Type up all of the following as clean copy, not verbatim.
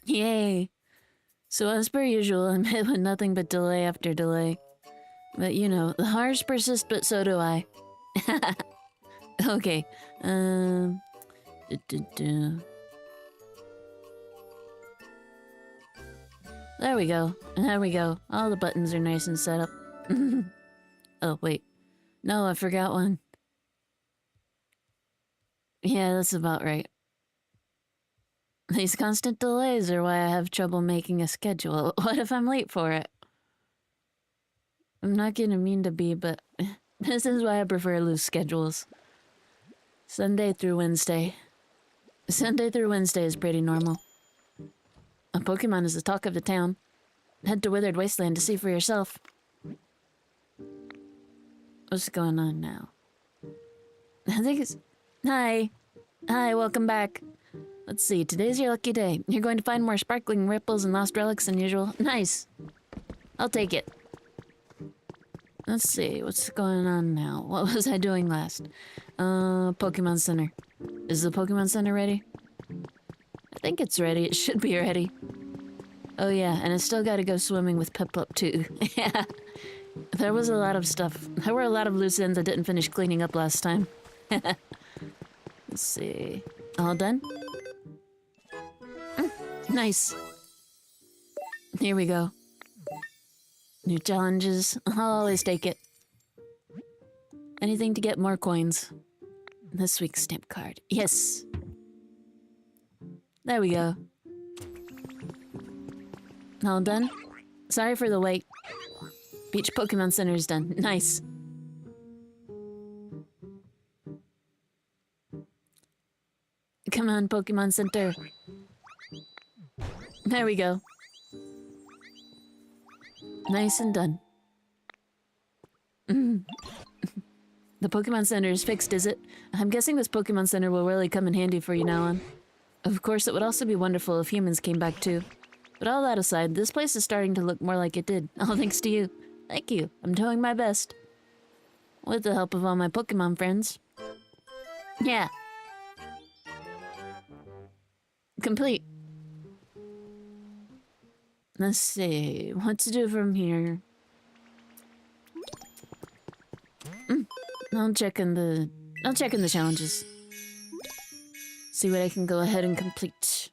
Yay. So as per usual, I'm hit with nothing but delay after delay. But you know, the horrors persist, but so do I. Okay. There we go. There we go. All the buttons are nice and set up. Oh, wait. No, I forgot one. Yeah, that's about right. These constant delays are why I have trouble making a schedule. What if I'm late for it? I'm not gonna mean to be, but this is why I prefer loose schedules. Sunday through Wednesday. Sunday through Wednesday is pretty normal. A Pokemon is the talk of the town. Head to Withered Wasteland to see for yourself. What's going on now? I think it's... Hi. Hi, welcome back. Let's see, today's your lucky day. You're going to find more sparkling ripples and lost relics than usual. Nice. I'll take it. Let's see, what's going on now? What was I doing last? Pokemon Center. Is the Pokemon Center ready? I think it's ready. It should be ready. Oh yeah, and I still gotta go swimming with Piplup too. Yeah. There was a lot of stuff. There were a lot of loose ends I didn't finish cleaning up last time. Let's see. All done? Nice. Here we go. New challenges. I'll always take it. Anything to get more coins. This week's stamp card. Yes. There we go. All done? Sorry for the wait. Beach Pokemon Center is done. Nice. Come on, Pokemon Center. There we go. Nice and done. The Pokemon Center is fixed, is it? I'm guessing this Pokemon Center will really come in handy for you now on. Of course, it would also be wonderful if humans came back too. But all that aside, this place is starting to look more like it did. All thanks to you. Thank you. I'm doing my best. With the help of all my Pokemon friends. Yeah. Complete. Let's see, what to do from here. I'll check in the challenges. See what I can go ahead and complete.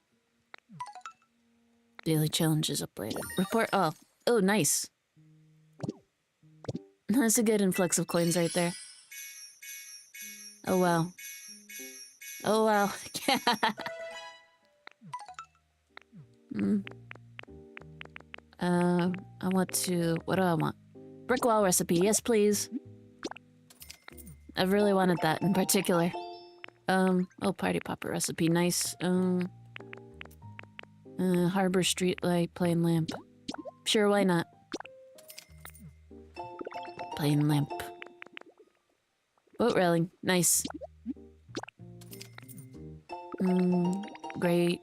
Daily challenges uploaded. Report all. Oh, nice. That's a good influx of coins right there. Oh wow. Oh wow. I want to... What do I want? Brick wall recipe, yes please. I've really wanted that in particular. Oh, party popper recipe, nice. Harbor street light, plain lamp. Sure, why not? Plain lamp. Boat railing, nice. Great.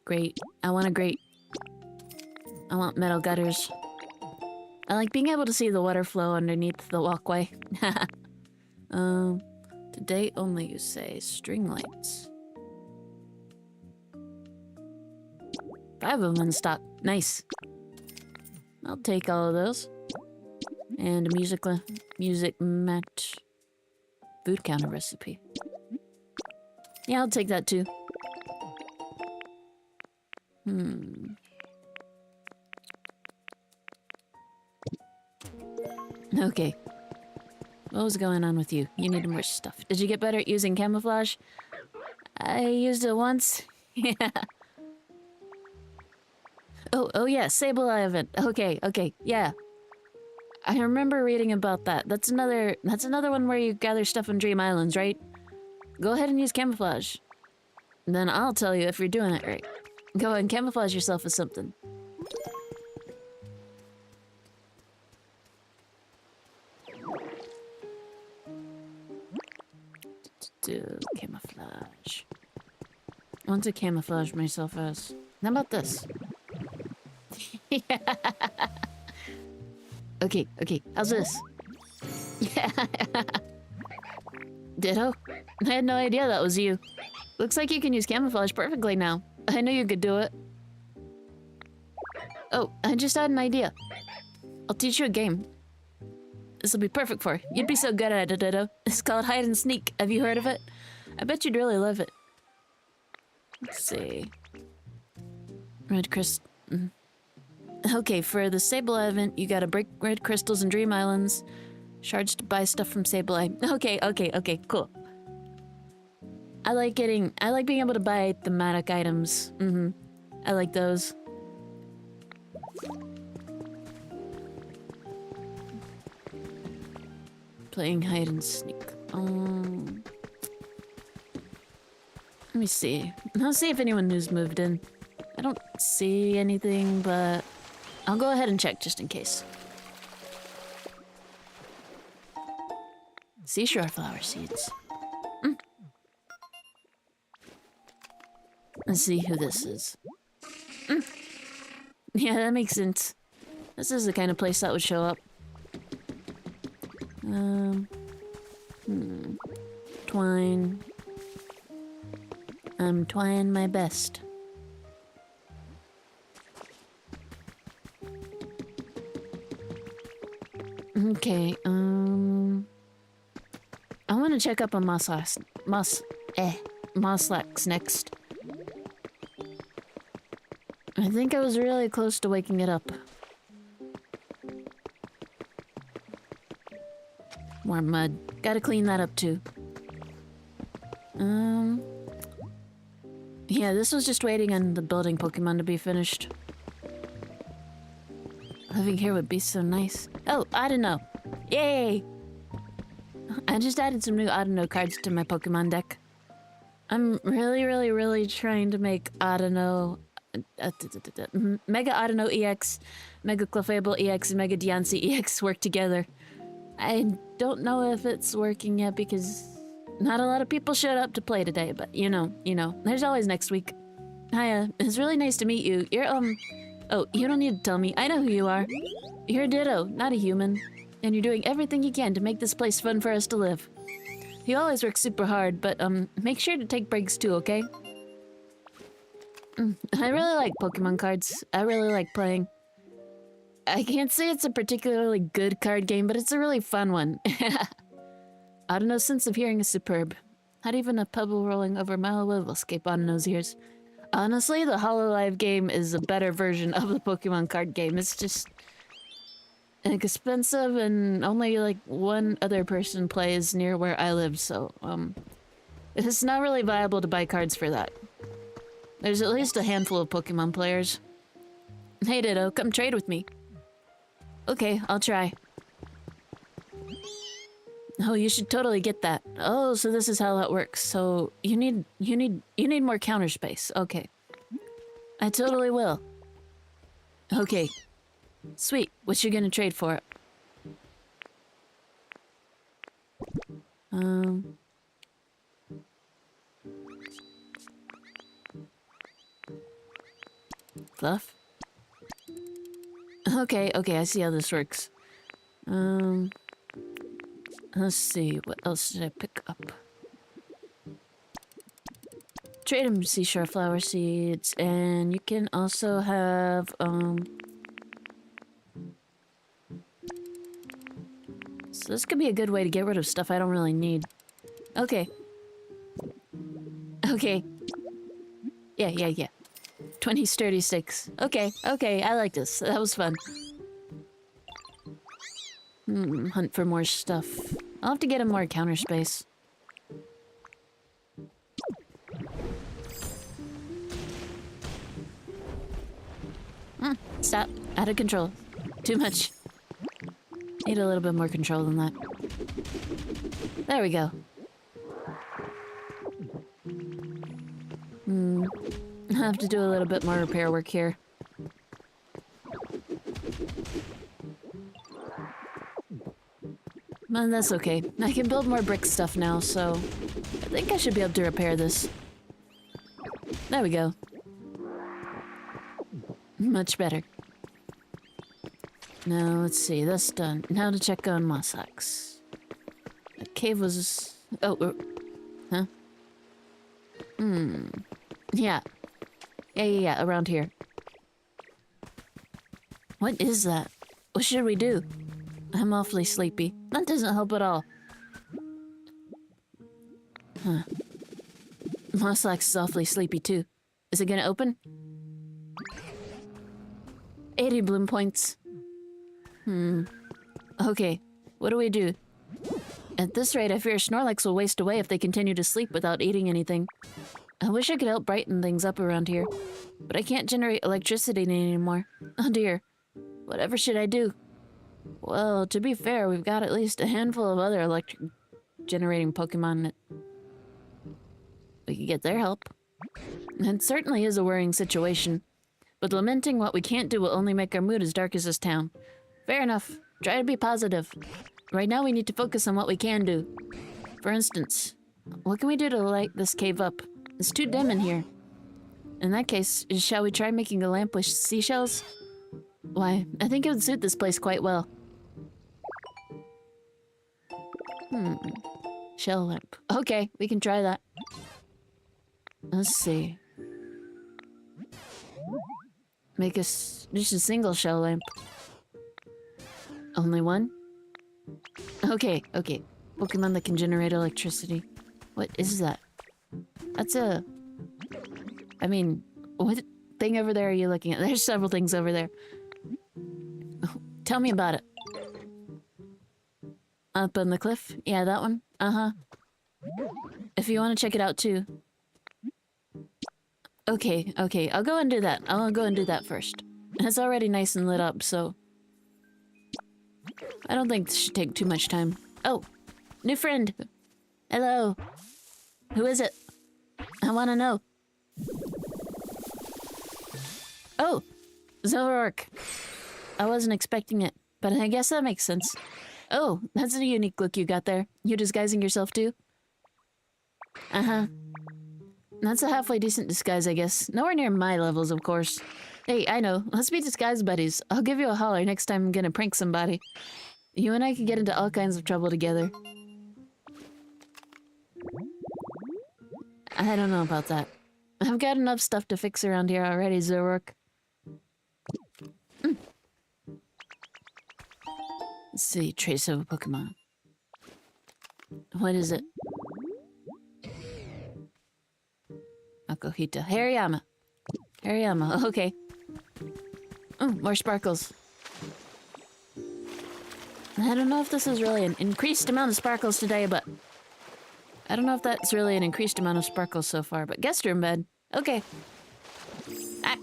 Great. I want a grate. I want metal gutters. I like being able to see the water flow underneath the walkway. Today only, you say. String lights. 5 of them in stock. Nice. I'll take all of those. And a music match. Food counter recipe. Yeah, I'll take that too. Okay. What was going on with you? You needed more stuff. Did you get better at using camouflage? I used it once. Yeah. Oh yeah, Sable Eye event. Okay, yeah. I remember reading about that. That's another one where you gather stuff on Dream Islands, right? Go ahead and use camouflage. Then I'll tell you if you're doing it right. Go ahead and camouflage yourself as something. Do camouflage. I want to camouflage myself as... How about this? Yeah. Okay, how's this? Yeah. Ditto? I had no idea that was you. Looks like you can use camouflage perfectly now. I knew you could do it. Oh, I just had an idea. I'll teach you a game. This will be perfect for you. You'd be so good at it, Ditto. It's called hide and sneak. Have you heard of it? I bet you'd really love it. Let's see. Red crystal. Okay, for the Sableye event, you gotta break red crystals and dream islands. Shards to buy stuff from Sableye. Okay, cool. I like being able to buy thematic items. I like those. Playing hide and sneak. Let me see. I'll see if anyone new's moved in. I don't see anything, but I'll go ahead and check just in case. Seashore flower seeds. Let's see who this is. Yeah, that makes sense. This is the kind of place that would show up. Twine. I'm trying my best. Okay, I want to check up on Mosslax next. I think I was really close to waking it up. More mud. Gotta clean that up too. Yeah, this was just waiting on the building Pokemon to be finished. Living here would be so nice. Oh, I don't know. Yay! I just added some new Audino cards to my Pokemon deck. I'm really trying to make Audino... Mega Audino EX, Mega Clefable EX, and Mega Diancie EX work together. I don't know if it's working yet because not a lot of people showed up to play today, but you know, there's always next week. Hiya, it's really nice to meet you. You're, oh, you don't need to tell me. I know who you are. You're a Ditto, not a human. And you're doing everything you can to make this place fun for us to live. You always work super hard, but, make sure to take breaks too, okay? I really like Pokemon cards. I really like playing. I can't say it's a particularly good card game, but it's a really fun one. Audino's sense of hearing is superb. Not even a pebble rolling over a mile away will escape Audino's ears. Honestly, the Hololive game is a better version of the Pokemon card game. It's just expensive and only like one other person plays near where I live, so it's not really viable to buy cards for that. There's at least a handful of Pokemon players. Hey Ditto, come trade with me. Okay, I'll try. Oh, you should totally get that. Oh, so this is how that works. So you need more counter space. Okay. I totally will. Okay. Sweet. What you gonna trade for it? Fluff? Okay, I see how this works. Let's see, what else did I pick up? Trade him seashore flower seeds, and you can also have, so this could be a good way to get rid of stuff I don't really need. Okay. Okay. Yeah. 20 sturdy sticks. Okay, I like this. That was fun. Hunt for more stuff. I'll have to get him more counter space. Stop. Out of control. Too much. Need a little bit more control than that. There we go. I have to do a little bit more repair work here. But that's okay. I can build more brick stuff now, so I think I should be able to repair this. There we go. Much better. Now, let's see. That's done. Now to check on Mosslax. The cave was... Oh, huh? Yeah. Yeah, around here. What is that? What should we do? I'm awfully sleepy. That doesn't help at all. Huh. Mosslax is awfully sleepy too. Is it gonna open? 80 bloom points. Okay, what do we do? At this rate, I fear Snorlax will waste away if they continue to sleep without eating anything. I wish I could help brighten things up around here, but I can't generate electricity anymore. Oh dear. Whatever should I do? Well, to be fair, we've got at least a handful of other electric generating Pokemon that we could get their help. It certainly is a worrying situation, but lamenting what we can't do will only make our mood as dark as this town. Fair enough. Try to be positive. Right now we need to focus on what we can do. For instance, what can we do to light this cave up? It's too dim in here. In that case, shall we try making a lamp with seashells? Why, I think it would suit this place quite well. Shell lamp. Okay, we can try that. Let's see. Make us just a single shell lamp. Only one? Okay. Pokemon that can generate electricity. What is that? That's a... I mean, what thing over there are you looking at? There's several things over there. Tell me about it. Up on the cliff? Yeah, that one? Uh-huh. If you want to check it out too. Okay. I'll go and do that. I'll go and do that first. It's already nice and lit up, so... I don't think this should take too much time. Oh! New friend! Hello! Who is it? I want to know. Oh! Zoroark! I wasn't expecting it, but I guess that makes sense. Oh, that's a unique look you got there. You disguising yourself too? Uh-huh. That's a halfway decent disguise, I guess. Nowhere near my levels, of course. Hey, I know. Let's be disguise buddies. I'll give you a holler next time I'm gonna prank somebody. You and I could get into all kinds of trouble together. I don't know about that. I've got enough stuff to fix around here already, Zoroark. Let's see, trace of a Pokemon. What is it? Makuhita. Hariyama. Okay. Oh, more sparkles. I don't know if this is really an increased amount of sparkles today, but... I don't know if that's really an increased amount of sparkles so far, but guest room bed. Okay. Ah.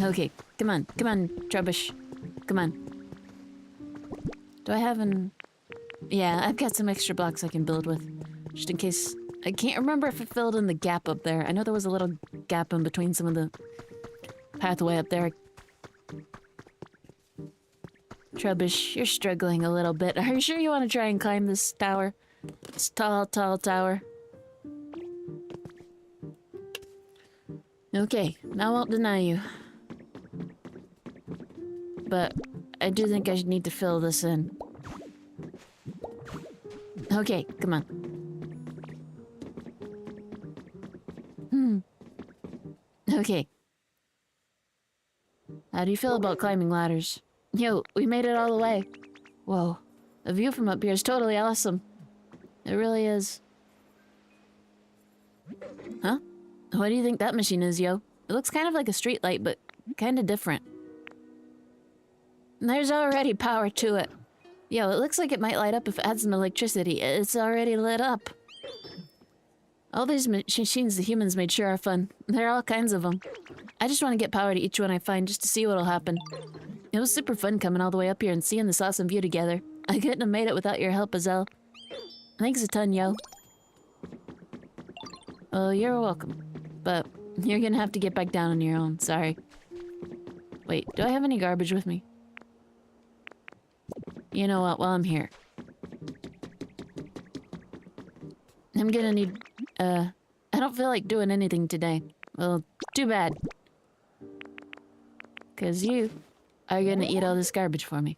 Okay, come on, Trubbish. Come on. Do I have an... Yeah, I've got some extra blocks I can build with. Just in case... I can't remember if it filled in the gap up there. I know there was a little gap in between some of the pathway up there. Trubbish, you're struggling a little bit. Are you sure you want to try and climb this tower? This tall tower. Okay, I won't deny you. But I do think I need to fill this in. Okay, come on. Okay. How do you feel about climbing ladders? Yo, we made it all the way. Whoa, the view from up here is totally awesome. It really is. Huh? What do you think that machine is, yo? It looks kind of like a street light, but kind of different. There's already power to it. Yo, it looks like it might light up if it had some electricity. It's already lit up. All these machines the humans made sure are fun. There are all kinds of them. I just want to get power to each one I find just to see what'll happen. It was super fun coming all the way up here and seeing this awesome view together. I couldn't have made it without your help, Azelle. Thanks a ton, yo. Oh, you're welcome. But you're gonna have to get back down on your own, sorry. Wait, do I have any garbage with me? You know what, while I'm here. I'm gonna need, I don't feel like doing anything today. Well, too bad. 'Cause you are gonna eat all this garbage for me.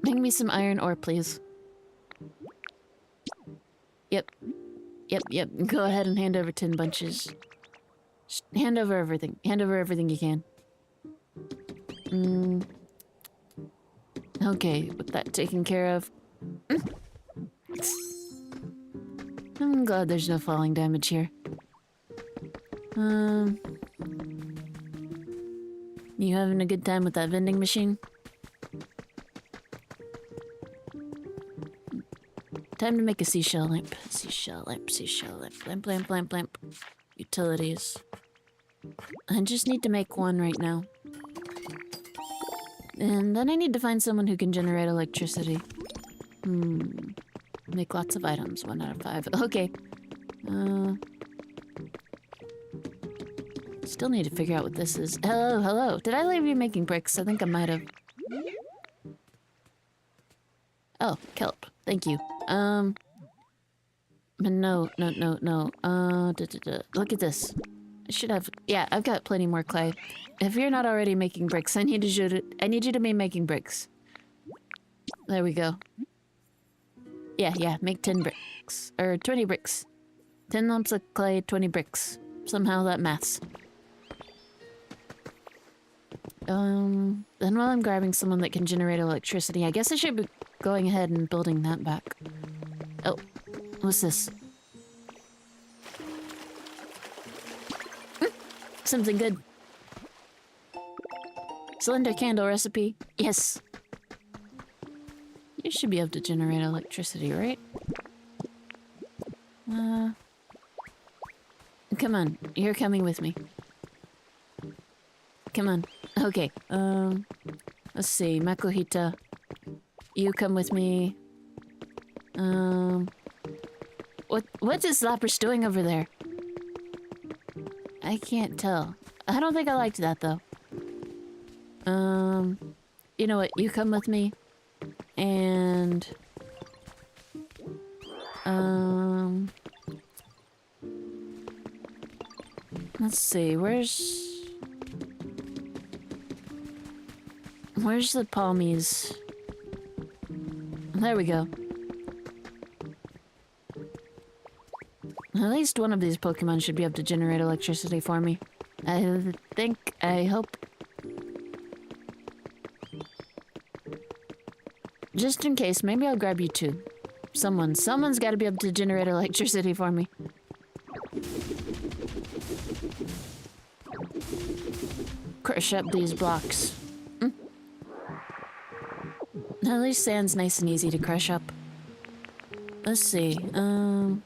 Bring me some iron ore, please. Yep. Go ahead and hand over 10 bunches. Just hand over everything. Hand over everything you can. Okay, with that taken care of. I'm glad there's no falling damage here. You having a good time with that vending machine? Time to make a seashell lamp. Seashell lamp, seashell lamp. Lamp, lamp, lamp, lamp. Utilities. I just need to make one right now. And then I need to find someone who can generate electricity. Make lots of items. 1 out of 5. Okay. Still need to figure out what this is. Hello, hello. Did I leave you making bricks? I think I might have. Oh, kelp. Thank you. But no. Look at this. I should have. Yeah, I've got plenty more clay. If you're not already making bricks, I need you to be making bricks. There we go. Yeah, make 10 bricks. Or 20 bricks. 10 lumps of clay, 20 bricks. Somehow that maths. Then while I'm grabbing someone that can generate electricity, I guess I should be going ahead and building that back. Oh, what's this? Something good. Cylinder candle recipe. Yes. You should be able to generate electricity, right? Come on, you're coming with me. Come on. Okay, let's see, Makuhita. You come with me. What is Lapras doing over there? I can't tell. I don't think I liked that, though. You know what, you come with me. And... let's see, where's the palmies? There we go. At least one of these Pokemon should be able to generate electricity for me. I hope. Just in case, maybe I'll grab you two. Someone's gotta be able to generate electricity for me. Crush up these blocks. At least sand's nice and easy to crush up. Let's see, I'm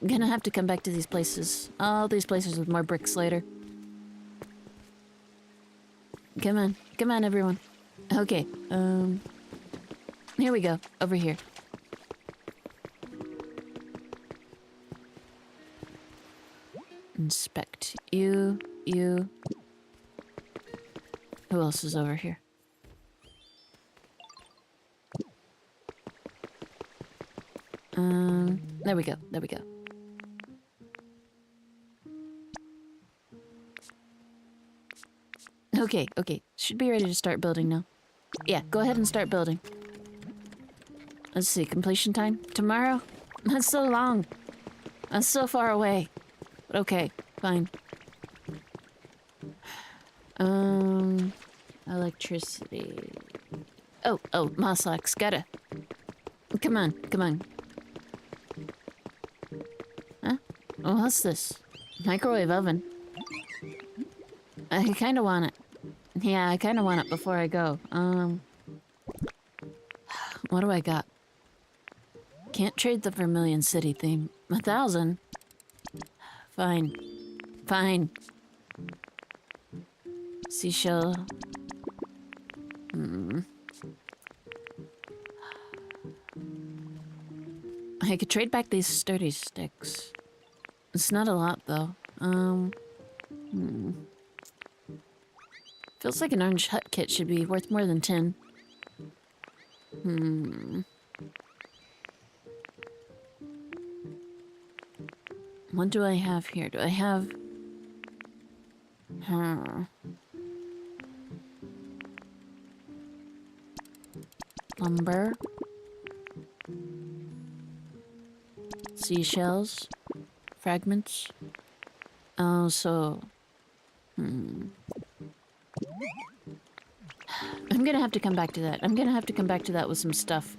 gonna have to come back to these places. All these places with more bricks later. Come on, everyone. Okay, here we go, over here. Inspect you. Who else is over here? There we go. Okay. Should be ready to start building now. Yeah, go ahead and start building. Let's see, completion time? Tomorrow? That's so long. That's so far away. But okay, fine. Electricity. Oh, Mosslax, gotta. Come on. Huh? Oh, what's this? Microwave oven. I kinda want it. Yeah, I kinda want it before I go. What do I got? Can't trade the Vermilion City theme. 1,000? Fine. Seashell. I could trade back these sturdy sticks. It's not a lot, though. Feels like an orange hut kit should be worth more than 10. What do I have here? Do I have... lumber. Seashells. Fragments. Oh, so... I'm gonna have to come back to that. I'm gonna have to come back to that with some stuff.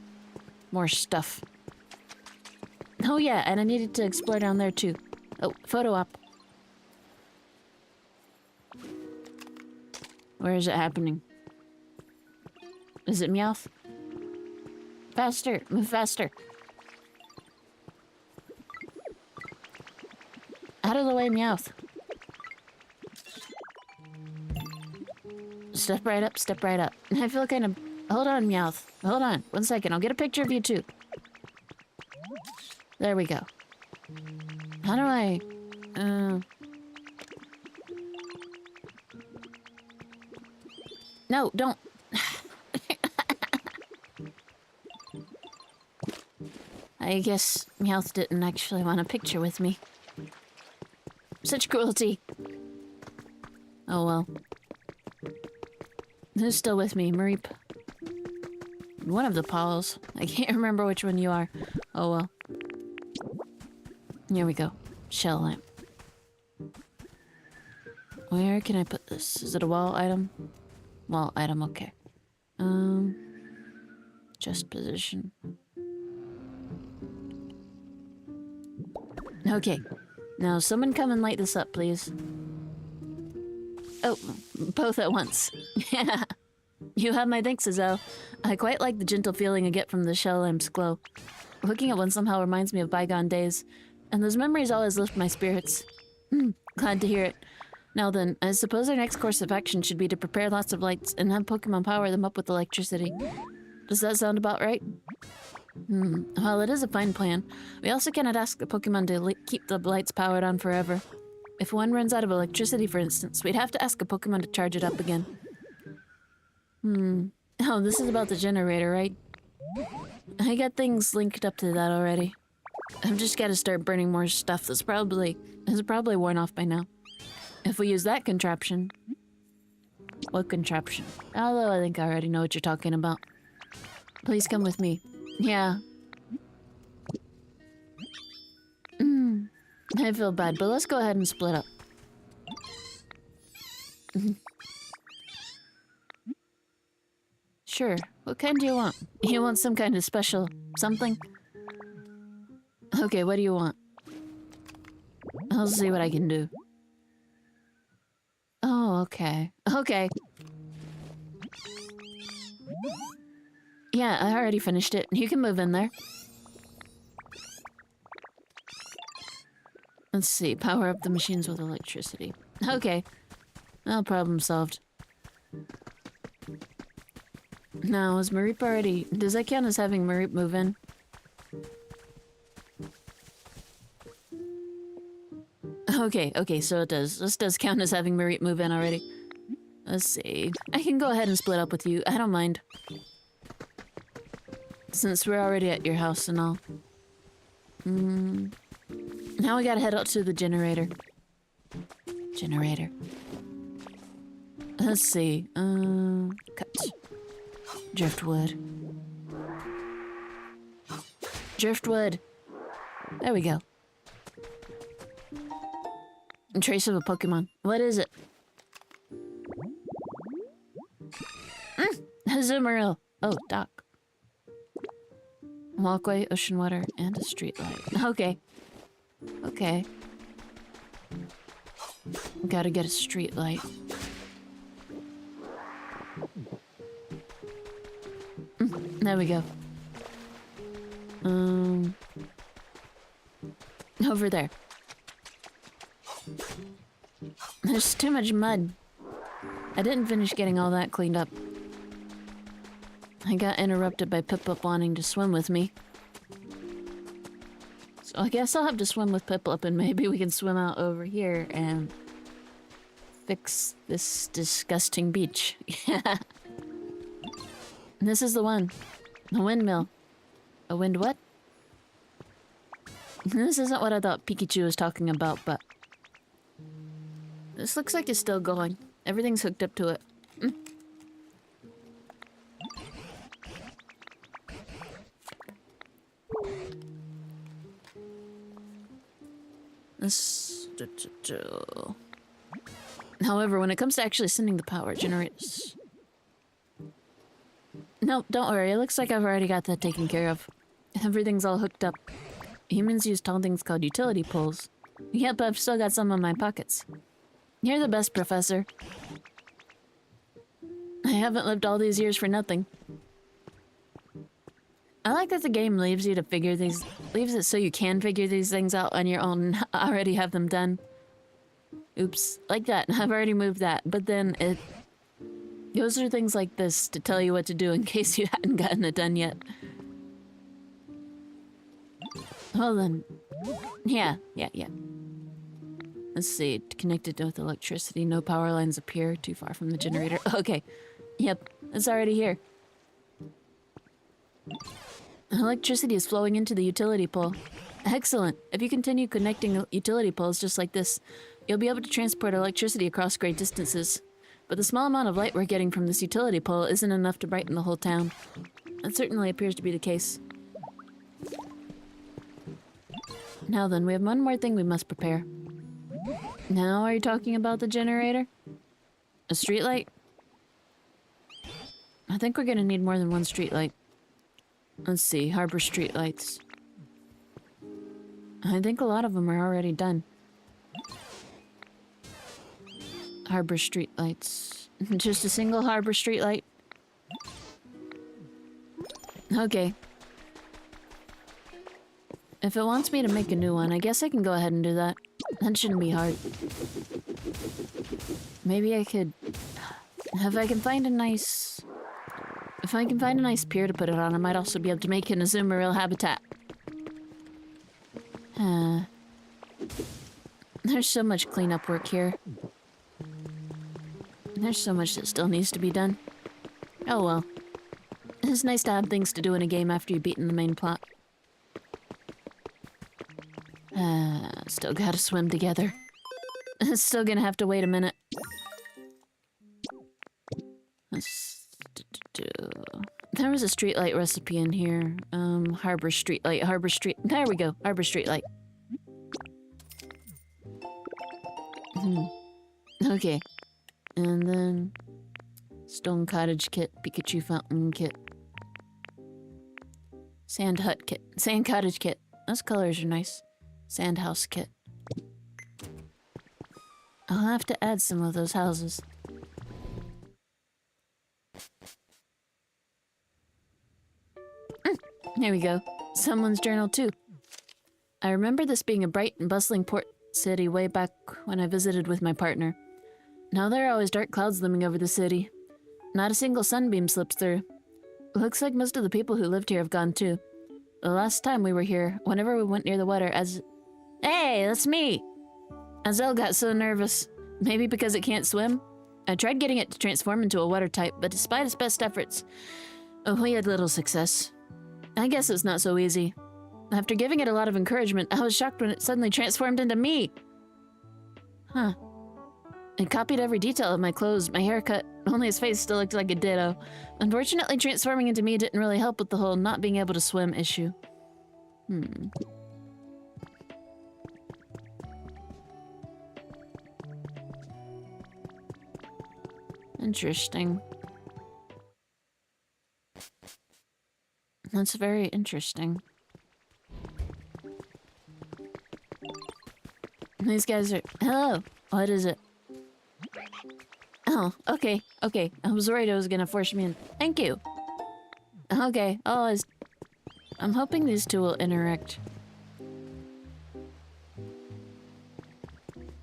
More stuff. Oh yeah, and I needed to explore down there too. Oh, photo op. Where is it happening? Is it Meowth? Faster! Move faster! Out of the way, Meowth. Step right up, step right up. I feel kind of... Hold on, Meowth. Hold on. 1 second. I'll get a picture of you too. There we go. How do I... No, don't. I guess Meowth didn't actually want a picture with me. Such cruelty. Oh well. Who's still with me? Mareep. One of the Pauls. I can't remember which one you are. Oh well. Here we go. Shell lamp. Where can I put this? Is it a wall item? Wall item, okay. Just position. Okay. Now someone come and light this up, please. Oh, both at once. Yeah. You have my thanks, Azel. I quite like the gentle feeling I get from the shell lamp's glow. Looking at one somehow reminds me of bygone days, and those memories always lift my spirits. Glad to hear it. Now then, I suppose our next course of action should be to prepare lots of lights and have Pokemon power them up with electricity. Does that sound about right? Well, it is a fine plan. We also cannot ask the Pokemon to keep the lights powered on forever. If one runs out of electricity, for instance, we'd have to ask a Pokemon to charge it up again. Oh, this is about the generator, right? I got things linked up to that already. I've just got to start burning more stuff that's probably worn off by now. If we use that contraption... What contraption? Although I think I already know what you're talking about. Please come with me. Yeah. I feel bad, but let's go ahead and split up. Sure. What kind do you want? You want some kind of special something? Okay, what do you want? I'll see what I can do. Oh, okay. Okay. Yeah, I already finished it. You can move in there. Let's see. Power up the machines with electricity. Okay. Well, problem solved. Now, is Mareep already... Does that count as having Mareep move in? Okay, so it does. This does count as having Mareep move in already. Let's see. I can go ahead and split up with you. I don't mind. Since we're already at your house and all. Now we gotta head out to the generator. Generator. Let's see. Cut. Driftwood. Driftwood. There we go. A trace of a Pokemon. What is it? Azumarill. Oh, dock. Walkway, ocean water, and a street light. Okay. Okay. Gotta get a street light. There we go. Over there. There's too much mud. I didn't finish getting all that cleaned up. I got interrupted by Piplup wanting to swim with me. So I guess I'll have to swim with Piplup and maybe we can swim out over here and fix this disgusting beach. Yeah. This is the one. A windmill. A wind what? This isn't what I thought Peakychu was talking about, but... This looks like it's still going. Everything's hooked up to it. However, when it comes to actually sending the power, generators... No, don't worry. It looks like I've already got that taken care of. Everything's all hooked up. Humans use tall things called utility poles. Yep, I've still got some in my pockets. You're the best, Professor. I haven't lived all these years for nothing. I like that the game leaves you to leaves it so you can figure these things out on your own and already have them done. Oops, like that. I've already moved that, but then it goes through things like this to tell you what to do in case you hadn't gotten it done yet. Well then, yeah. Let's see, connected with electricity, no power lines appear, too far from the generator. Okay, yep, it's already here. Electricity is flowing into the utility pole. Excellent. If you continue connecting utility poles just like this, you'll be able to transport electricity across great distances. But the small amount of light we're getting from this utility pole isn't enough to brighten the whole town. That certainly appears to be the case. Now then, we have one more thing we must prepare. Now, are you talking about the generator? A streetlight? I think we're gonna need more than one streetlight. Let's see, harbor streetlights. I think a lot of them are already done. Harbor streetlights. Just a single harbor streetlight. Okay. If it wants me to make a new one, I guess I can go ahead and do that. That shouldn't be hard. Maybe I could... If I can find a nice pier to put it on, I might also be able to make an Azumarill habitat. There's so much cleanup work here. There's so much that still needs to be done. Oh well. It's nice to have things to do in a game after you've beaten the main plot. Still gotta swim together. Still gonna have to wait a minute. There was a streetlight recipe in here. Harbor streetlight, there we go, harbor streetlight. Okay. And then... Stone cottage kit, Peakychu fountain kit. Sand hut kit, sand cottage kit. Those colors are nice. Sand house kit. I'll have to add some of those houses. Here we go. Someone's journal too. I remember this being a bright and bustling port city way back when I visited with my partner. Now there are always dark clouds looming over the city. Not a single sunbeam slips through. Looks like most of the people who lived here have gone too. The last time we were here, whenever we went near the water, Hey, that's me! Azel got so nervous. Maybe because it can't swim? I tried getting it to transform into a water type, but despite its best efforts, we had little success. I guess it's not so easy. After giving it a lot of encouragement, I was shocked when it suddenly transformed into me. Huh. It copied every detail of my clothes, my haircut, only his face still looked like a ditto. Unfortunately, transforming into me didn't really help with the whole not being able to swim issue. Interesting. That's very interesting. These guys are... Hello! What is it? Oh, okay, okay. I was worried it was gonna force me in. Thank you! Okay, I'm hoping these two will interact.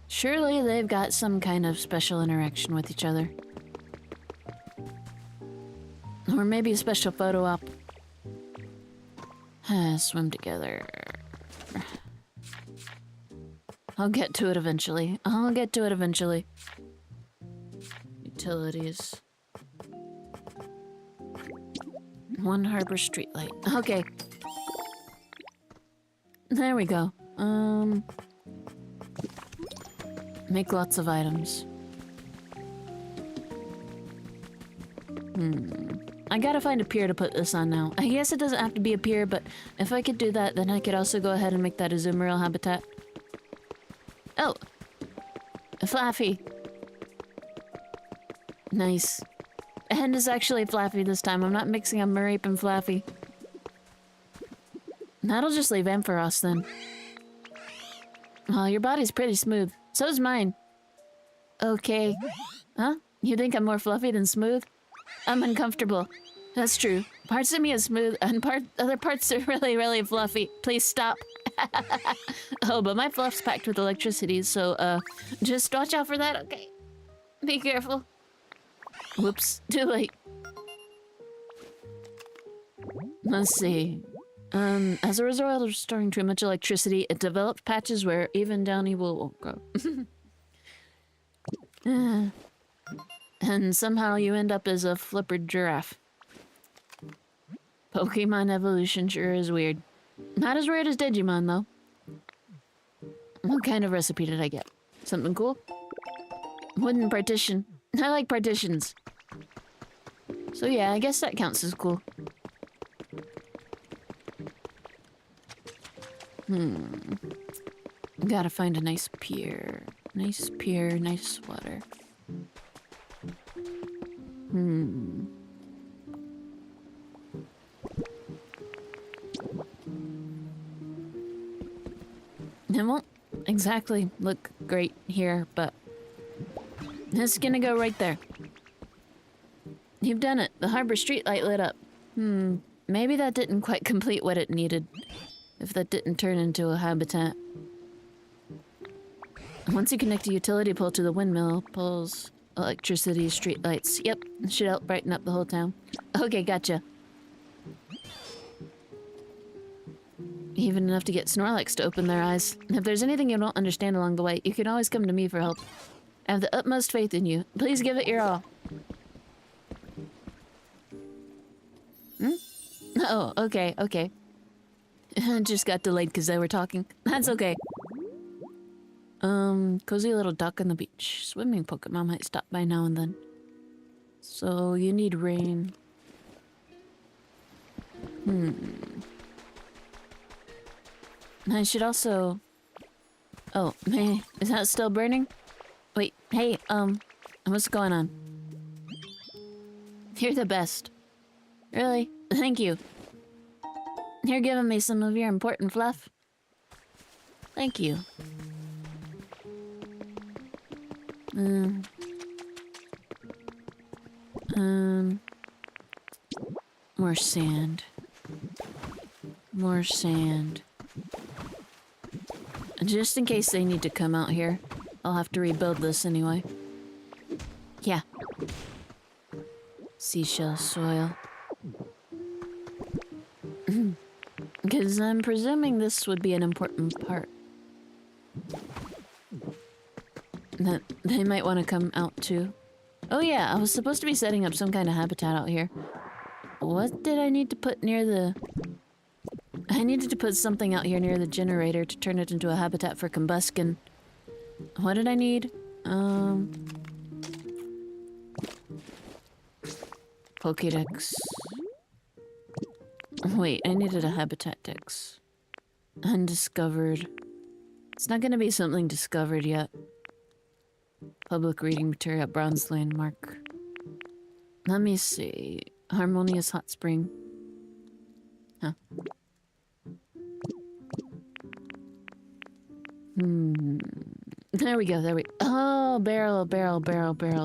Surely they've got some kind of special interaction with each other. Or maybe a special photo op. Swim together. I'll get to it eventually. Utilities. One harbor streetlight. Okay. There we go. Make lots of items. I gotta find a pier to put this on now. I guess it doesn't have to be a pier, but if I could do that, then I could also go ahead and make that Azumarill habitat. Oh, Flaffy. Nice. And is actually Flaffy this time. I'm not mixing up Mareep and Flaffy. That'll just leave Ampharos then. Well, your body's pretty smooth. So's mine. Okay. Huh? You think I'm more fluffy than smooth? I'm uncomfortable. That's true. Parts of me are smooth, and other parts are really, really fluffy. Please stop. Oh, but my fluff's packed with electricity, so, just watch out for that, okay? Be careful. Whoops, too late. Let's see. As a result of storing too much electricity, it developed patches where even downy wool won't grow. And somehow you end up as a flippered giraffe. Pokemon evolution sure is weird. Not as weird as Digimon, though. What kind of recipe did I get? Something cool? Wooden partition. I like partitions. So yeah, I guess that counts as cool. Gotta find a nice pier. Nice pier, nice water. It won't exactly look great here, but it's gonna go right there. You've done it. The harbor streetlight lit up. Maybe that didn't quite complete what it needed. If that didn't turn into a habitat. Once you connect a utility pole to the windmill, pulls electricity, streetlights. Yep, should help brighten up the whole town. Okay, gotcha. Even enough to get Snorlax to open their eyes. If there's anything you don't understand along the way, you can always come to me for help. I have the utmost faith in you. Please give it your all. Oh, okay, okay. Just got delayed because they were talking. That's okay. Cozy little dock on the beach. Swimming Pokemon might stop by now and then. So you need rain. I should also... Oh, hey, is that still burning? Wait, hey, what's going on? You're the best. Really? Thank you. You're giving me some of your important fluff. Thank you. More sand. More sand. Just in case they need to come out here, I'll have to rebuild this anyway. Yeah. Seashell soil. Because I'm presuming this would be an important part. That they might want to come out too. Oh yeah, I was supposed to be setting up some kind of habitat out here. What did I need to put near the... I needed to put something out here near the generator to turn it into a habitat for combustion. What did I need? Pokédex. Wait, I needed a habitat dex. Undiscovered. It's not gonna be something discovered yet. Public reading material, Bronze Landmark. Let me see. Harmonious Hot Spring. Huh. There we go, there we go. Oh, barrel.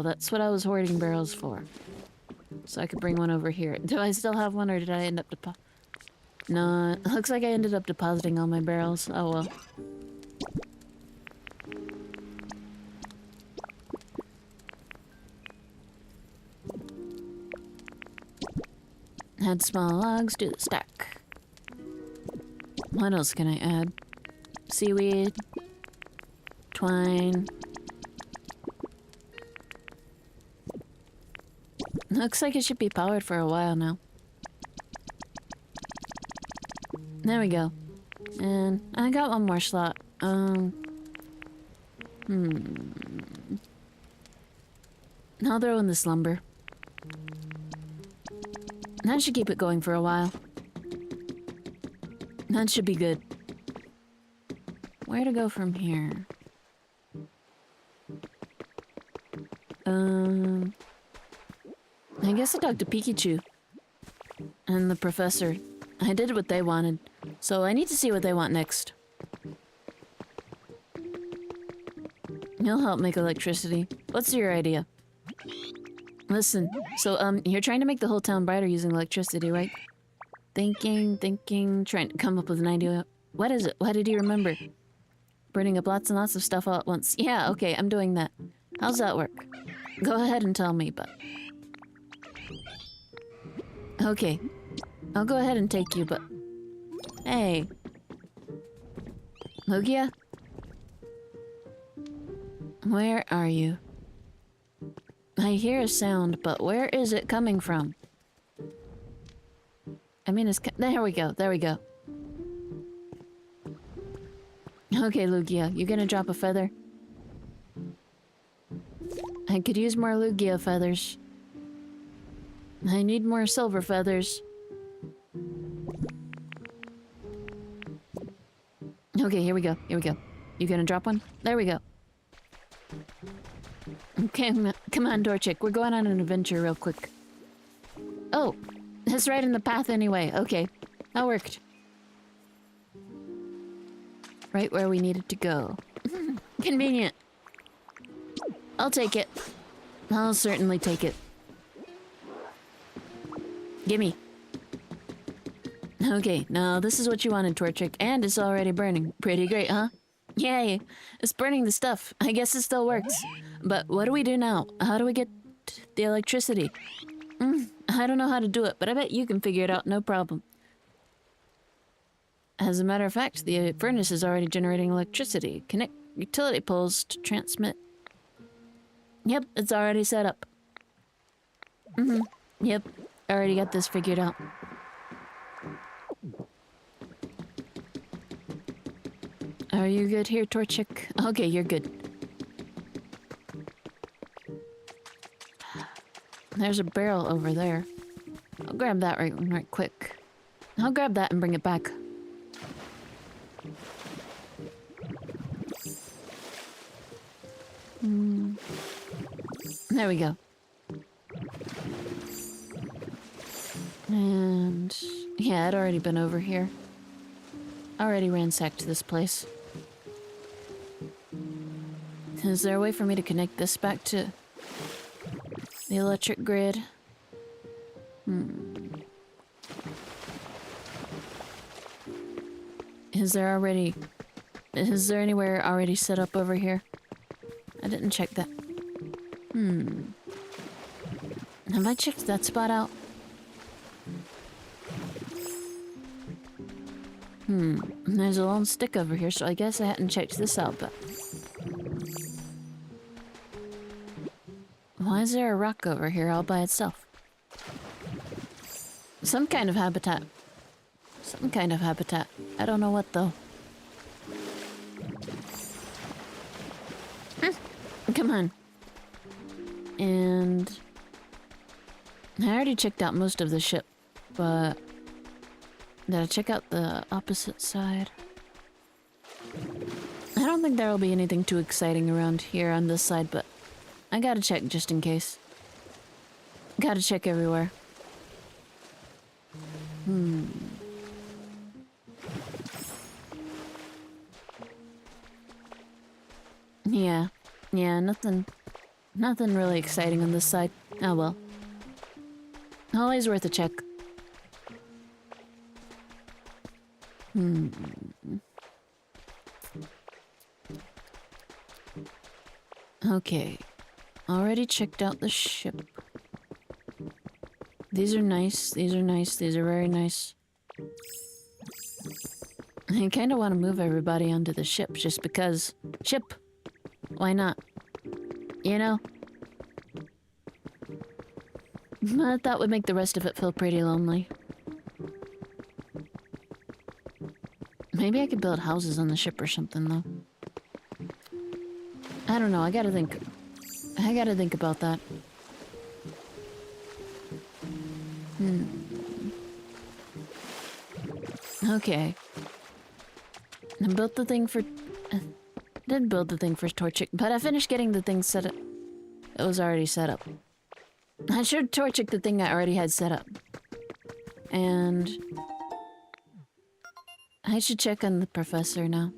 That's what I was hoarding barrels for. So I could bring one over here. Do I still have one, or did I end up No, it looks like I ended up depositing all my barrels. Oh well. Add small logs to the stack. What else can I add? Seaweed. Twine. Looks like it should be powered for a while now. There we go. And I got one more slot. I'll throw in this lumber. That should keep it going for a while. That should be good. Where to go from here? I guess I talked to Peakychu and the professor. I did what they wanted, so I need to see what they want next. He'll help make electricity. What's your idea? Listen, so, you're trying to make the whole town brighter using electricity, right? Thinking, trying to come up with an idea. What is it? What did you remember? Burning up lots and lots of stuff all at once. Yeah, okay, I'm doing that. How's that work? Go ahead and tell me, but... Okay. I'll go ahead and take you, but... Hey. Lugia? Where are you? I hear a sound, but where is it coming from? I mean, there we go, there we go. Okay, Lugia, you gonna drop a feather? I could use more Lugia feathers. I need more silver feathers. Okay, here we go, here we go. You gonna drop one? There we go. Okay, come on, Torchic, we're going on an adventure real quick. Oh, that's right in the path anyway. Okay, that worked. Right where we needed to go. Convenient. I'll take it. I'll certainly take it. Gimme. Okay, now this is what you wanted, Torchic, and it's already burning. Pretty great, huh? Yay! It's burning the stuff. I guess it still works. But what do we do now? How do we get the electricity? I don't know how to do it, but I bet you can figure it out, no problem. As a matter of fact, the furnace is already generating electricity. Connect utility poles to transmit. Yep, it's already set up. Yep, already got this figured out. Are you good here, Torchic? Okay, you're good. There's a barrel over there. I'll grab that right quick. I'll grab that and bring it back. There we go. And yeah, I'd already been over here. Already ransacked this place. Is there a way for me to connect this back to the electric grid? Is there anywhere already set up over here? I didn't check that. Have I checked that spot out? There's a long stick over here, so I guess I hadn't checked this out, but... Why is there a rock over here all by itself? Some kind of habitat. Some kind of habitat. I don't know what, though. Come on. And... I already checked out most of the ship, but... Did I check out the opposite side? I don't think there will be anything too exciting around here on this side, but I gotta check just in case. Gotta check everywhere. Yeah, nothing really exciting on this side. Oh well. Always worth a check. Okay. Already checked out the ship. These are nice, these are nice, these are very nice. I kinda wanna move everybody onto the ship just because. Ship! Why not? You know? But that would make the rest of it feel pretty lonely. Maybe I could build houses on the ship or something, though. I don't know, I gotta think about that. Okay. I built the thing for... I didn't build the thing for Torchic, but I finished getting the thing set up. it was already set up. I should torch the thing I already had set up. And I should check on the professor now.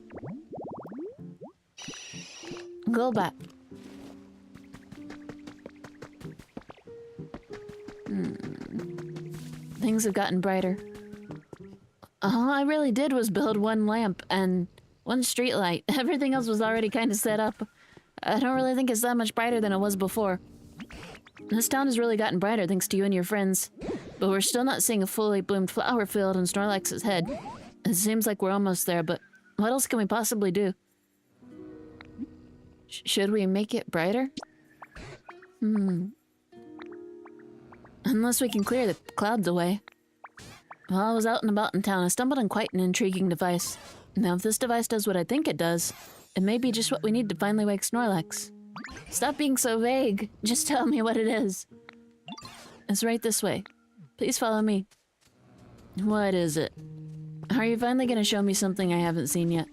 Go back. Things have gotten brighter. All I really did was build one lamp and one street light. Everything else was already kind of set up. I don't really think it's that much brighter than it was before. This town has really gotten brighter thanks to you and your friends. But we're still not seeing a fully bloomed flower field on Snorlax's head. It seems like we're almost there, but what else can we possibly do? Should we make it brighter? Unless we can clear the clouds away. While I was out and about in town, I stumbled on quite an intriguing device. Now, if this device does what I think it does, it may be just what we need to finally wake Snorlax. Stop being so vague. Just tell me what it is. It's right this way. Please follow me. What is it? Are you finally gonna show me something I haven't seen yet?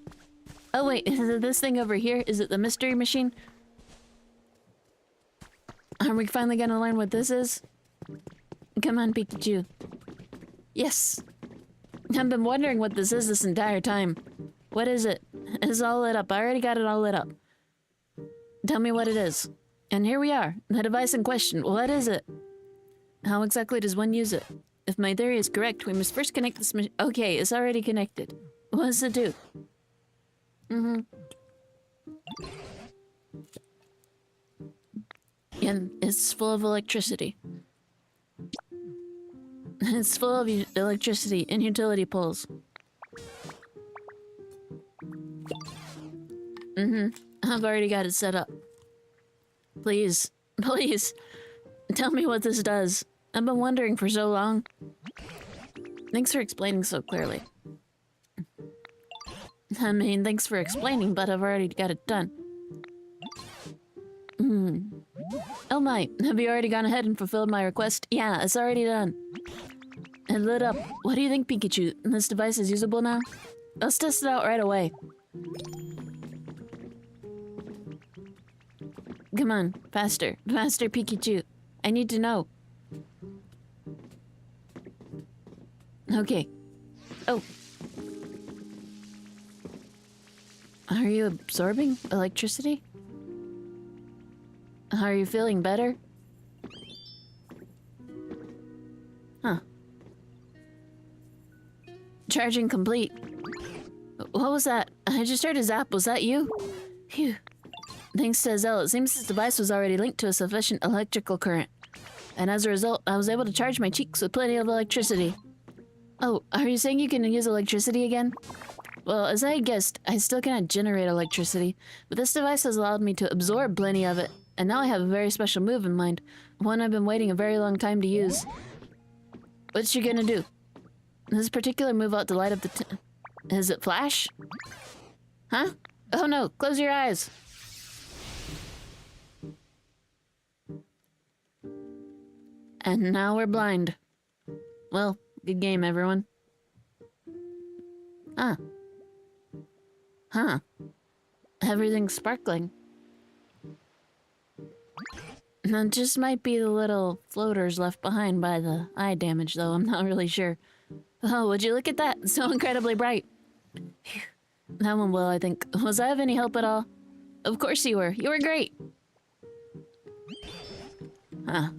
Oh wait, is it this thing over here? Is it the mystery machine? Are we finally gonna learn what this is? Come on, Peakychu. Yes! I've been wondering what this is this entire time. What is it? It's all lit up. I already got it all lit up. Tell me what it is. And here we are. The device in question. What is it? How exactly does one use it? If my theory is correct, we must first connect this machine. Okay, it's already connected. What does it do? And it's full of electricity. It's full of electricity and utility poles. I've already got it set up. Please, please, tell me what this does. I've been wondering for so long. Thanks for explaining so clearly. I mean, thanks for explaining, but I've already got it done. Oh my, have you already gone ahead and fulfilled my request? Yeah, it's already done. It lit up. What do you think, Peakychu? This device is usable now? Let's test it out right away. Come on, faster. Faster, Peakychu. I need to know. Okay. Oh. Are you absorbing electricity? Are you feeling better? Huh. Charging complete. What was that? I just heard a zap. Was that you? Phew. Thanks to Zell, it seems this device was already linked to a sufficient electrical current. And as a result, I was able to charge my cheeks with plenty of electricity. Oh, are you saying you can use electricity again? Well, as I guessed, I still cannot generate electricity, but this device has allowed me to absorb plenty of it, and now I have a very special move in mind, one I've been waiting a very long time to use. What's you gonna do? This particular move ought to light up the is it flash? Huh? Oh no, close your eyes! And now we're blind. Well, good game, everyone. Huh. Huh. Everything's sparkling. That just might be the little floaters left behind by the eye damage, though. I'm not really sure. Oh, would you look at that? It's so incredibly bright. Phew. That one will, I think. Was I of any help at all? Of course you were. You were great. Huh.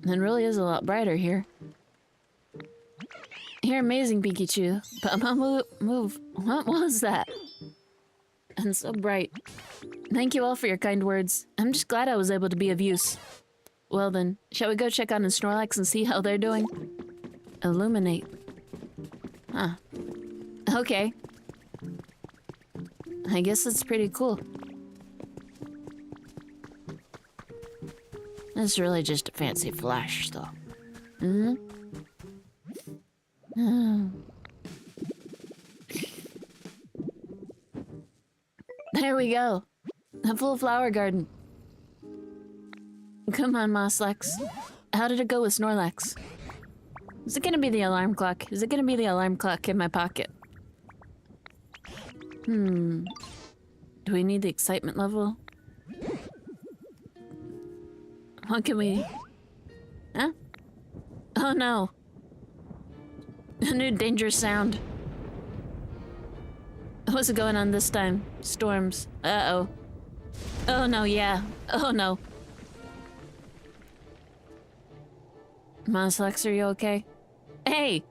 It really is a lot brighter here. You're amazing, Peakychu. But move. What was that? And so bright. Thank you all for your kind words. I'm just glad I was able to be of use. Well then, shall we go check on the Snorlax and see how they're doing? Illuminate. Huh. Okay. I guess that's pretty cool. It's really just a fancy flash, though. Oh. There we go. A full flower garden. Come on, Mosslax. How did it go with Snorlax? Is it gonna be the alarm clock? Is it gonna be the alarm clock in my pocket? Do we need the excitement level? What can we... Huh? Oh no. A new dangerous sound. What's going on this time? Storms. Uh-oh. Oh no, yeah. Oh no. Mosslax, are you okay? Hey!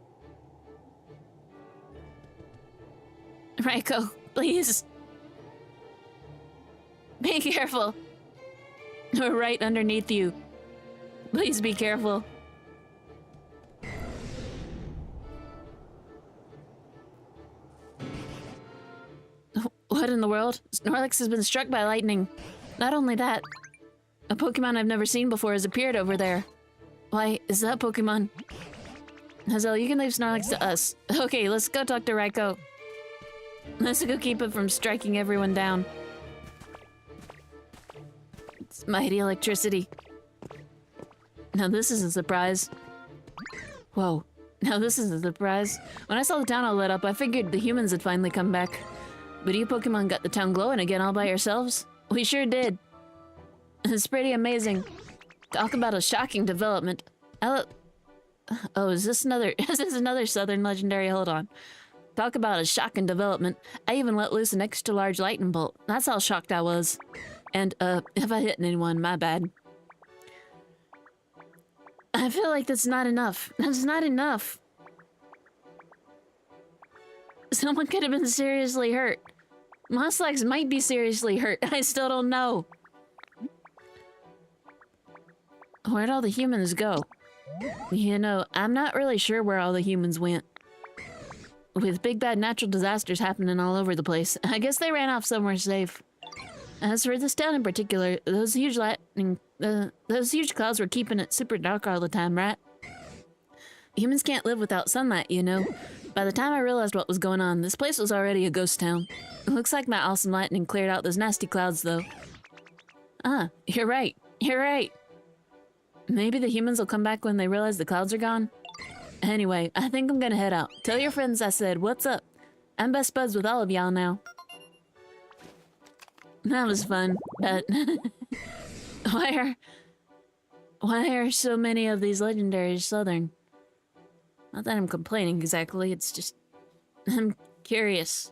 Raiko, please. Be careful. We're right underneath you. Please be careful. What in the world? Snorlax has been struck by lightning. Not only that, a Pokemon I've never seen before has appeared over there. Why, is that Pokemon? Hazel, you can leave Snorlax to us. Okay, let's go talk to Raiko. Let's go keep it from striking everyone down. It's mighty electricity. Now this is a surprise. Whoa. Now this is a surprise. When I saw the town all lit up, I figured the humans had finally come back. But you Pokemon got the town glowing again all by yourselves? We sure did. It's pretty amazing. Talk about a shocking development. Oh, is this another southern legendary? Hold on. Talk about a shocking development. I even let loose an extra large lightning bolt. That's how shocked I was. And, if I hit anyone, my bad. I feel like that's not enough. That's not enough. Someone could have been seriously hurt. Mosslax might be seriously hurt. I still don't know. Where'd all the humans go? You know, I'm not really sure where all the humans went. With big bad natural disasters happening all over the place, I guess they ran off somewhere safe. As for this town in particular, those huge clouds were keeping it super dark all the time, right? Humans can't live without sunlight, you know. By the time I realized what was going on, this place was already a ghost town. It looks like my awesome lightning cleared out those nasty clouds, though. Ah, you're right. You're right. Maybe the humans will come back when they realize the clouds are gone? Anyway, I think I'm gonna head out. Tell your friends I said, what's up? I'm best buds with all of y'all now. That was fun, but... Why are so many of these legendaries southern? Not that I'm complaining exactly, it's just... I'm curious.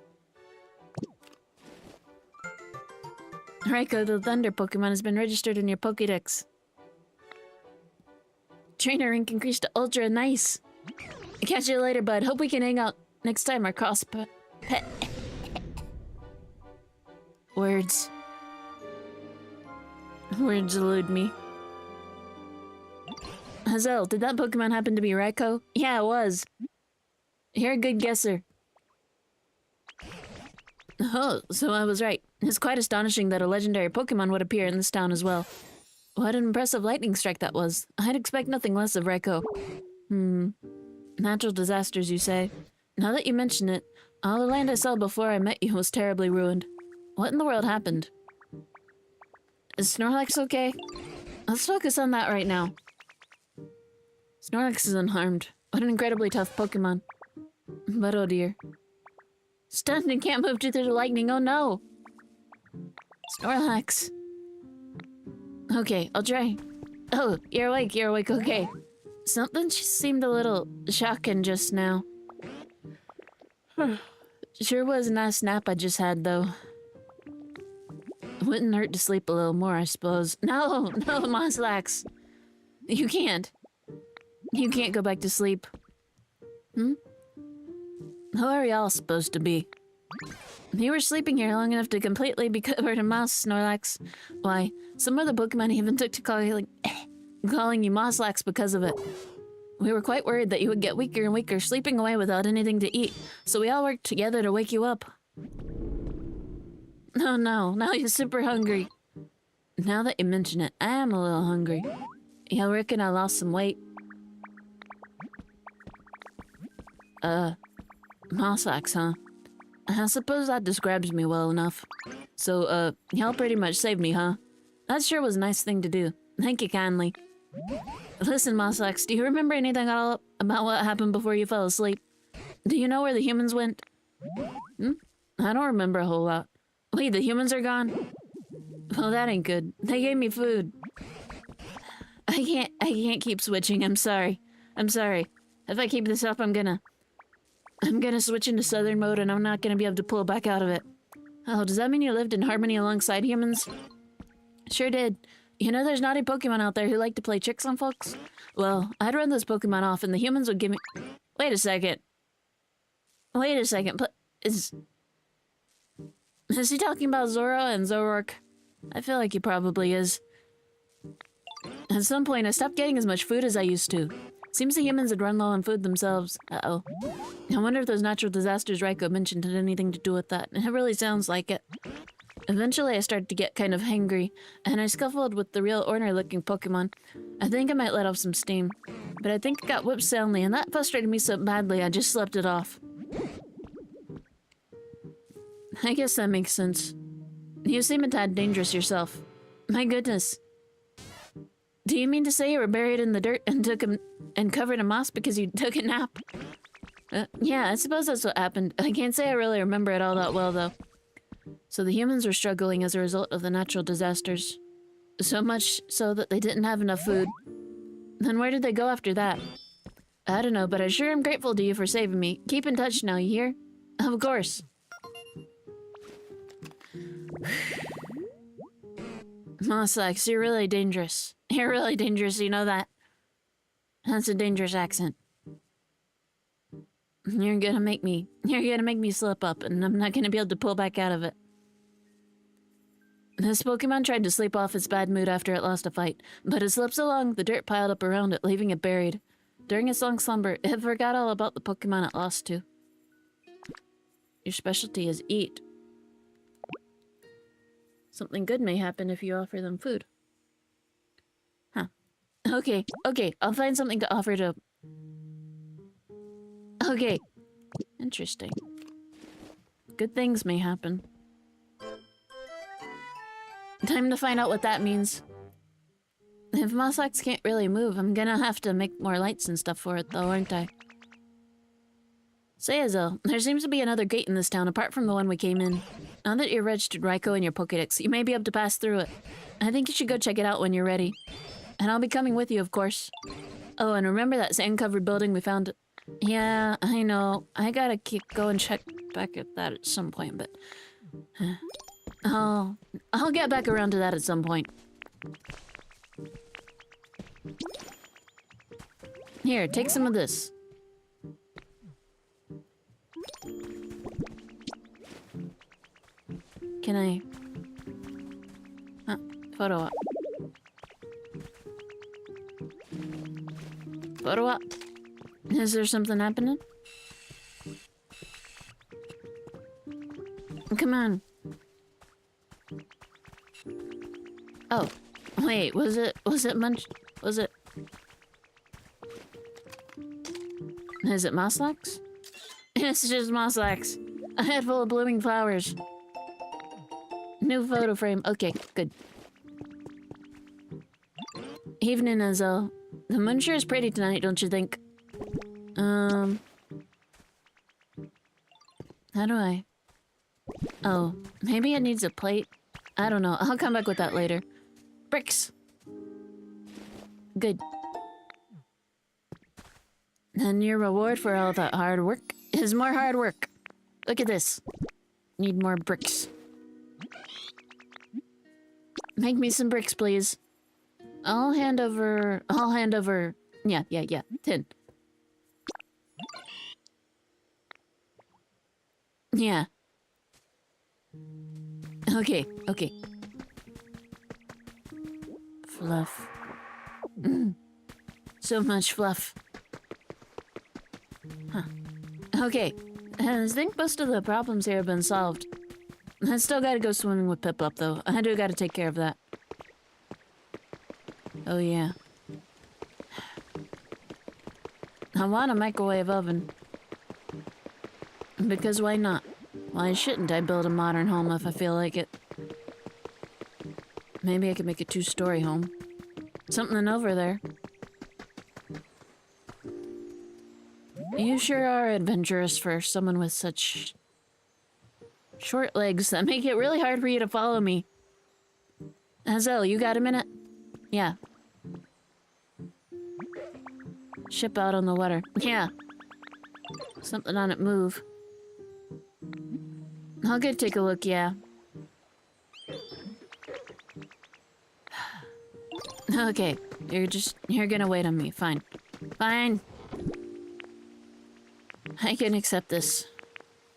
Raiko, the Thunder Pokemon has been registered in your Pokédex. Trainer rank increased to Ultra, nice! Catch you later, bud. Hope we can hang out next time or cross pet. Words. Words elude me. Hazel, did that Pokemon happen to be Raiko? Yeah, it was. You're a good guesser. Oh, so I was right. It's quite astonishing that a legendary Pokemon would appear in this town as well. What an impressive lightning strike that was. I'd expect nothing less of Raiko. Natural disasters, you say? Now that you mention it, all the land I saw before I met you was terribly ruined. What in the world happened? Is Snorlax okay? Let's focus on that right now. Snorlax is unharmed. What an incredibly tough Pokemon. But oh dear. Stunned and can't move due to the lightning, oh no! Snorlax. Okay, I'll try. Oh, you're awake, okay. Something just seemed a little shocking just now. Sure was a nice nap I just had, though. Wouldn't hurt to sleep a little more, I suppose. No, Mosslax. You can't. You can't go back to sleep. Who are y'all supposed to be? You were sleeping here long enough to completely be covered in moss, Snorlax. Why, some of the Pokemon even took to calling you Mosslax because of it. We were quite worried that you would get weaker and weaker, sleeping away without anything to eat, so we all worked together to wake you up. Oh no, now you're super hungry. Now that you mention it, I am a little hungry. Yeah, I reckon I lost some weight. Mosslax, huh? I suppose that describes me well enough. So, y'all pretty much saved me, huh? That sure was a nice thing to do. Thank you kindly. Listen, Mosslax, do you remember anything at all about what happened before you fell asleep? Do you know where the humans went? I don't remember a whole lot. Wait, the humans are gone? Well, that ain't good. They gave me food. I can't keep switching. I'm sorry. If I keep this up, I'm gonna switch into southern mode and I'm not gonna be able to pull back out of it. Oh, does that mean you lived in harmony alongside humans? Sure did. You know there's naughty Pokemon out there who like to play tricks on folks? Well, I'd run those Pokemon off and the humans would give me... Wait a second. Is he talking about Zoro and Zoroark? I feel like he probably is. At some point, I stopped getting as much food as I used to. Seems the humans had run low on food themselves. Uh-oh. I wonder if those natural disasters Raiko mentioned had anything to do with that. It really sounds like it. Eventually, I started to get kind of hangry, and I scuffled with the real ornery-looking Pokemon. I think I might let off some steam. But I think I got whipped soundly, and that frustrated me so badly I just slept it off. I guess that makes sense. You seem a tad dangerous yourself. My goodness. Do you mean to say you were buried in the dirt and covered in moss because you took a nap? Yeah, I suppose that's what happened. I can't say I really remember it all that well, though. So the humans were struggling as a result of the natural disasters. So much so that they didn't have enough food. Then where did they go after that? I don't know, but I sure am grateful to you for saving me. Keep in touch now, you hear? Of course. Mosslax, you're really dangerous. You're really dangerous, you know that? That's a dangerous accent. You're gonna make me slip up, and I'm not gonna be able to pull back out of it. This Pokemon tried to sleep off its bad mood after it lost a fight, but as it slips along, the dirt piled up around it, leaving it buried. During its long slumber, it forgot all about the Pokemon it lost to. Your specialty is eat. Something good may happen if you offer them food. Huh. Okay, I'll find something to offer to... Okay. Interesting. Good things may happen. Time to find out what that means. If Mosslax can't really move, I'm gonna have to make more lights and stuff for it though, aren't I? Say, Azel, there seems to be another gate in this town apart from the one we came in. Now that you're registered Raiko in your Pokédex, you may be able to pass through it. I think you should go check it out when you're ready. And I'll be coming with you, of course. Oh, and remember that sand-covered building we found? Yeah, I know. I gotta go and check back at that at some point, but... I'll get back around to that at some point. Here, take some of this. Can I... photo op. Photo op. Is there something happening? Come on. Oh, wait, was it Munch? Was it... Is it Mosslax? It's just Mosslax. A head full of blooming flowers. New photo frame. Okay, good. Evening, Azel. The moon sure is pretty tonight, don't you think? How do I... Oh, maybe it needs a plate? I don't know. I'll come back with that later. Bricks! Good. And your reward for all that hard work is more hard work. Look at this. Need more bricks. Make me some bricks, please. I'll hand over... Yeah, 10. Yeah. Okay. Fluff. So much fluff. Huh. Okay. I think most of the problems here have been solved. I still gotta go swimming with Piplup, though. I do gotta take care of that. Oh, yeah. I want a microwave oven. Because why not? Why shouldn't I build a modern home if I feel like it? Maybe I could make a 2-story home. Something over there. You sure are adventurous for someone with such... short legs that make it really hard for you to follow me. Hazel, you got a minute? Yeah. ship out on the water. Yeah. Something on it move. I'll go take a look, yeah. Okay, you're gonna wait on me. Fine. Fine. I can accept this.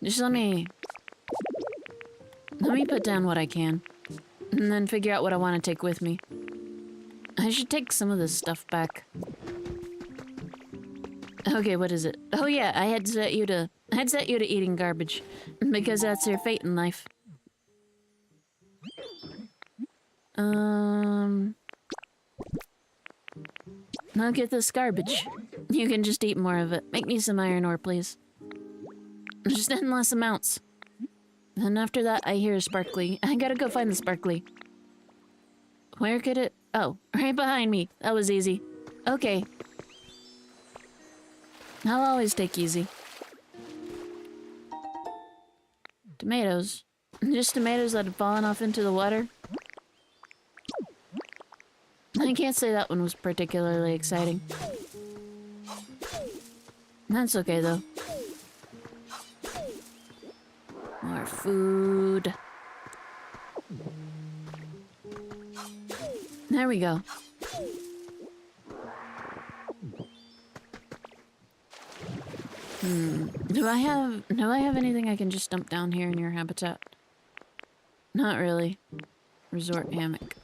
Just let me put down what I can. And then figure out what I want to take with me. I should take some of this stuff back. Okay, what is it? Oh yeah, I had set you to eating garbage. Because that's your fate in life. I'll get this garbage. You can just eat more of it. Make me some iron ore, please. Just in less amounts. And after that, I hear a sparkly. I gotta go find the sparkly. Where could it... Oh, right behind me. That was easy. Okay. I'll always take easy. Tomatoes. Just tomatoes that had fallen off into the water. I can't say that one was particularly exciting. That's okay, though. More food. There we go. Do I have anything I can just dump down here in your habitat? Not really. Resort hammock.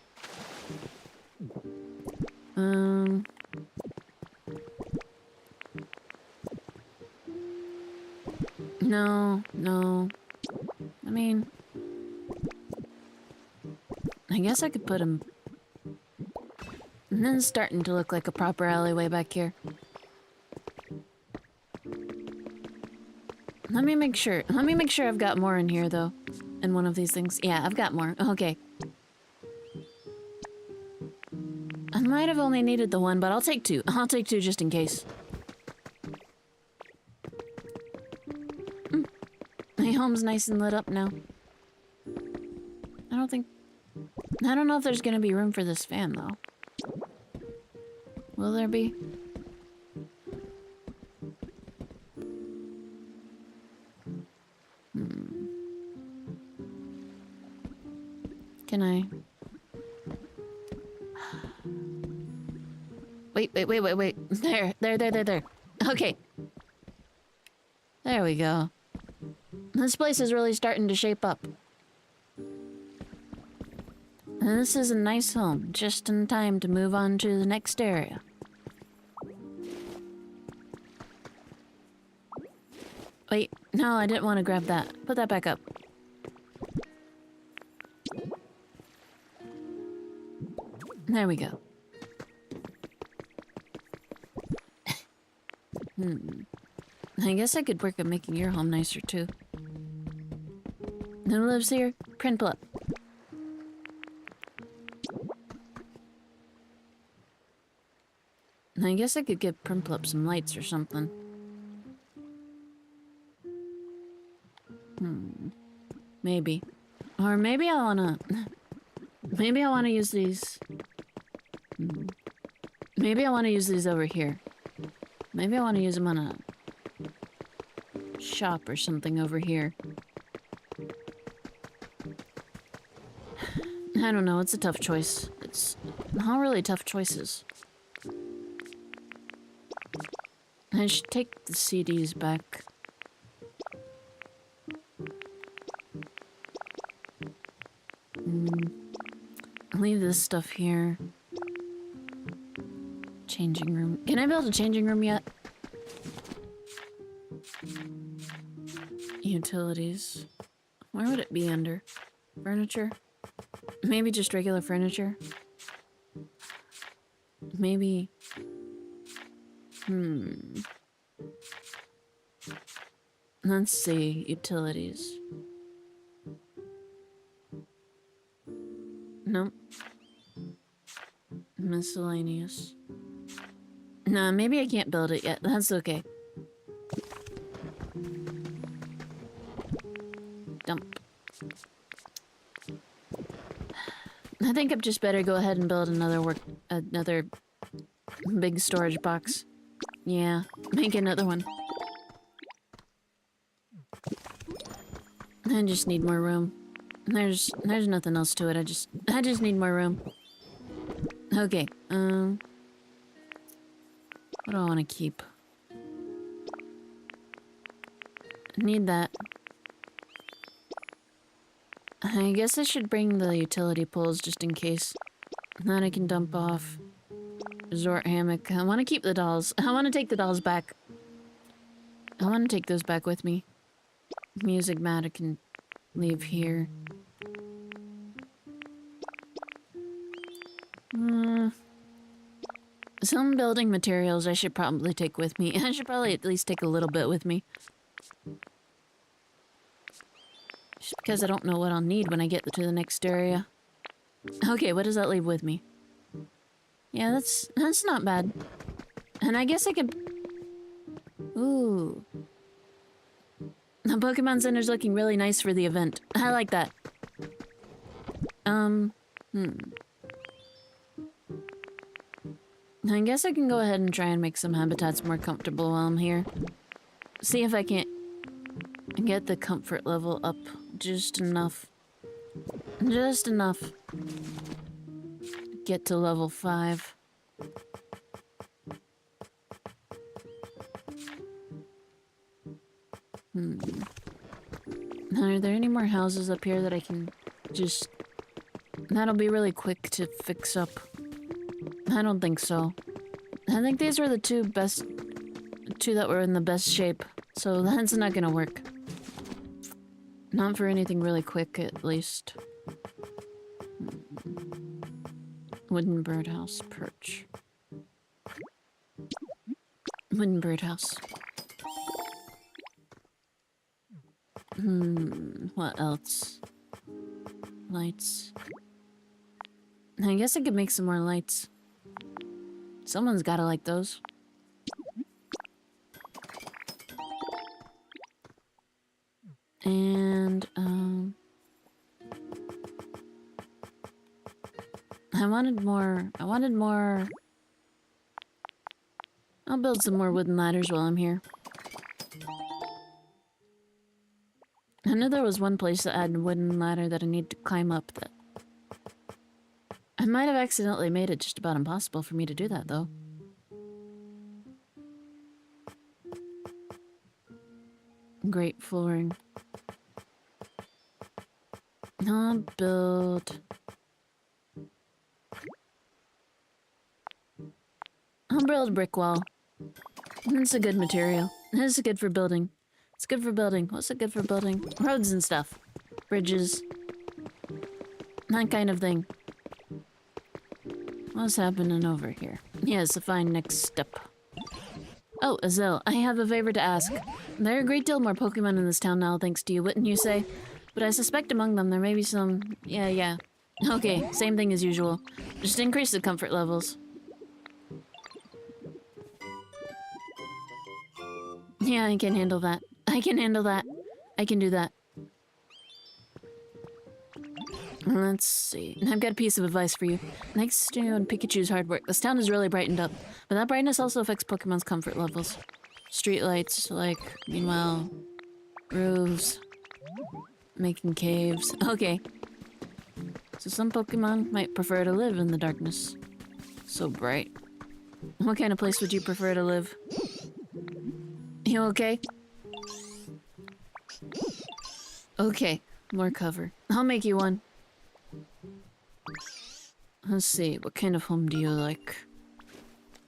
No. I mean, I guess I could put him. And then it's starting to look like a proper alleyway back here. Let me make sure I've got more in here, though. In one of these things. Yeah, I've got more. Okay. I might have only needed the one, but I'll take two. I'll take two just in case. My home's nice and lit up now. I don't know if there's gonna be room for this fan, though. Will there be? Can I? Wait. There. Okay. There we go. This place is really starting to shape up. And this is a nice home, just in time to move on to the next area. Wait, no, I didn't want to grab that. Put that back up. There we go. I guess I could work on making your home nicer, too. Who lives here? Printplup. I guess I could give Printplup some lights or something. Maybe. Or maybe I wanna use these. Maybe I wanna use these over here. Maybe I wanna use them on a shop or something over here. I don't know, it's a tough choice. It's all really tough choices. I should take the CDs back. Leave this stuff here. Changing room. Can I build a changing room yet? Utilities. Where would it be under? Furniture? Maybe just regular furniture? Maybe... Let's see. Utilities. Nope. Miscellaneous. Nah, maybe I can't build it yet. That's okay. Dump. I think I'm just better go ahead and build another big storage box. Yeah, make another one. I just need more room. There's nothing else to it. I just need more room. Okay. What do I want to keep? I need that. I guess I should bring the utility poles just in case. Then I can dump off. Resort hammock. I want to keep the dolls. I want to take the dolls back. I want to take those back with me. Music mat I can leave here. Some building materials I should probably take with me. I should probably at least take a little bit with me. Just because I don't know what I'll need when I get to the next area. Okay, what does that leave with me? Yeah, that's not bad. And I guess I could... Ooh. The Pokemon Center's looking really nice for the event. I like that. I guess I can go ahead and try and make some habitats more comfortable while I'm here. See if I can't get the comfort level up just enough. Just enough. Get to level 5. Are there any more houses up here that I can just... That'll be really quick to fix up. I don't think so. I think these were the two that were in the best shape, so that's not gonna work. Not for anything really quick, at least. Wooden birdhouse, perch. Wooden birdhouse. What else? Lights. I guess I could make some more lights. Someone's gotta like those. And, I wanted more... I'll build some more wooden ladders while I'm here. I knew there was one place that had a wooden ladder that I need to climb up that... I might have accidentally made it just about impossible for me to do that, though. Great flooring. I'll build a brick wall. It's a good material. It's good for building. It's good for building. What's it good for building? Roads and stuff. Bridges. That kind of thing. What's happening over here? Yes, a fine next step. Oh, Azil, I have a favor to ask. There are a great deal more Pokemon in this town now, thanks to you, wouldn't you say? But I suspect among them there may be some... Yeah. Okay, same thing as usual. Just increase the comfort levels. Yeah, I can handle that. I can handle that. I can do that. Let's see. I've got a piece of advice for you. Thanks to you and Pikachu's hard work, this town is really brightened up. But that brightness also affects Pokemon's comfort levels. Streetlights, like, meanwhile, roofs, making caves. Okay. So some Pokemon might prefer to live in the darkness. So bright. What kind of place would you prefer to live? You okay? Okay, more cover. I'll make you one. Let's see, what kind of home do you like?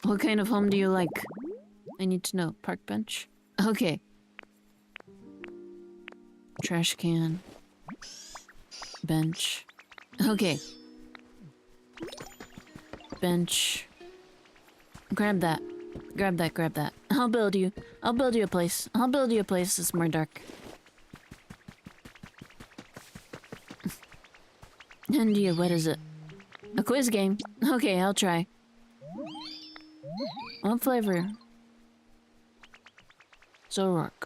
What kind of home do you like? I need to know. Park bench? Okay. Trash can. Bench. Okay. Bench. Grab that. Grab that. I'll build you a place. I'll build you a place that's more dark. And you, what is it? A quiz game? Okay, I'll try. What flavor? Zoroark.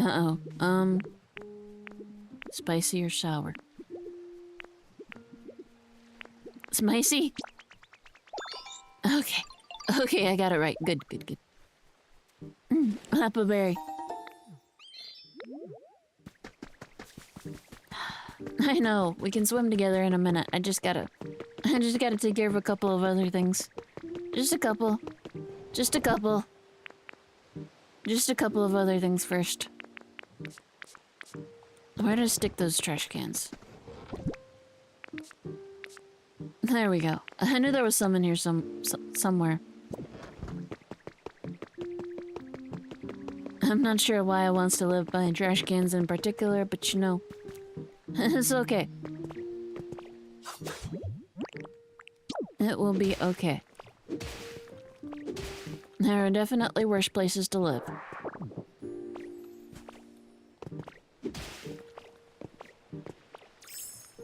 Uh-oh. Spicy or sour? Spicy? Okay. Okay, I got it right. Good. Appleberry. I know, we can swim together in a minute. I just gotta take care of a couple of other things. Just a couple. Just a couple. Just a couple of other things first. Where to stick those trash cans? There we go. I knew there was some in here somewhere. I'm not sure why I wants to live by trash cans in particular, but you know, it's okay. It will be okay. There are definitely worse places to live.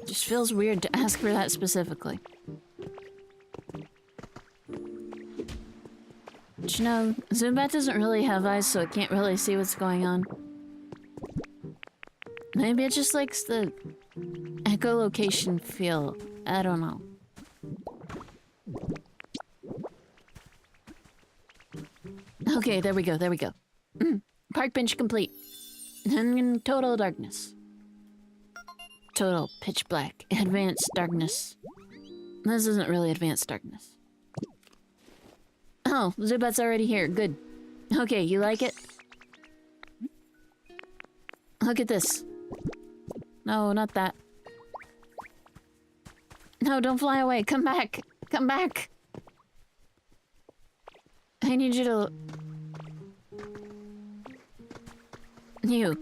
Just feels weird to ask for that specifically. But you know, Zubat doesn't really have eyes, so it can't really see what's going on. Maybe it just likes the echolocation feel. I don't know. Okay, there we go, there we go. Park bench complete. And in total darkness. Total pitch black. Advanced darkness. This isn't really advanced darkness. Oh, Zubat's already here. Good. Okay, you like it? Look at this. No, not that. No, don't fly away. Come back. Come back. I need you to... You.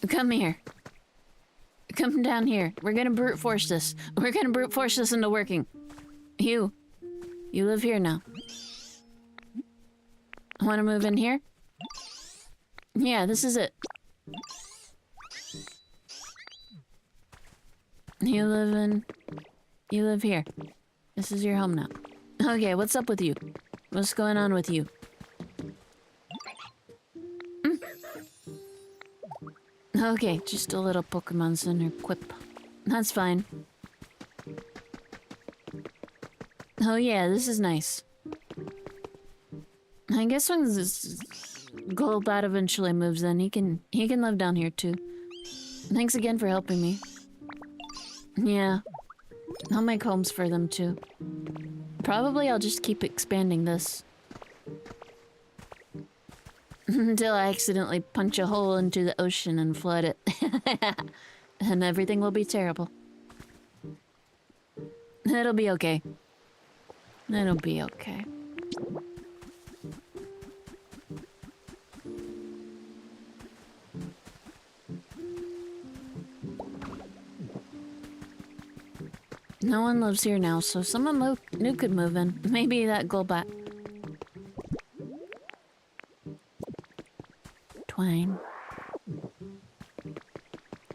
Come here. Come down here. We're gonna brute force this. We're gonna brute force this into working. You. You live here now. Wanna move in here? Yeah, this is it. You live here. This is your home now. Okay, what's up with you? What's going on with you? Okay, just a little Pokemon Center quip. That's fine. Oh yeah, this is nice. I guess when this Golbat eventually moves in, he can live down here too. Thanks again for helping me. Yeah. I'll make homes for them too. Probably I'll just keep expanding this. Until I accidentally punch a hole into the ocean and flood it. And everything will be terrible. It'll be okay. It'll be okay. No one lives here now, so someone new could move in. Maybe that Golbat. Twine.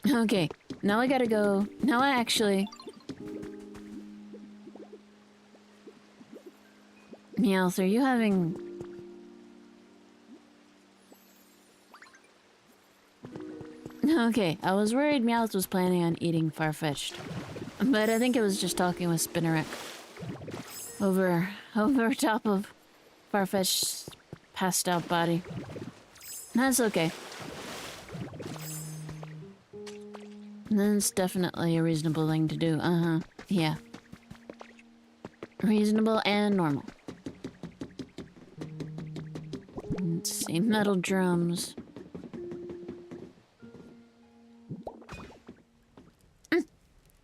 Okay, now I gotta go. Now I actually... Meowth, are you having... Okay, I was worried Meowth was planning on eating Farfetch'd. But I think it was just talking with Spinarak. Over top of Farfetch'd's passed out body. That's okay. That's definitely a reasonable thing to do. Uh-huh. Yeah. Reasonable and normal. Let's see. Metal drums.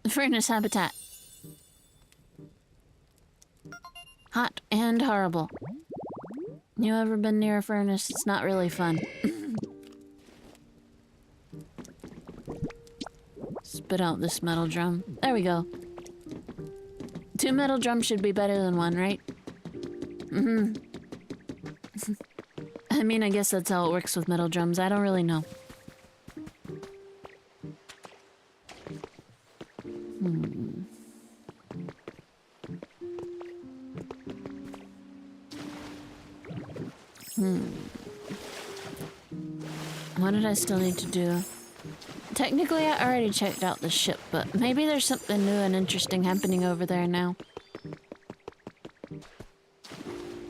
Furnace habitat. Hot and horrible. You ever been near a furnace? It's not really fun. Spit out this metal drum. There we go. 2 metal drums should be better than 1, right? Mm-hmm. I mean, I guess that's how it works with metal drums. I don't really know. What did I still need to do? Technically, I already checked out the ship, but maybe there's something new and interesting happening over there now.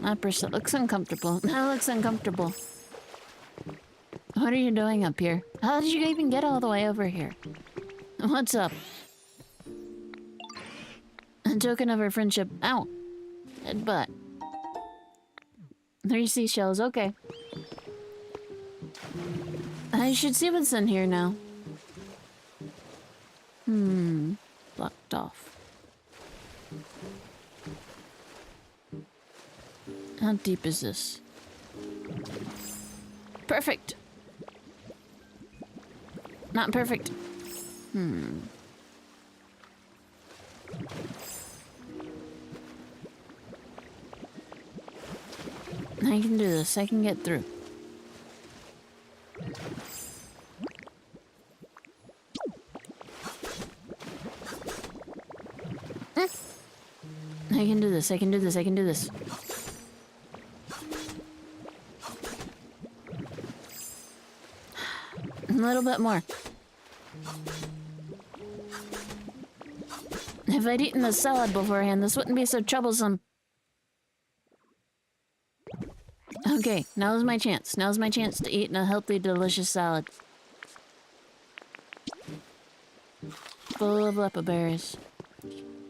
That looks uncomfortable. That looks uncomfortable. What are you doing up here? How did you even get all the way over here? What's up? A token of our friendship. Ow. Headbutt. 3 seashells, okay. I should see what's in here now. Blocked off. How deep is this? Perfect! Not perfect. I can do this. I can get through. I can do this. I can do this. I can do this. A little bit more. If I'd eaten the salad beforehand, this wouldn't be so troublesome. Okay, now's my chance. Now's my chance to eat a healthy, delicious salad. Full of lepa berries.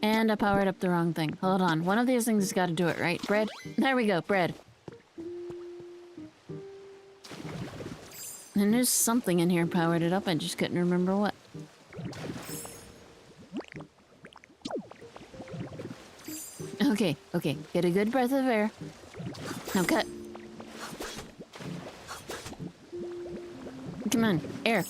And I powered up the wrong thing. Hold on, one of these things has got to do it, right? Bread? There we go, bread. And there's something in here powered it up, I just couldn't remember what. Okay, okay, get a good breath of air. Now cut. Come on, air.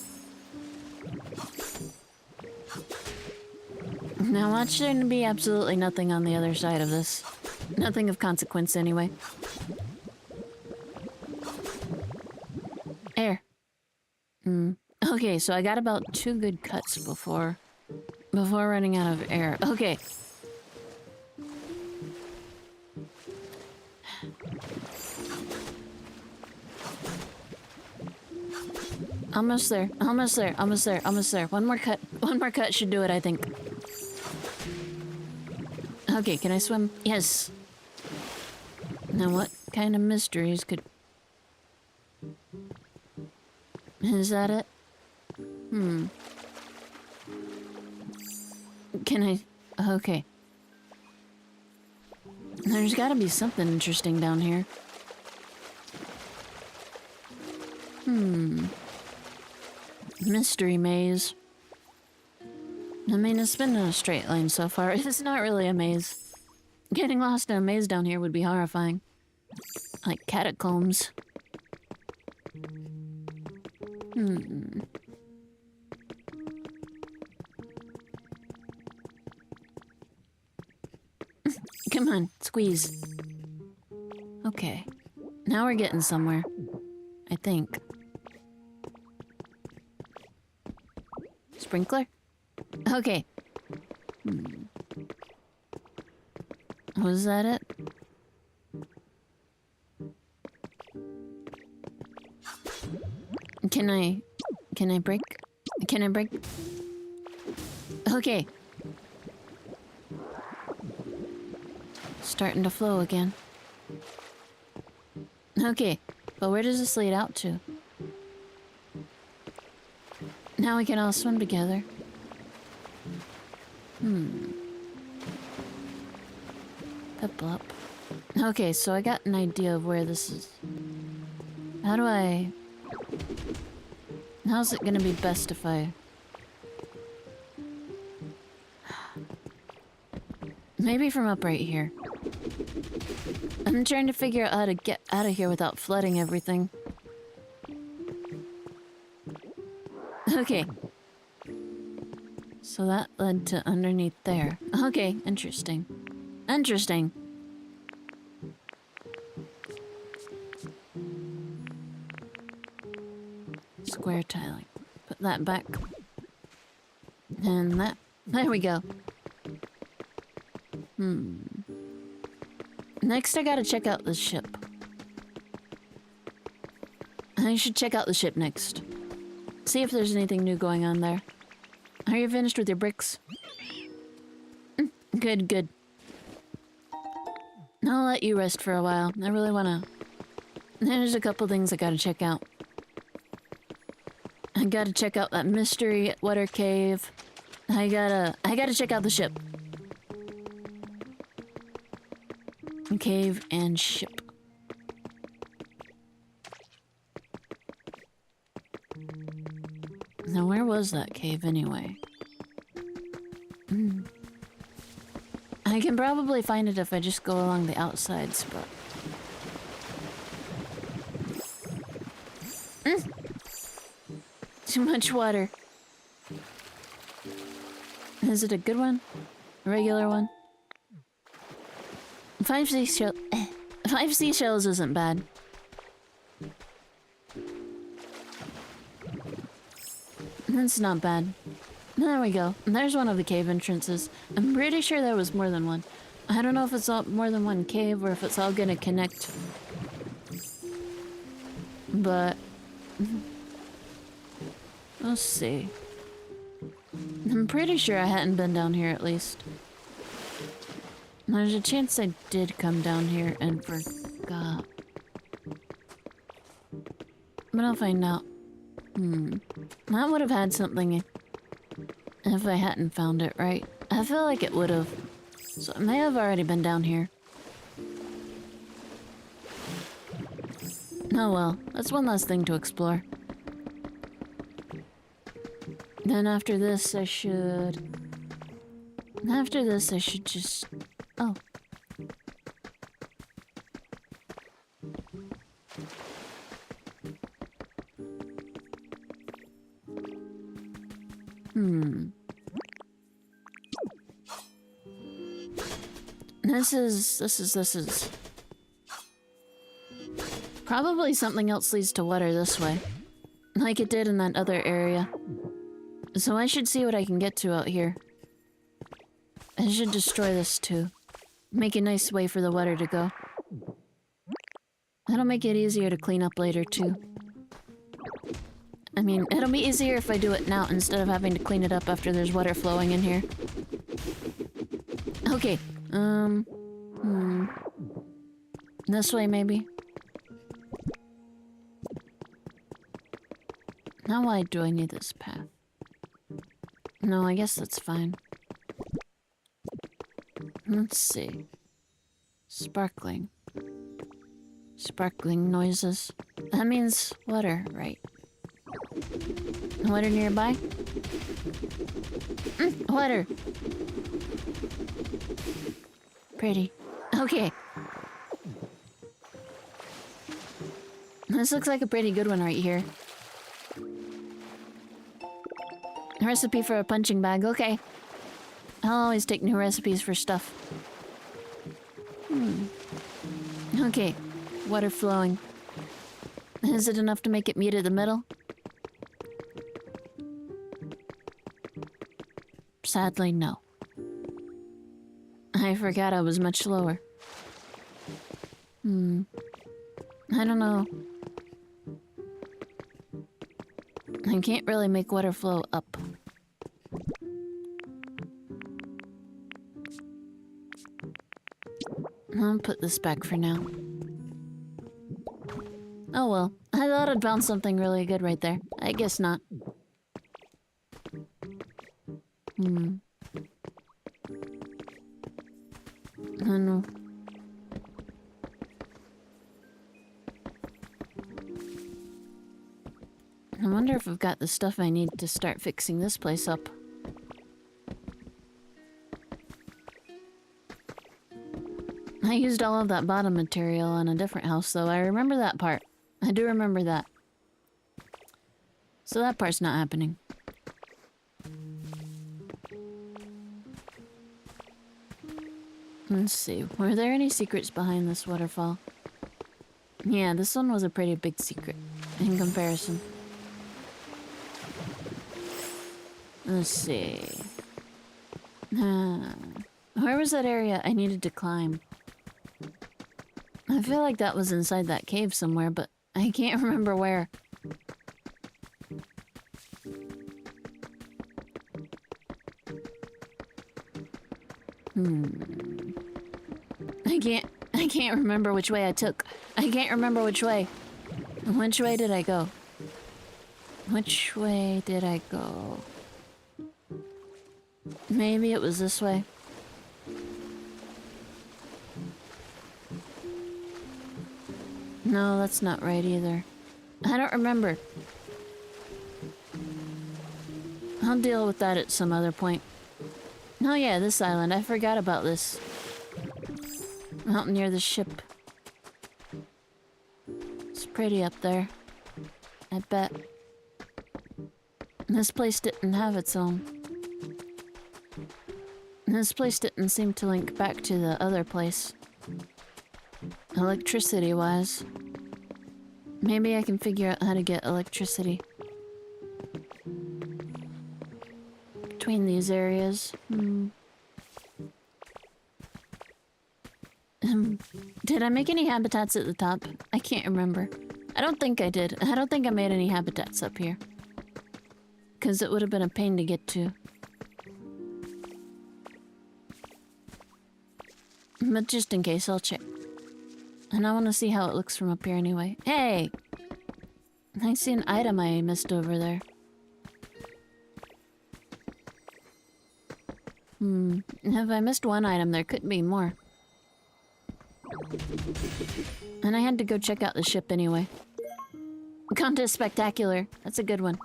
Now watch there to be absolutely nothing on the other side of this. Nothing of consequence anyway. Air. Okay, so I got about 2 good cuts before running out of air. Okay. Almost there, almost there, almost there, almost there. One more cut should do it, I think. Okay, can I swim? Yes. Now what kind of mysteries could... Is that it? Can I... Okay. There's gotta be something interesting down here. Mystery maze. I mean, it's been in a straight line so far. It's not really a maze. Getting lost in a maze down here would be horrifying. Like catacombs. Come on, squeeze. Okay. Now we're getting somewhere. I think. Sprinkler? Okay. Was that it? Can I break? Can I break? Okay. Starting to flow again. Okay, but where does this lead out to? Now we can all swim together. Peplop. Okay, so I got an idea of where this is. How's it gonna be best if I... Maybe from up right here. I'm trying to figure out how to get out of here without flooding everything. Okay. So that led to underneath there. Okay, interesting. Interesting. Square tiling. Put that back. And that. There we go. Next, I gotta check out the ship. I should check out the ship next. See if there's anything new going on there. Are you finished with your bricks? Good, good. I'll let you rest for a while. I really wanna... There's a couple things I gotta check out. I gotta check out that mystery water cave. I gotta check out the ship. Cave and ship. Now, where was that cave anyway? I can probably find it if I just go along the outsides, but... Too much water. Is it a good one? A regular one? 5 seashells. 5 seashells isn't bad. That's not bad. There we go. There's one of the cave entrances. I'm pretty sure there was more than one. I don't know if it's all more than one cave or if it's all gonna connect. But... we'll see. I'm pretty sure I hadn't been down here at least. There's a chance I did come down here and forgot. But I'll find out. That would have had something if I hadn't found it, right? I feel like it would have. So it may have already been down here. Oh well, that's one last thing to explore. Then after this I should just... Oh. This is... Probably something else leads to water this way. Like it did in that other area. So I should see what I can get to out here. I should destroy this too. Make a nice way for the water to go. That'll make it easier to clean up later too. I mean, it'll be easier if I do it now instead of having to clean it up after there's water flowing in here. Okay, this way maybe? How wide do I need this path? No, I guess that's fine. Let's see. Sparkling. Sparkling noises. That means water, right? Water nearby? Water! Pretty. Okay. This looks like a pretty good one right here. A recipe for a punching bag, okay. I'll always take new recipes for stuff. Okay, water flowing. Is it enough to make it meet at the middle? Sadly, no. I forgot I was much lower. I don't know. I can't really make water flow up. I'll put this back for now. Oh well, I thought I'd found something really good right there. I guess not. I don't know. I wonder if I've got the stuff I need to start fixing this place up. I used all of that bottom material on a different house, though. I remember that part. I do remember that. So that part's not happening. Let's see. Were there any secrets behind this waterfall? Yeah, this one was a pretty big secret in comparison. Let's see. Where was that area I needed to climb? I feel like that was inside that cave somewhere, but I can't remember where. I can't remember which way I took. I can't remember which way. Which way did I go? Which way did I go? Maybe it was this way. No, that's not right either. I don't remember. I'll deal with that at some other point. Oh yeah, this island. I forgot about this. Out near the ship. It's pretty up there. I bet. This place didn't have its own. This place didn't seem to link back to the other place. Electricity-wise. Maybe I can figure out how to get electricity. Between these areas. Did I make any habitats at the top? I can't remember. I don't think I did. I don't think I made any habitats up here. Because it would have been a pain to get to. But just in case, I'll check. And I want to see how it looks from up here anyway. Hey! I see an item I missed over there. If I missed one item, there could be more. And I had to go check out the ship anyway. Contest Spectacular. That's a good one.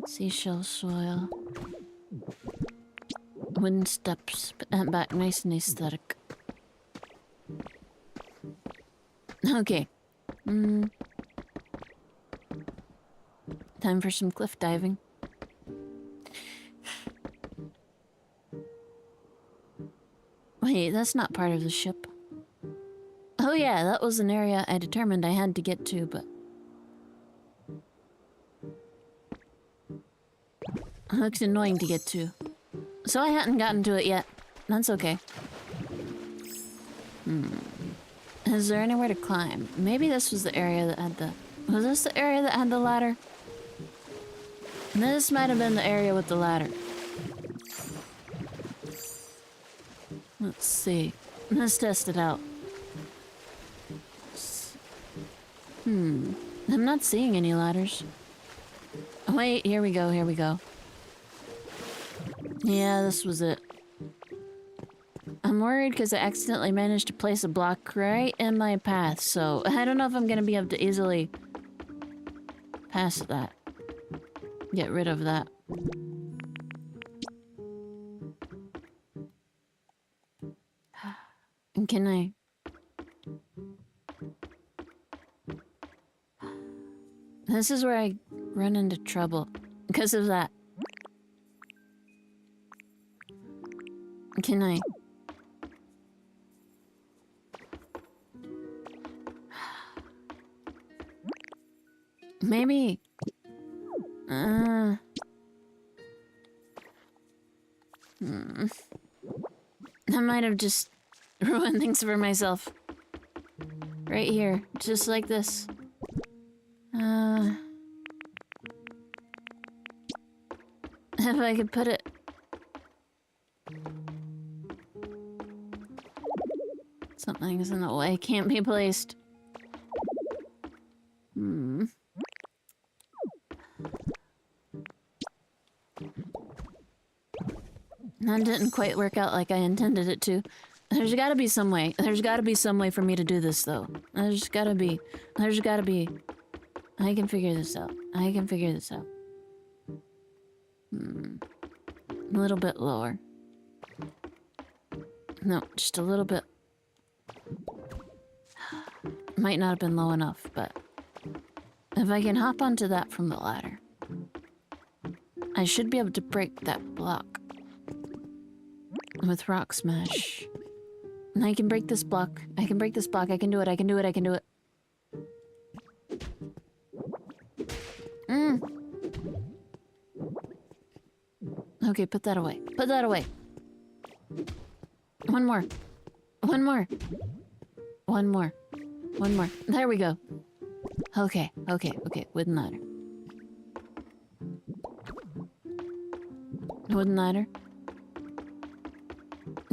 Seashell soil. Wooden steps. Back nice and aesthetic. Okay. Time for some cliff diving. Wait, that's not part of the ship. Oh yeah, that was an area I determined I had to get to, but... it looks annoying to get to. So I hadn't gotten to it yet. That's okay. Is there anywhere to climb? Maybe this was the area that had the... Was this the area that had the ladder? This might have been the area with the ladder. Let's see. Let's test it out. I'm not seeing any ladders. Oh, wait, here we go, here we go. Yeah, this was it. I'm worried because I accidentally managed to place a block right in my path, so I don't know if I'm gonna be able to easily pass that. Get rid of that. Can I? This is where I run into trouble because of that. Can I? Maybe. I might have just ruined things for myself. Right here, just like this. If I could put it... Something's in the way, can't be placed. That didn't quite work out like I intended it to. There's gotta be some way. There's gotta be some way for me to do this, though. There's gotta be. There's gotta be. I can figure this out. I can figure this out. A little bit lower. No, just a little bit. Might not have been low enough, but... if I can hop onto that from the ladder, I should be able to break that block. With rock smash. And I can break this block. I can break this block. I can do it. I can do it. I can do it. Okay, put that away. Put that away. One more. One more. One more. One more. There we go. Okay, okay, okay. Wooden ladder. A wooden ladder.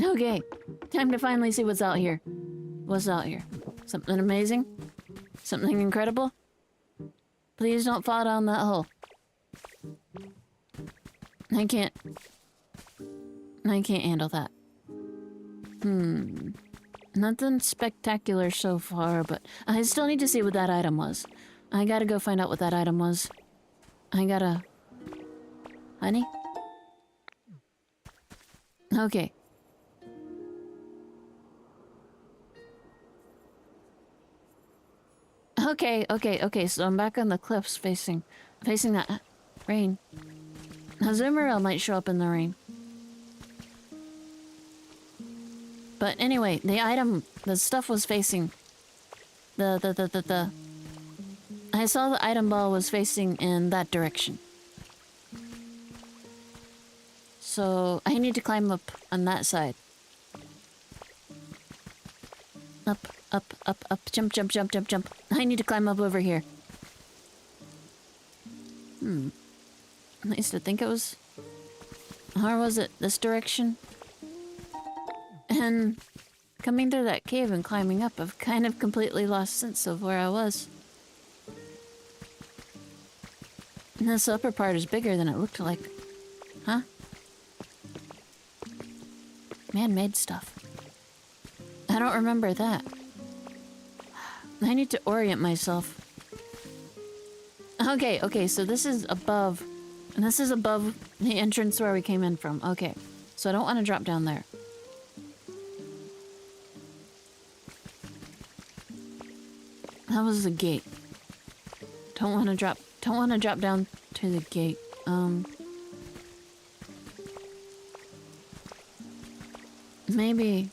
Okay, time to finally see what's out here. What's out here? Something amazing? Something incredible? Please don't fall down that hole. I can't handle that. Nothing spectacular so far, but I still need to see what that item was. I gotta go find out what that item was. I gotta... Honey? Okay. Okay, so I'm back on the cliffs facing that rain. Azumarill might show up in the rain. But anyway, the stuff was facing... I saw the item ball was facing in that direction. So, I need to climb up on that side. Up, jump. I need to climb up over here. I used to think it was... Or was it this direction? And coming through that cave and climbing up, I've kind of completely lost sense of where I was. And this upper part is bigger than it looked like. Huh? Man-made stuff. I don't remember that. I need to orient myself. Okay, so this is above... And this is above the entrance where we came in from. Okay, so I don't want to drop down there. That was the gate. Don't want to drop down to the gate. Maybe...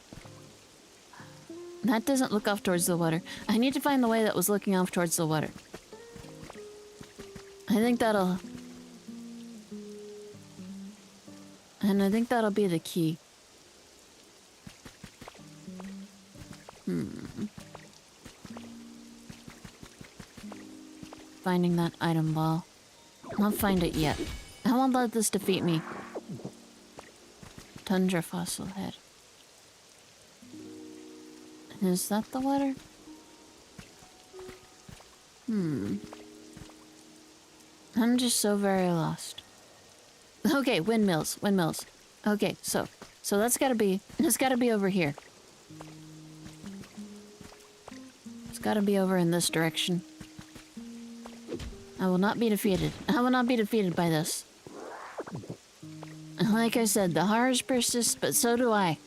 That doesn't look off towards the water. I need to find the way that was looking off towards the water. I think that'll be the key. Finding that item ball. I'll find it yet. I won't let this defeat me. Tundra fossil head. Is that the water? I'm just so very lost. Okay, windmills. Okay, so it's gotta be over here. It's gotta be over in this direction. I will not be defeated. I will not be defeated by this. Like I said, the horrors persist, but so do I.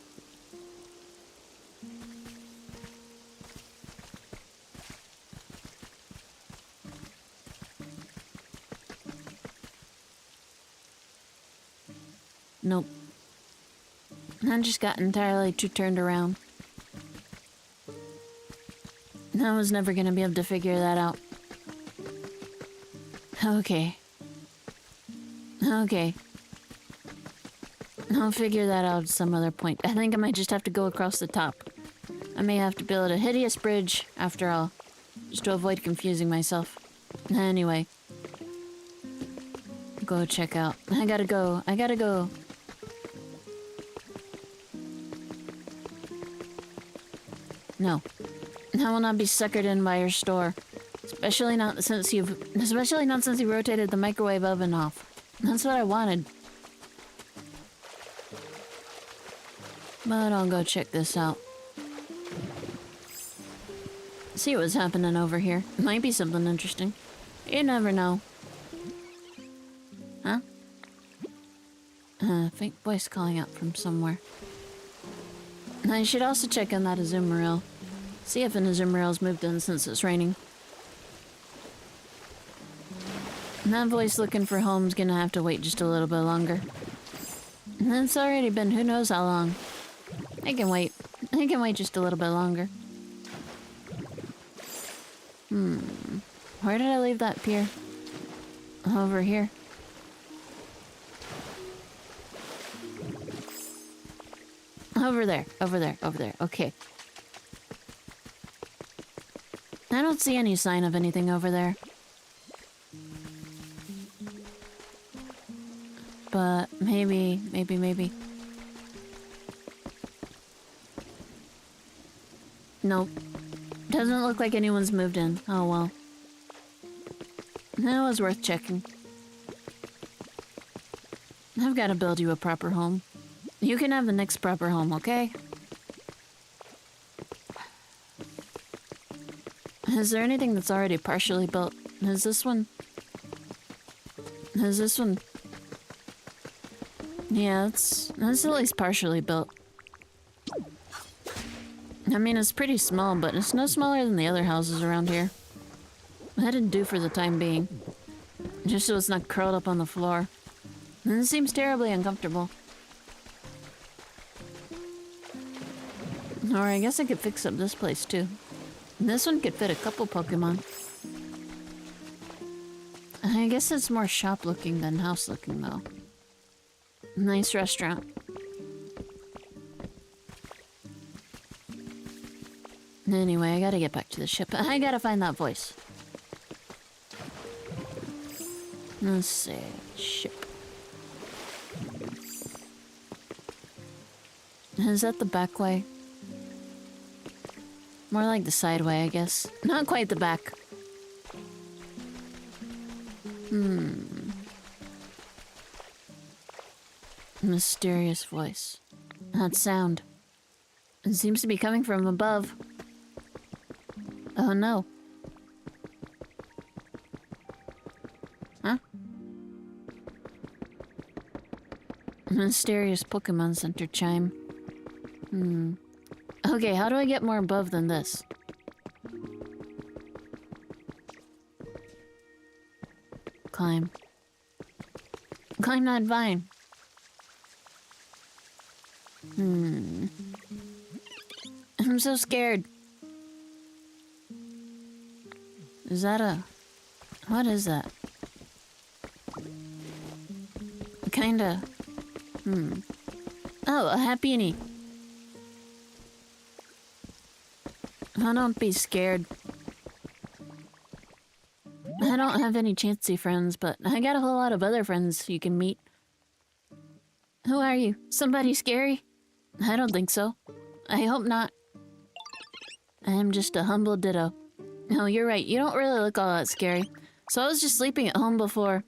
Nope. I just got entirely too turned around. I was never gonna be able to figure that out. Okay. I'll figure that out at some other point. I think I might just have to go across the top. I may have to build a hideous bridge after all, just to avoid confusing myself. Anyway. Go check out. I gotta go. No. I will not be suckered in by your store. Especially not since you rotated the microwave oven off. That's what I wanted. But I'll go check this out. See what's happening over here. Might be something interesting. You never know. Huh? Faint voice calling out from somewhere. I should also check on that Azumarill. See if an Azumarill's moved in since it's raining. And that voice looking for home's gonna have to wait just a little bit longer. And it's already been who knows how long. I can wait. I can wait just a little bit longer. Where did I leave that pier? Over here. Over there. Okay. I don't see any sign of anything over there. But maybe. Nope. Doesn't look like anyone's moved in. Oh well. That was worth checking. I've got to build you a proper home. You can have the next proper home, okay? Is there anything that's already partially built? Is this one? Yeah, that's at least partially built. I mean, it's pretty small, but it's no smaller than the other houses around here. That'd do for the time being. Just so it's not curled up on the floor. And it seems terribly uncomfortable. Or I guess I could fix up this place too. This one could fit a couple Pokemon. I guess it's more shop looking than house looking though. Nice restaurant. Anyway, I gotta get back to the ship. I gotta find that voice. Let's see. Ship. Is that the back way? More like the side way, I guess. Not quite the back. Mysterious voice. That sound. It seems to be coming from above. Oh no. Huh? Mysterious Pokemon Center chime. Okay, how do I get more above than this? Climb. Climb that vine. I'm so scared. Is that a... What is that? Kinda... Oh, a Happiny. Oh, don't be scared. I don't have any chancy friends, but I got a whole lot of other friends you can meet. Who are you? Somebody scary? I don't think so. I hope not. I'm just a humble ditto. No, you're right. You don't really look all that scary. So I was just sleeping at home before.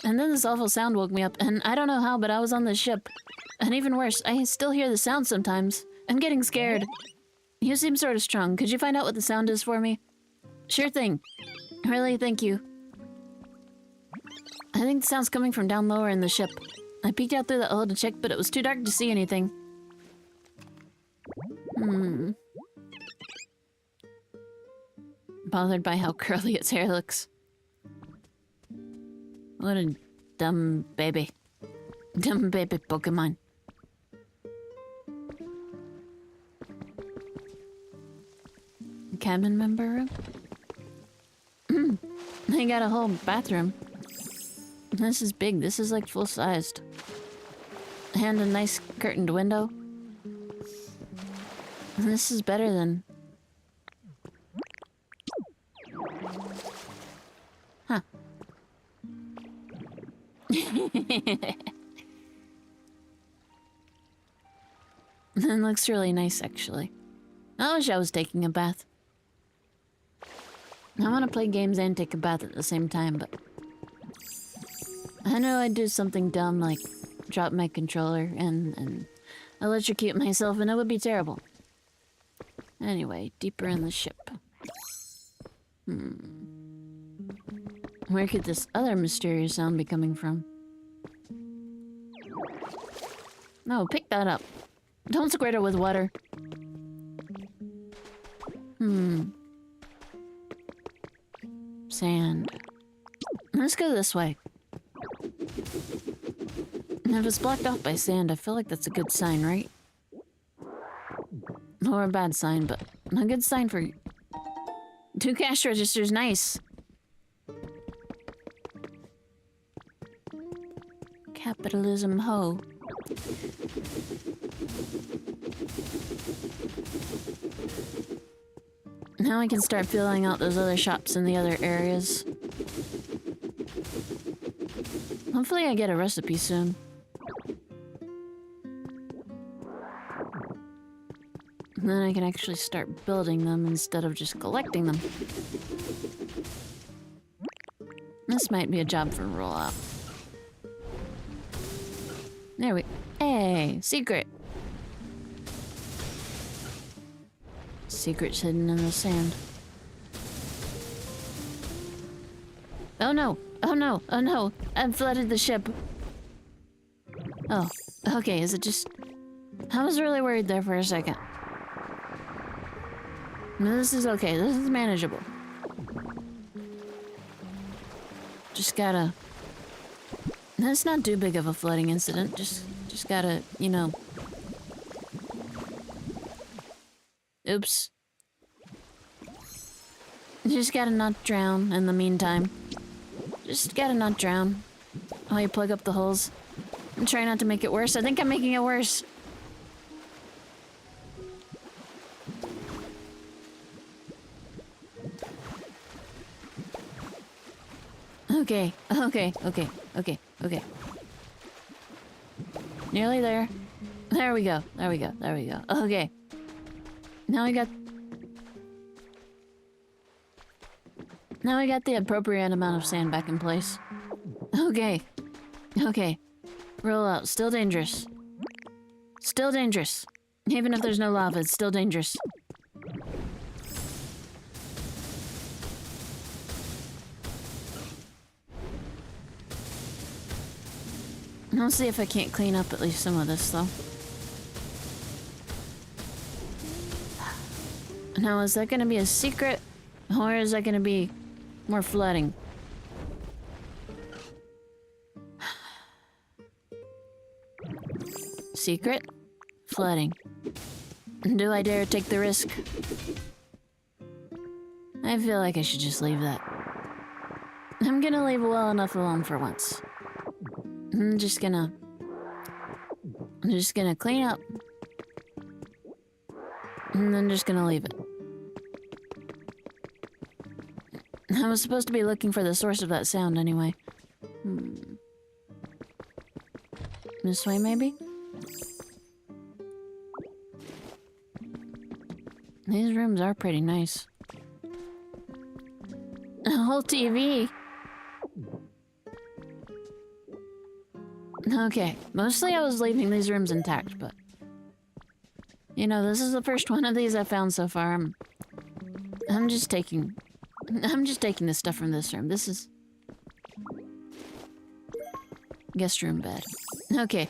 And then this awful sound woke me up, and I don't know how, but I was on the ship. And even worse, I still hear the sound sometimes. I'm getting scared. You seem sort of strong. Could you find out what the sound is for me? Sure thing. Really, thank you. I think the sound's coming from down lower in the ship. I peeked out through the hole to check, but it was too dark to see anything. Bothered by how curly its hair looks. What a dumb baby. Dumb baby Pokemon. Cabin member room? They got a whole bathroom. This is big. This is like full-sized. And a nice curtained window. This is better than... Huh. That looks really nice, actually. I wish I was taking a bath. I want to play games and take a bath at the same time, but... I know I'd do something dumb like drop my controller and electrocute myself, and it would be terrible. Anyway, deeper in the ship. Where could this other mysterious sound be coming from? No, pick that up. Don't squirt it with water. Sand. Let's go this way. If it's blocked off by sand, I feel like that's a good sign, right? Or a bad sign, but a good sign for... 2 cash registers, nice! Capitalism ho. Now I can start filling out those other shops in the other areas. Hopefully I get a recipe soon. And then I can actually start building them instead of just collecting them. This might be a job for roll-up. There we... Hey! Secret! Secret's hidden in the sand. Oh no! Oh no! Oh no! I've flooded the ship! Oh, okay, is it just... I was really worried there for a second. No, this is okay. This is manageable. Just gotta... It's not too big of a flooding incident. Just gotta, you know... Oops. Just gotta not drown in the meantime. Just gotta not drown. While you plug up the holes. And try not to make it worse. I think I'm making it worse. Okay. Nearly there. There we go. Okay. Now we got the appropriate amount of sand back in place. Okay. Roll out. Still dangerous. Even if there's no lava, it's still dangerous. I'll see if I can't clean up at least some of this, though. Now, is that gonna be a secret? Or is that gonna be more flooding? Secret? Flooding. Do I dare take the risk? I feel like I should just leave that. I'm gonna leave well enough alone for once. I'm just gonna clean up. And then just gonna leave it. I was supposed to be looking for the source of that sound anyway. This way, maybe? These rooms are pretty nice. A whole TV! Okay, mostly I was leaving these rooms intact, but... You know, this is the first one of these I've found so far. I'm just taking the stuff from this room. This is... Guest room bed. Okay.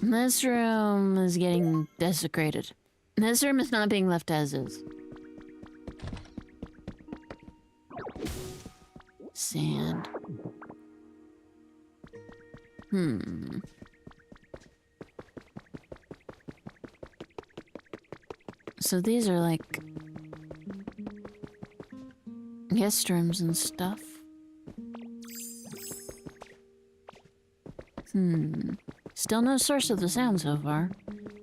This room is getting desecrated. This room is not being left as is. Sand. So these are like... guest rooms and stuff. Still no source of the sound so far.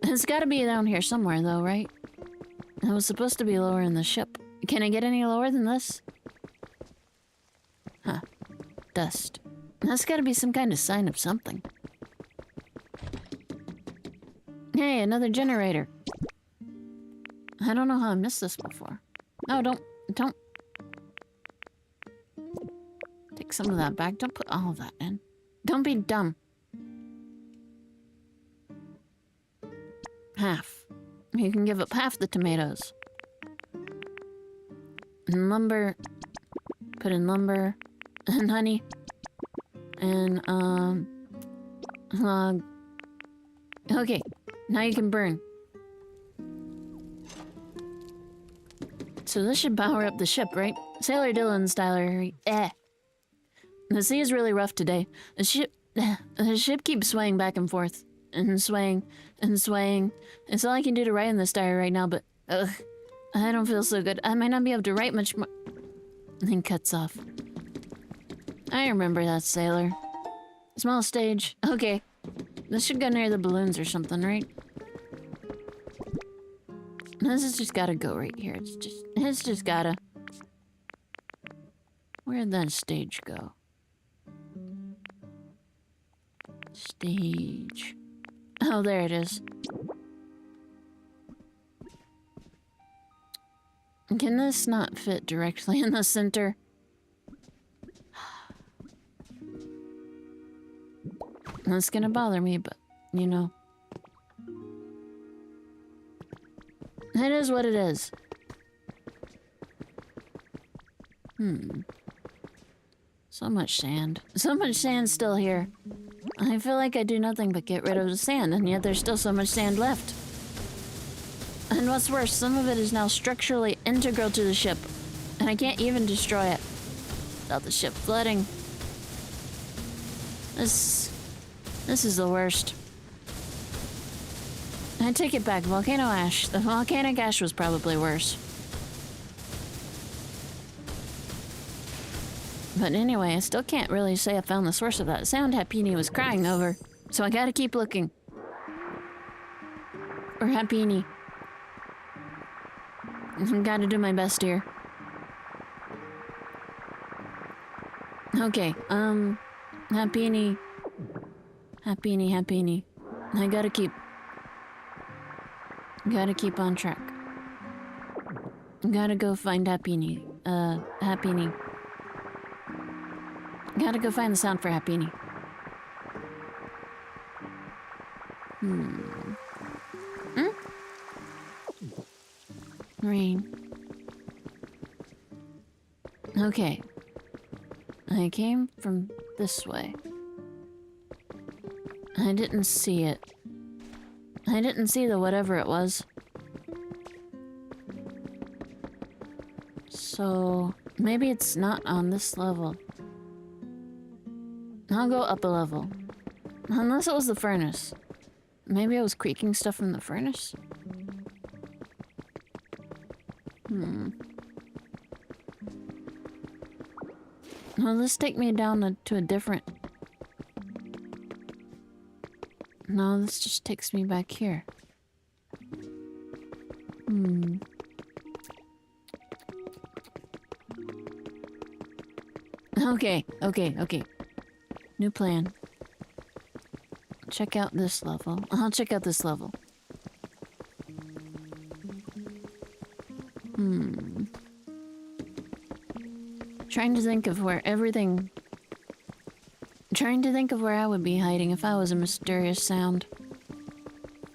It's gotta be down here somewhere though, right? It was supposed to be lower in the ship. Can I get any lower than this? Huh. Dust. That's gotta be some kind of sign of something. Hey, another generator. I don't know how I missed this before. Oh, don't. Take some of that back. Don't put all of that in. Don't be dumb. Half. You can give up half the tomatoes. And lumber. Put in lumber. And honey. And, log. Okay. Now you can burn. So this should power up the ship, right? Sailor Dylan's diary. The sea is really rough today. The ship keeps swaying back and forth. And swaying. And swaying. It's all I can do to write in this diary right now, but... Ugh. I don't feel so good. I might not be able to write much more... And then cuts off. I remember that, sailor. Small stage. Okay. This should go near the balloons or something, right? This has just gotta go right here. It's just gotta... Where'd that stage go? Stage... Oh, there it is. Can this not fit directly in the center? That's gonna bother me, but, you know. It is what it is. So much sand. So much sand still here. I feel like I do nothing but get rid of the sand, and yet there's still so much sand left. And what's worse, some of it is now structurally integral to the ship, and I can't even destroy it without the ship flooding. This is the worst. I take it back, volcano ash. The volcanic ash was probably worse. But anyway, I still can't really say I found the source of that sound Happini was crying over, so I gotta keep looking. Or Happini. Gotta do my best here. Okay, Happini. I gotta keep on track. Gotta go find Happini. Happini. Gotta go find the sound for Happini. Rain. Okay. I came from this way. I didn't see it. I didn't see the whatever it was. So, maybe it's not on this level. I'll go up a level. Unless it was the furnace. Maybe I was creaking stuff from the furnace? Well, this take me down to a different... No, this just takes me back here. Okay. New plan. Check out this level. I'll check out this level. Trying to think of where everything... Trying to think of where I would be hiding if I was a mysterious sound.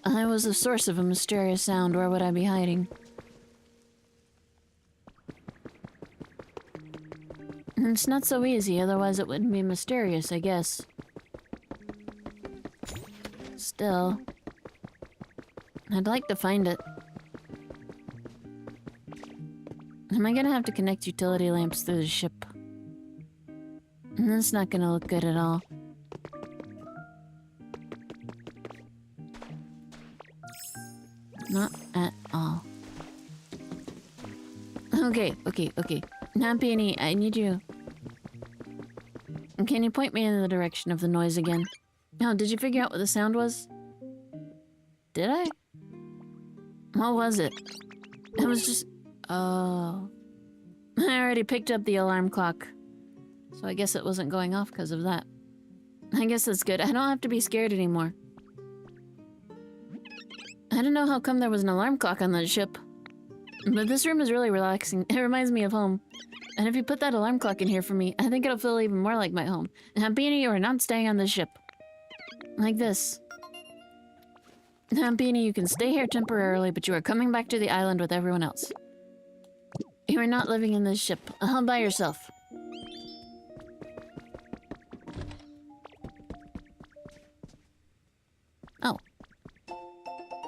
I was the source of a mysterious sound, where would I be hiding? It's not so easy, otherwise it wouldn't be mysterious, I guess. Still... I'd like to find it. Am I gonna have to connect utility lamps through the ship? That's not gonna look good at all. Not at all. Okay. Nampini, I need you. Can you point me in the direction of the noise again? Oh, did you figure out what the sound was? Did I? What was it? It was just... Oh... I already picked up the alarm clock. So I guess it wasn't going off because of that. I guess that's good. I don't have to be scared anymore. I don't know how come there was an alarm clock on that ship. But this room is really relaxing. It reminds me of home. And if you put that alarm clock in here for me, I think it'll feel even more like my home. And Hampini, you are not staying on this ship. Like this. Hampini, you can stay here temporarily, but you are coming back to the island with everyone else. You are not living in this ship. All by yourself. Oh.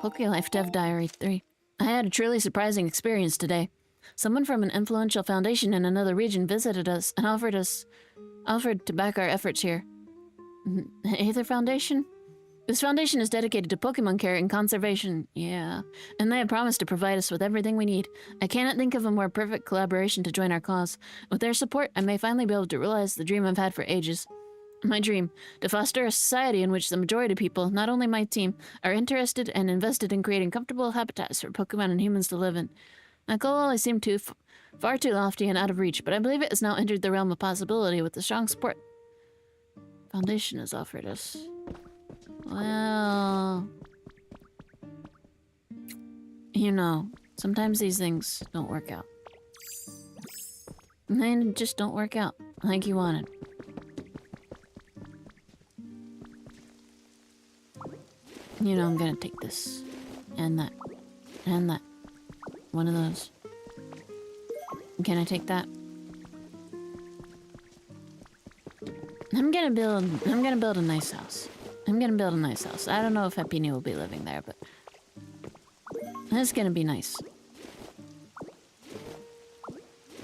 Pokelife Dev Diary 3. I had a truly surprising experience today. Someone from an influential foundation in another region visited us and offered to back our efforts here. Aether Foundation? This foundation is dedicated to Pokemon care and conservation. Yeah. And they have promised to provide us with everything we need. I cannot think of a more perfect collaboration to join our cause. With their support, I may finally be able to realize the dream I've had for ages. My dream, to foster a society in which the majority of people, not only my team, are interested and invested in creating comfortable habitats for Pokemon and humans to live in. That goal always seemed far too lofty and out of reach, but I believe it has now entered the realm of possibility with the strong support Foundation has offered us. Well... You know, sometimes these things don't work out. They just don't work out like you wanted. You know, I'm gonna take this. And that. And that. One of those. Can I take that? I'm gonna build a nice house. I'm gonna build a nice house. I don't know if Happini will be living there, but it's gonna be nice.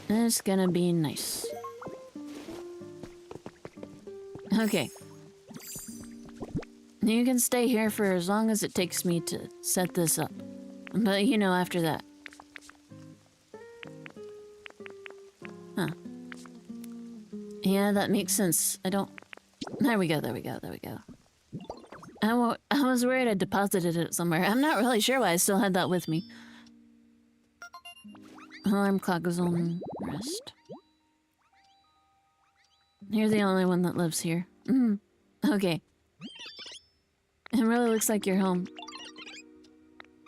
It's gonna be nice. Okay. You can stay here for as long as it takes me to set this up. But, you know, after that. Huh. Yeah, that makes sense. I don't... There we go, there we go, there we go. I was worried I deposited it somewhere. I'm not really sure why I still had that with me. Alarm clock is on rest. You're the only one that lives here. Okay. It really looks like you're home.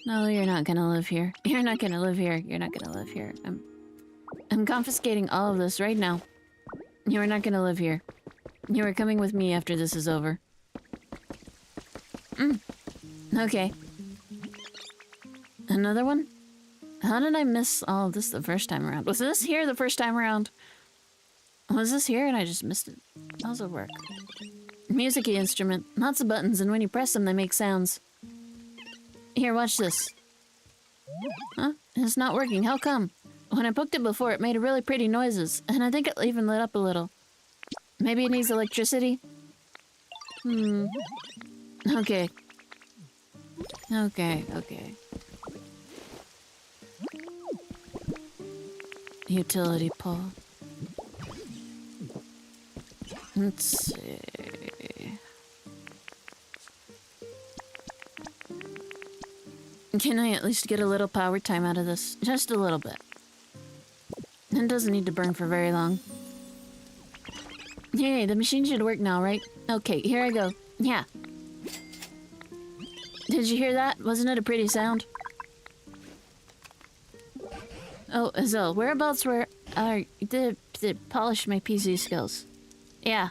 No, you're not gonna live here. You're not gonna live here. You're not gonna live here. I'm confiscating all of this right now. You are not gonna live here. You are coming with me after this is over. Okay. Another one? How did I miss all of this the first time around? Was this here the first time around? Was this here and I just missed it? How's it work? Music-y instrument. Lots of buttons, and when you press them, they make sounds. Here, watch this. Huh? It's not working. How come? When I poked it before, it made really pretty noises, and I think it even lit up a little. Maybe it needs electricity? Okay. Okay, okay. Utility pole. Let's see. Can I at least get a little power time out of this? Just a little bit. It doesn't need to burn for very long. Hey, the machine should work now, right? Okay, here I go. Yeah. Did you hear that? Wasn't it a pretty sound? Oh, Azul, whereabouts are the polish my PC skills? Yeah.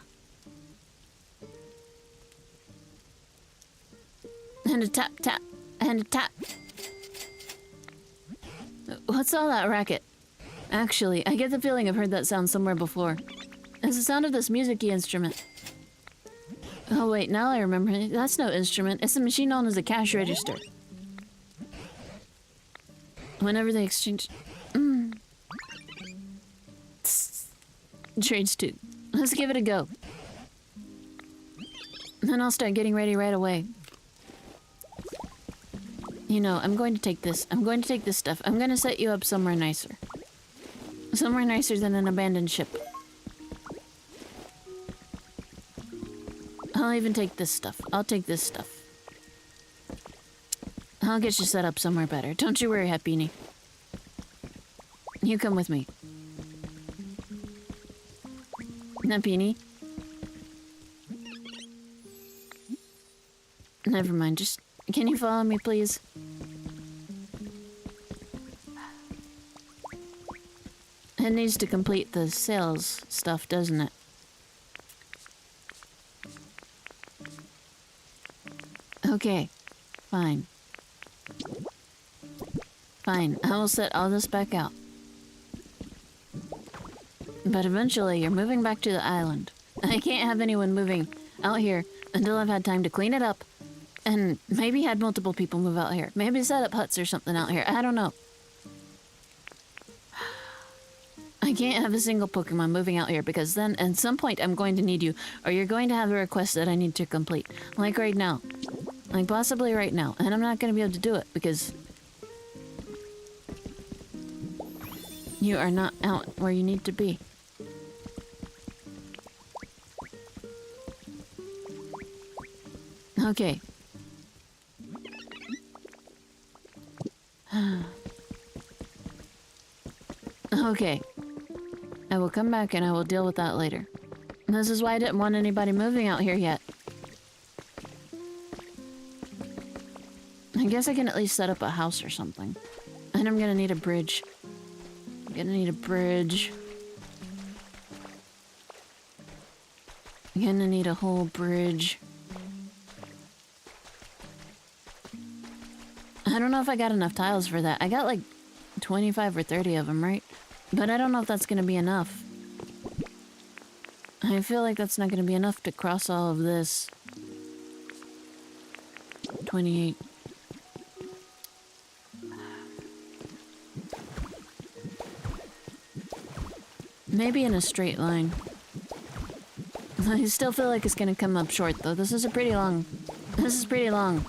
And a tap tap. And a tap. What's all that racket? Actually, I get the feeling I've heard that sound somewhere before. It's the sound of this music-y instrument. Oh wait, now I remember. That's no instrument. It's a machine known as a cash register. Whenever they exchange... Trades too. Let's give it a go. Then I'll start getting ready right away. You know, I'm going to take this. I'm going to take this stuff. I'm going to set you up somewhere nicer. Somewhere nicer than an abandoned ship. I'll even take this stuff. I'll take this stuff. I'll get you set up somewhere better. Don't you worry, Happini. You come with me. Happini. Never mind, just... Can you follow me, please? It needs to complete the sales stuff, doesn't it? Okay. Fine. Fine, I will set all this back out. But eventually, you're moving back to the island. I can't have anyone moving out here until I've had time to clean it up. And maybe had multiple people move out here. Maybe set up huts or something out here. I don't know. I can't have a single Pokemon moving out here because then at some point I'm going to need you, or you're going to have a request that I need to complete. Like right now. Like possibly right now. And I'm not going to be able to do it because you are not out where you need to be. Okay. Okay. I will come back and I will deal with that later. This is why I didn't want anybody moving out here yet. I guess I can at least set up a house or something. And I'm gonna need a bridge. I'm gonna need a bridge. I'm gonna need a whole bridge. I don't know if I got enough tiles for that. I got like 25 or 30 of them, right? But I don't know if that's gonna be enough. I feel like that's not gonna be enough to cross all of this. 28. Maybe in a straight line. I still feel like it's gonna come up short though. This is pretty long. This is pretty long.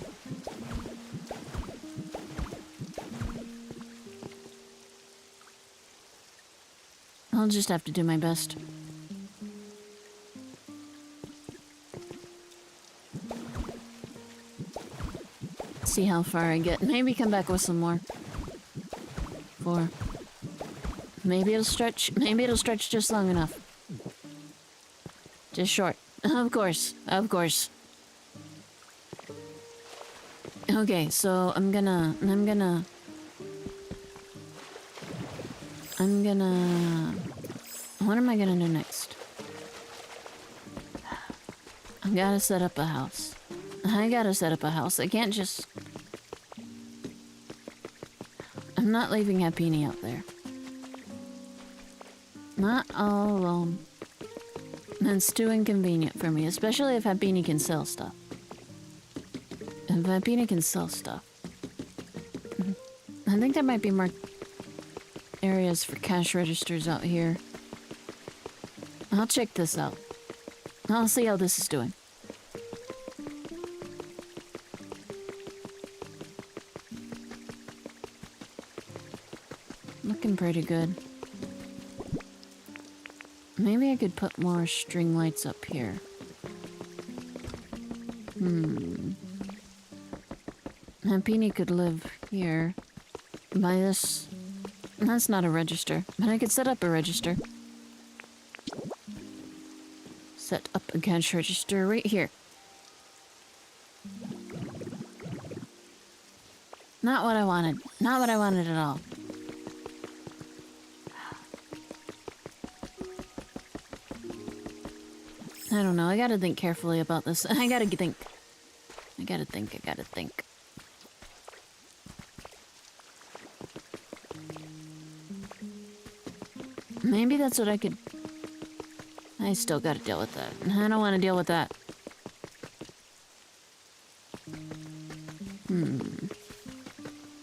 I'll just have to do my best. See how far I get. Maybe come back with some more. 4. Maybe it'll stretch. Maybe it'll stretch just long enough. Just short. Of course. Of course. Okay, so I'm gonna... What am I gonna do next? I gotta set up a house. I gotta set up a house. I can't just... I'm not leaving Happini out there. Not all alone. That's too inconvenient for me, especially if Happini can sell stuff. If Happini can sell stuff. I think there might be more areas for cash registers out here. I'll check this out. I'll see how this is doing. Looking pretty good. Maybe I could put more string lights up here. Happini could live here. By this... That's not a register, but I could set up a register. Set up a cash register right here. Not what I wanted. Not what I wanted at all. I don't know. I gotta think carefully about this. I gotta think. I gotta think. Maybe that's what I could... I still gotta deal with that. I don't want to deal with that.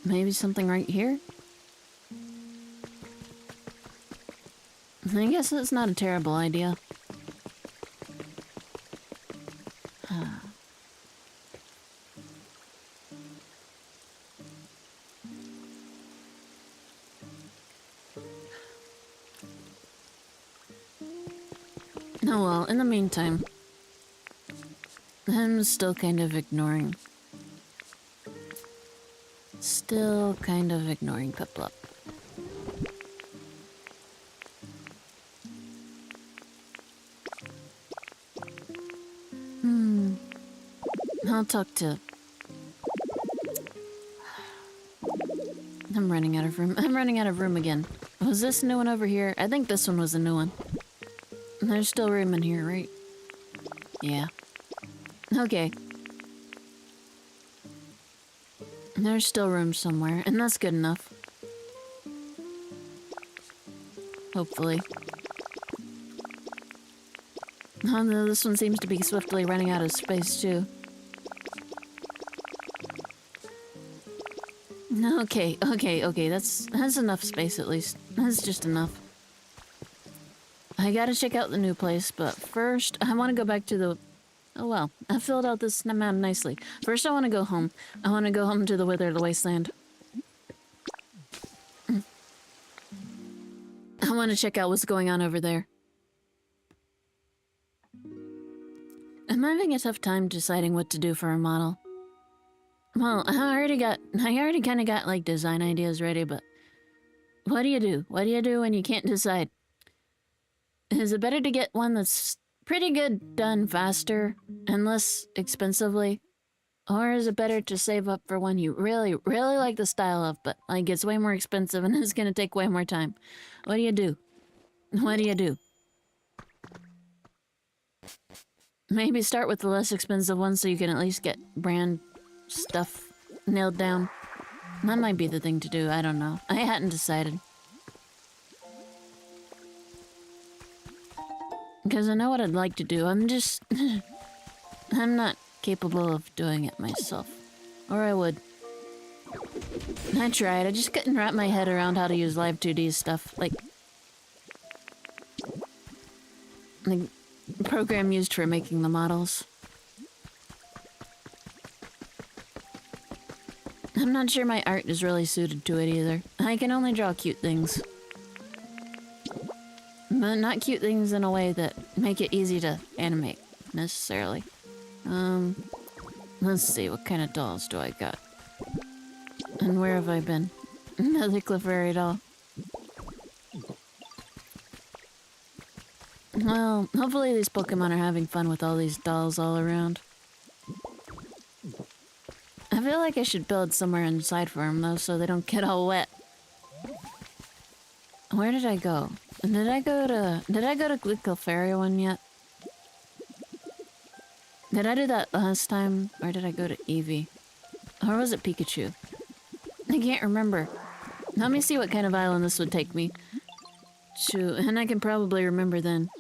Maybe something right here? I guess that's not a terrible idea. Oh well, in the meantime, I'm still kind of ignoring. Still kind of ignoring Piplup. I'll talk to... I'm running out of room. I'm running out of room again. Was this new one over here? I think this one was a new one. There's still room in here, right? Yeah. Okay. There's still room somewhere, and that's good enough. Hopefully. Oh no, this one seems to be swiftly running out of space, too. Okay, that's enough space at least. That's just enough. I gotta check out the new place, but first I want to go back to the... Oh well, I filled out this map nicely. First I want to go home. I want to go home to the Withered Wasteland. I want to check out what's going on over there. I'm having a tough time deciding what to do for a model. Well, I already kind of got like design ideas ready, but what do you do? What do you do when you can't decide? Is it better to get one that's pretty good done faster and less expensively? Or is it better to save up for one you really, really like the style of, but like it's way more expensive and it's gonna take way more time? What do you do? What do you do? Maybe start with the less expensive ones so you can at least get brand stuff nailed down. That might be the thing to do, I don't know. I hadn't decided. Because I know what I'd like to do, I'm just... I'm not capable of doing it myself. Or I would. I tried, I just couldn't wrap my head around how to use Live 2D stuff. Like the program used for making the models. I'm not sure my art is really suited to it either. I can only draw cute things. But not cute things in a way that make it easy to animate, necessarily. Let's see, what kind of dolls do I got? And where have I been? Another Clefairy doll. Well, hopefully these Pokemon are having fun with all these dolls all around. I feel like I should build somewhere inside for them, though, so they don't get all wet. Where did I go? Did I go to the Clefairy one yet? Did I do that last time, or did I go to Eevee? Or was it Pikachu? I can't remember. Let me see what kind of island this would take me to, and I can probably remember then.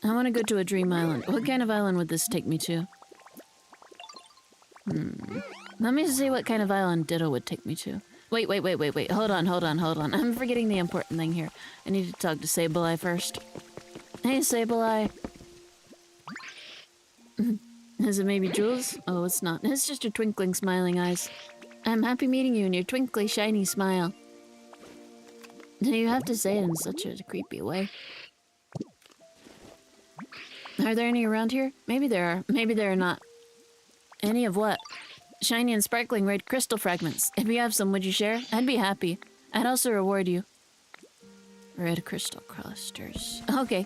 I want to go to a dream island. What kind of island would this take me to? Let me see what kind of island Ditto would take me to. Wait. Hold on. I'm forgetting the important thing here. I need to talk to Sableye first. Hey, Sableye. Is it maybe Jules? Oh, it's not. It's just your twinkling, smiling eyes. I'm happy meeting you in your twinkly, shiny smile. Do you have to say it in such a creepy way? Are there any around here? Maybe there are. Maybe there are not. Any of what? Shiny and sparkling red crystal fragments. If you have some, would you share? I'd be happy. I'd also reward you. Red crystal clusters. Okay.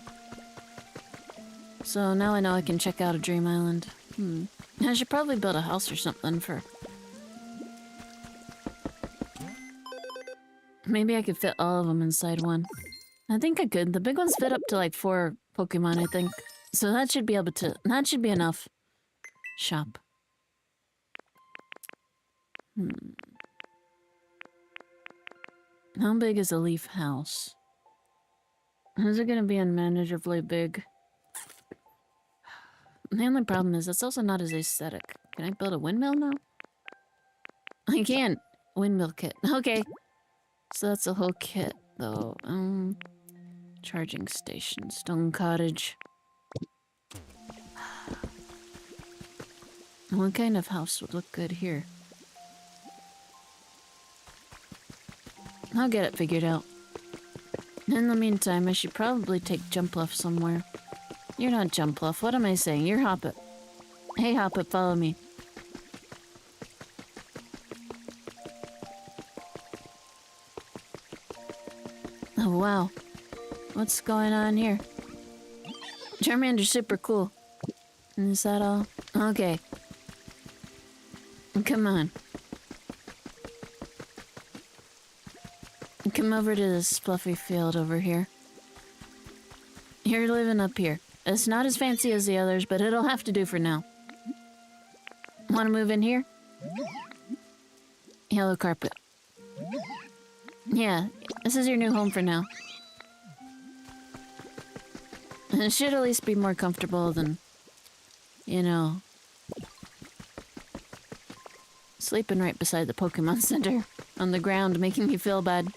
So now I know I can check out a dream island. I should probably build a house or something for... Maybe I could fit all of them inside one. I think I could. The big ones fit up to like 4 Pokemon, I think. So that should be able to... That should be enough. Shop. How big is a leaf house? Is it gonna be unmanageably big? The only problem is it's also not as aesthetic. Can I build a windmill now? I can. Windmill kit. Okay. So that's a whole kit, though. Charging station. Stone cottage. What kind of house would look good here? I'll get it figured out. In the meantime, I should probably take Jumpluff somewhere. You're not Jumpluff. What am I saying? You're Hoppip. Hey, Hoppip, follow me. Oh, wow. What's going on here? Charmander's super cool. Is that all? Okay. Come on. Come over to this fluffy field over here. You're living up here. It's not as fancy as the others, but it'll have to do for now. Want to move in here? Yellow carpet. Yeah, this is your new home for now. It should at least be more comfortable than, you know, sleeping right beside the Pokemon Center on the ground, making me feel bad.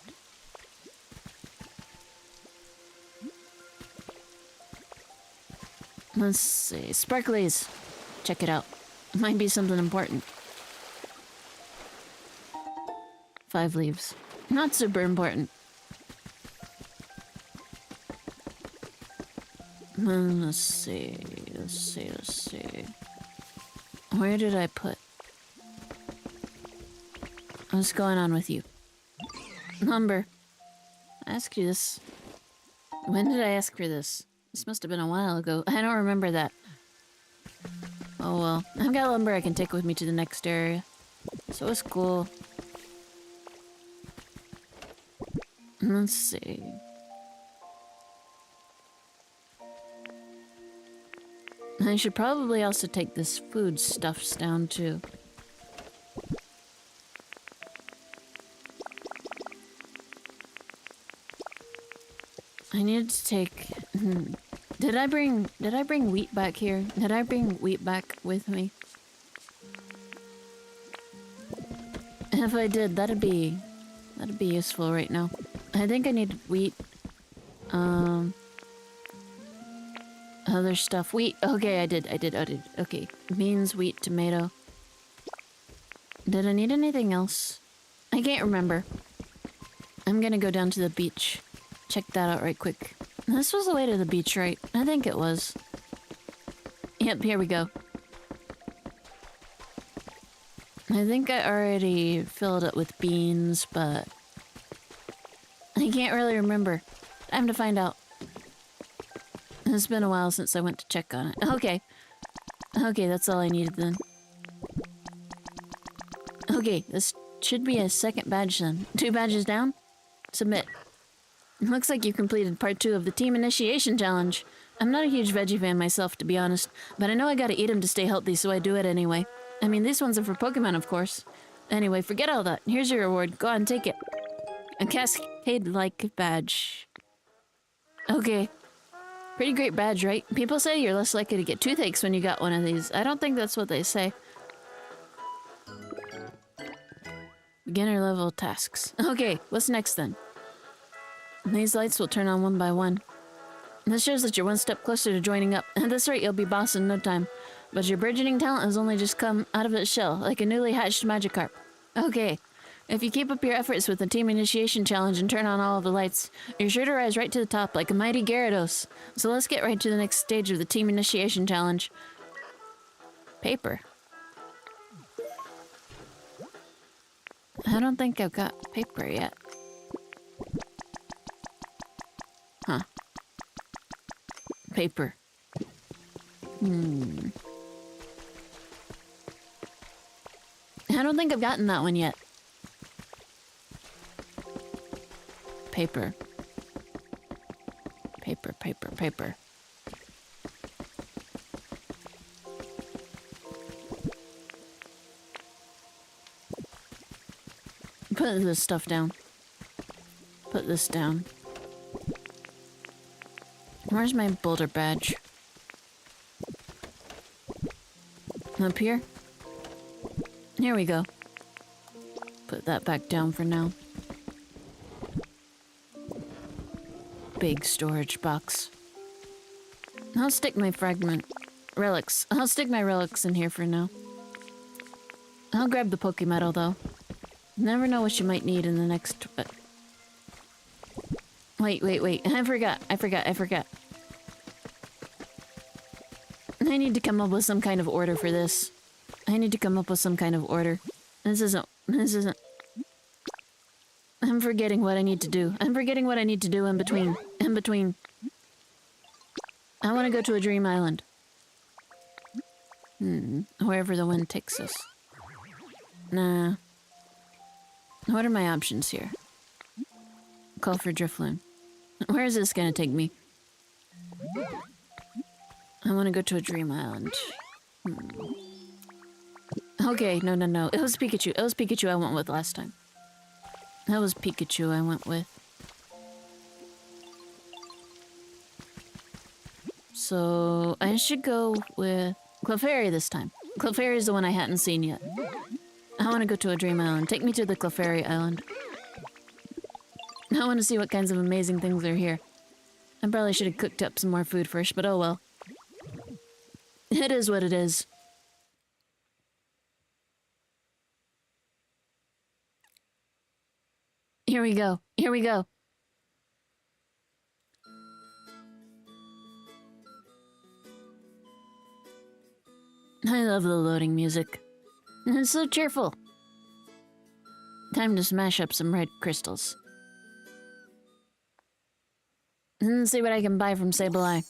Let's see. Sparklies. Check it out. Might be something important. 5 leaves. Not super important. Let's see. Where did I put? What's going on with you? Lumber. I asked you this. When did I ask for this? This must have been a while ago. I don't remember that. Oh well. I've got lumber I can take with me to the next area. So it's cool. Let's see. I should probably also take this food stuffs down too. I need to take... Did I bring wheat back here? Did I bring wheat back with me? If I did, that'd be useful right now. I think I need wheat. Other stuff. Wheat. Okay, I did. Okay. Beans, wheat, tomato. Did I need anything else? I can't remember. I'm gonna go down to the beach. Check that out right quick. This was the way to the beach, right? I think it was. Yep, here we go. I think I already filled it with beans, but... I can't really remember. Time to find out. It's been a while since I went to check on it. Okay. Okay, that's all I needed then. Okay, this should be a second badge then. 2 badges down? Submit. Looks like you completed part 2 of the team initiation challenge. I'm not a huge veggie fan myself, to be honest, but I know I gotta eat them to stay healthy, so I do it anyway. I mean, these ones are for Pokemon, of course. Anyway, forget all that. Here's your reward. Go on, take it. A Cascade-like badge. Okay. Pretty great badge, right? People say you're less likely to get toothaches when you got one of these. I don't think that's what they say. Beginner level tasks. Okay, what's next then? These lights will turn on one by one. This shows that you're one step closer to joining up. At this rate, you'll be boss in no time. But your burgeoning talent has only just come out of its shell, like a newly hatched Magikarp. Okay. If you keep up your efforts with the team initiation challenge and turn on all of the lights, you're sure to rise right to the top like a mighty Gyarados. So let's get right to the next stage of the team initiation challenge. Paper. I don't think I've got paper yet. Huh. Paper. I don't think I've gotten that one yet. Paper. Paper, paper, paper. Put this stuff down. Put this down. Where's my boulder badge? Up here? Here we go. Put that back down for now. Big storage box. I'll stick my relics. I'll stick my relics in here for now. I'll grab the Pokemetal though. Never know what you might need in the next... Wait. I forgot. I need to come up with some kind of order for this. This isn't... I'm forgetting what I need to do. in between. I want to go to a dream island. Wherever the wind takes us. Nah. What are my options here? Call for Drifloon. Where is this gonna take me? I want to go to a dream island. Okay, no. It was Pikachu I went with last time. That was Pikachu I went with. So, I should go with Clefairy this time. Clefairy is the one I hadn't seen yet. I want to go to a dream island. Take me to the Clefairy Island. I want to see what kinds of amazing things are here. I probably should have cooked up some more food first, but oh well. It is what it is. Here we go. I love the loading music. It's so cheerful. Time to smash up some red crystals. And see what I can buy from Sableye.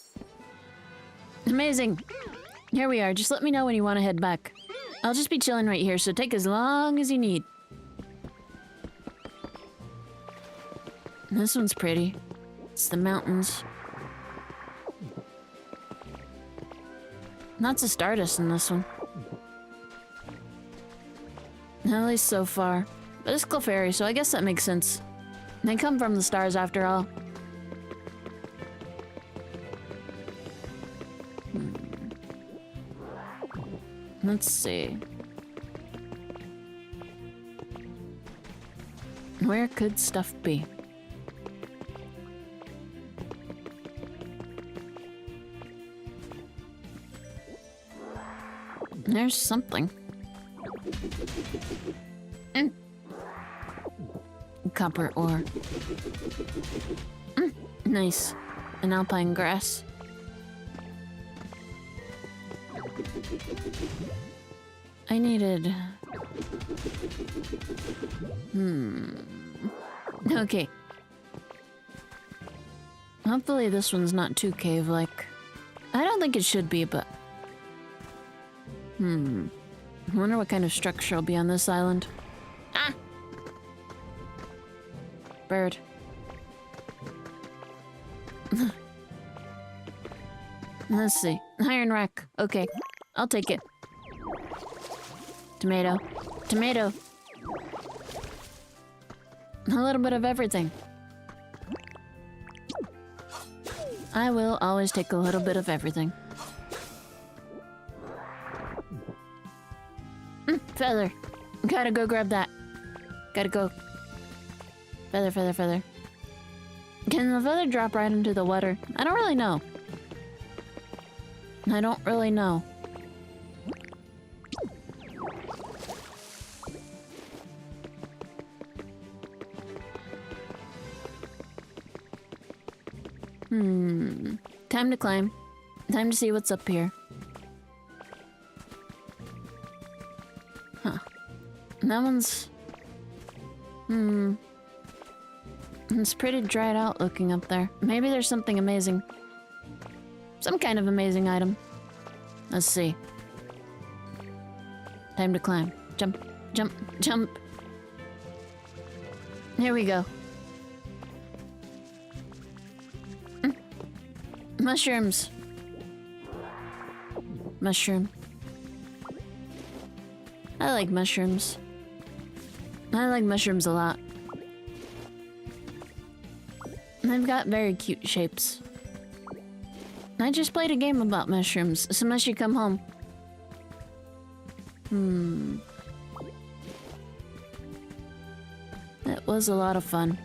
Amazing! Here we are. Just let me know when you want to head back. I'll just be chilling right here, so take as long as you need. This one's pretty. It's the mountains. Lots of stardust in this one. At least so far. But it's Clefairy, so I guess that makes sense. They come from the stars after all. Let's see. Where could stuff be? There's something. Copper ore. Nice. An alpine grass. I needed... Okay. Hopefully this one's not too cave-like. I don't think it should be, but... I wonder what kind of structure will be on this island. Ah! Bird. Let's see. Iron rack. Okay. I'll take it. Tomato. Tomato. A little bit of everything. I will always take a little bit of everything. Feather. Gotta go grab that. Gotta go. Feather, feather, feather. Can the feather drop right into the water? I don't really know. I don't really know. Time to climb. Time to see what's up here. Huh. That one's... It's pretty dried out looking up there. Maybe there's something amazing. Some kind of amazing item. Let's see. Time to climb. Jump, jump, jump. Here we go. Mushrooms. Mushroom. I like mushrooms. I like mushrooms a lot. They've got very cute shapes. I just played a game about mushrooms, so must you come home. It was a lot of fun.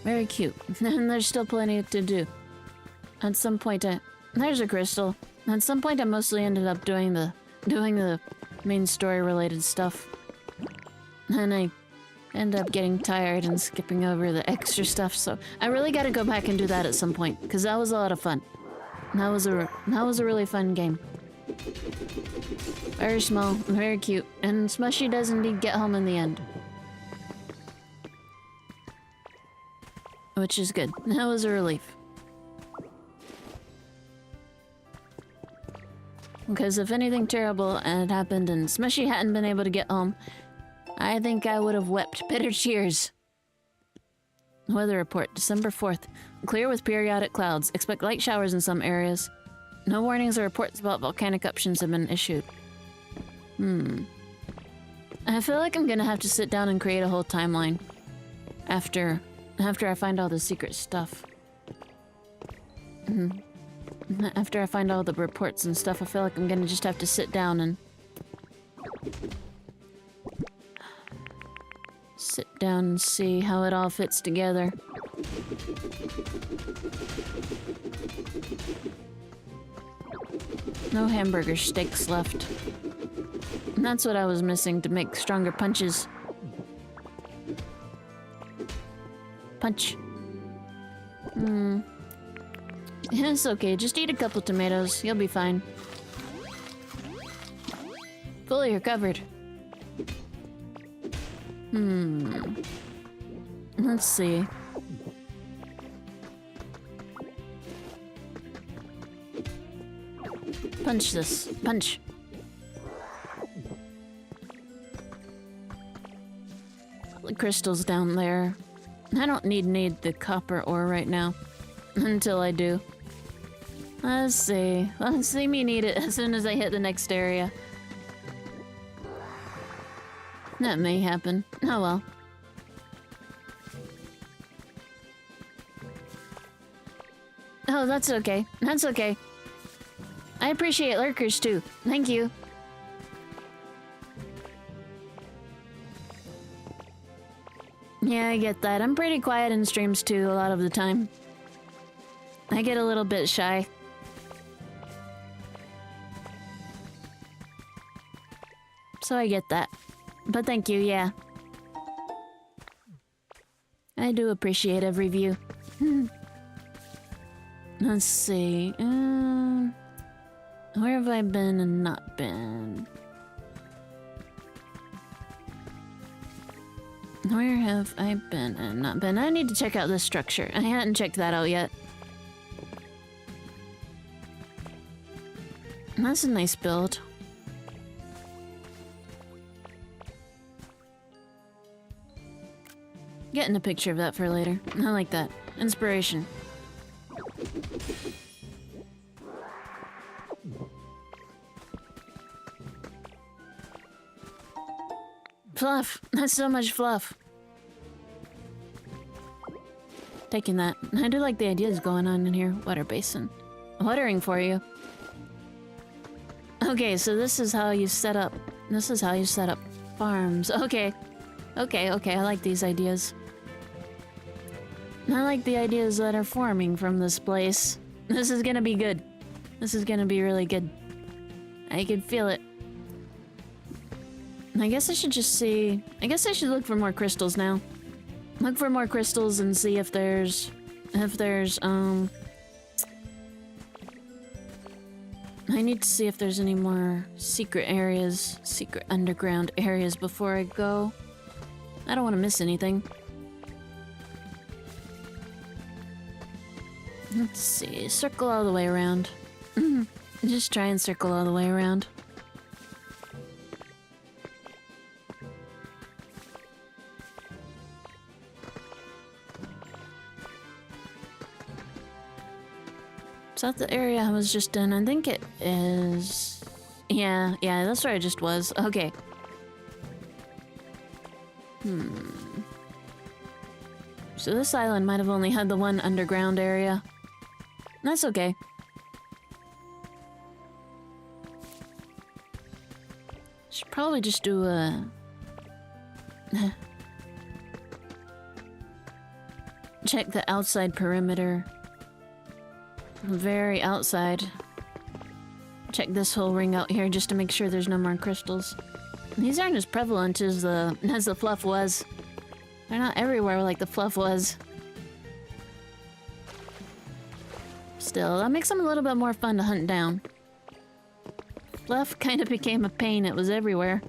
Very cute. And there's still plenty to do. At some point there's a crystal. At some point I mostly ended up doing the main story related stuff. And I end up getting tired and skipping over the extra stuff, so I really gotta go back and do that at some point, because that was a lot of fun. That was a really fun game. Very small, very cute, and Smushy does indeed get home in the end. Which is good. That was a relief. Because if anything terrible had happened and Smushy hadn't been able to get home, I think I would have wept bitter tears. Weather report, December 4th. Clear with periodic clouds. Expect light showers in some areas. No warnings or reports about volcanic eruptions have been issued. I feel like I'm gonna have to sit down and create a whole timeline. After I find all the secret stuff. After I find all the reports and stuff, I feel like I'm gonna just have to sit down and... sit down and see how it all fits together. No hamburger steaks left. And that's what I was missing to make stronger punches. Punch. It's okay, just eat a couple tomatoes. You'll be fine. Fully recovered. Let's see. Punch this. Punch. The crystals down there. I don't need the copper ore right now. Until I do. Let's see. Let's see me need it as soon as I hit the next area. That may happen. Oh well. Oh, that's okay. That's okay. I appreciate lurkers too. Thank you. Yeah, I get that. I'm pretty quiet in streams too a lot of the time. I get a little bit shy. So I get that. But thank you, yeah. I do appreciate every view. Let's see. Where have I been and not been? Where have I been and not been? I need to check out this structure. I hadn't checked that out yet. That's a nice build. Getting a picture of that for later. I like that. Inspiration. Fluff! That's so much fluff. Taking that. I do like the ideas going on in here. Water basin. Watering for you. Okay, so this is how you set up. This is how you set up farms. Okay. Okay, I like these ideas. I like the ideas that are forming from this place. This is gonna be good. This is gonna be really good. I can feel it. I guess I should just see... I guess I should look for more crystals now. Look for more crystals and see if there's... I need to see if there's any more secret areas, secret underground areas before I go. I don't want to miss anything. Let's see, circle all the way around. Just try and circle all the way around. Is that the area I was just in? I think it is... Yeah, that's where I just was. Okay. So this island might have only had the one underground area. That's okay. Should probably just do a... Check the outside perimeter. Very outside. Check this whole ring out here just to make sure there's no more crystals. These aren't as prevalent as the fluff was. They're not everywhere like the fluff was. Still, that makes them a little bit more fun to hunt down. Fluff kind of became a pain, it was everywhere.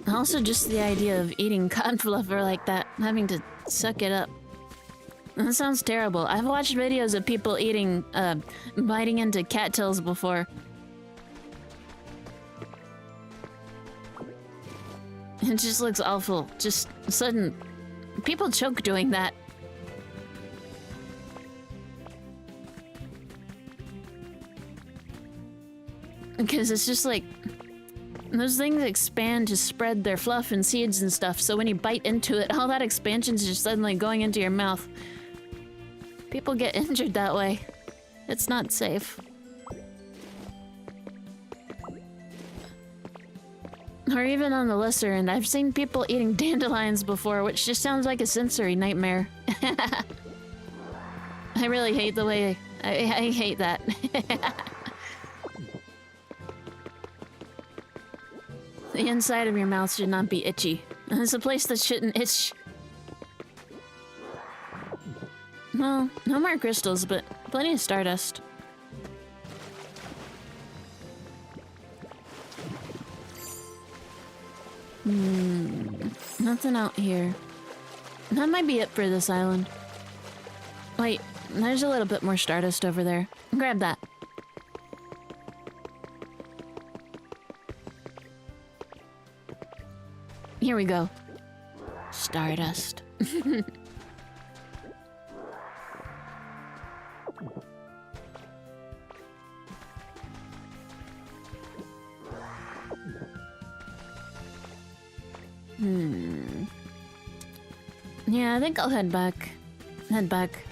Also, just the idea of eating cotton fluffer like that, having to suck it up. That sounds terrible. I've watched videos of people eating, biting into cattails before. It just looks awful. Just sudden... People choke doing that. Because it's just like... Those things expand to spread their fluff and seeds and stuff, so when you bite into it, all that expansion's just suddenly going into your mouth. People get injured that way. It's not safe. Or even on the lesser end, I've seen people eating dandelions before, which just sounds like a sensory nightmare. I really hate the way... I hate that. The inside of your mouth should not be itchy. It's a place that shouldn't itch. Well, no more crystals, but plenty of stardust. Nothing out here. That might be it for this island. Wait, there's a little bit more stardust over there. Grab that. Here we go. Stardust. Yeah, I think I'll head back. Head back.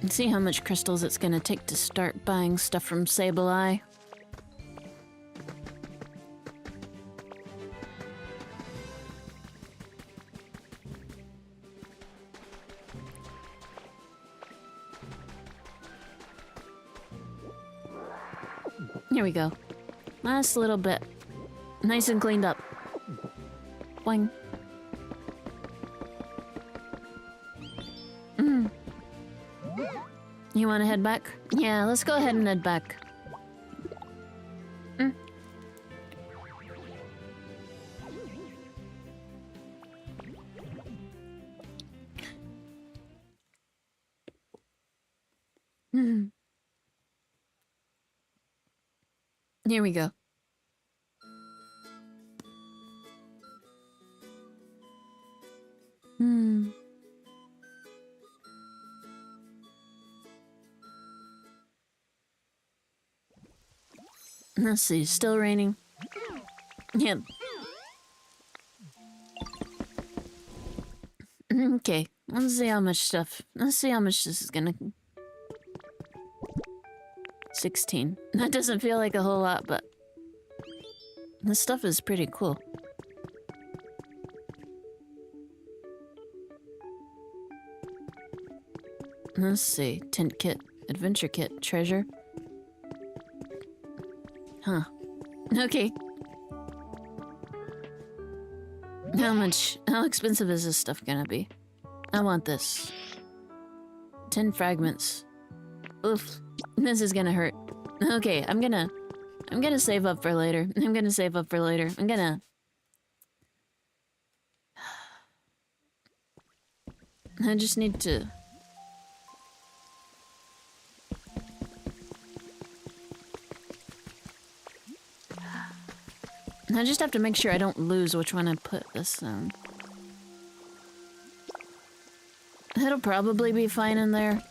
And see how much crystals it's gonna take to start buying stuff from Sable Eye. Here we go. Last little bit. Nice and cleaned up. Boing. You want to head back? Yeah, let's go ahead and head back. Here we go. Let's see, still raining. Yep. Okay, let's see how much stuff. Let's see how much this is gonna... 16. That doesn't feel like a whole lot, but... this stuff is pretty cool. Let's see, tent kit, adventure kit, treasure. Huh. Okay. How expensive is this stuff gonna be? I want this. 10 fragments. Oof. This is gonna hurt. Okay, I'm gonna save up for later. I'm gonna... I just need to... I just have to make sure I don't lose which one I put this on. It'll probably be fine in there.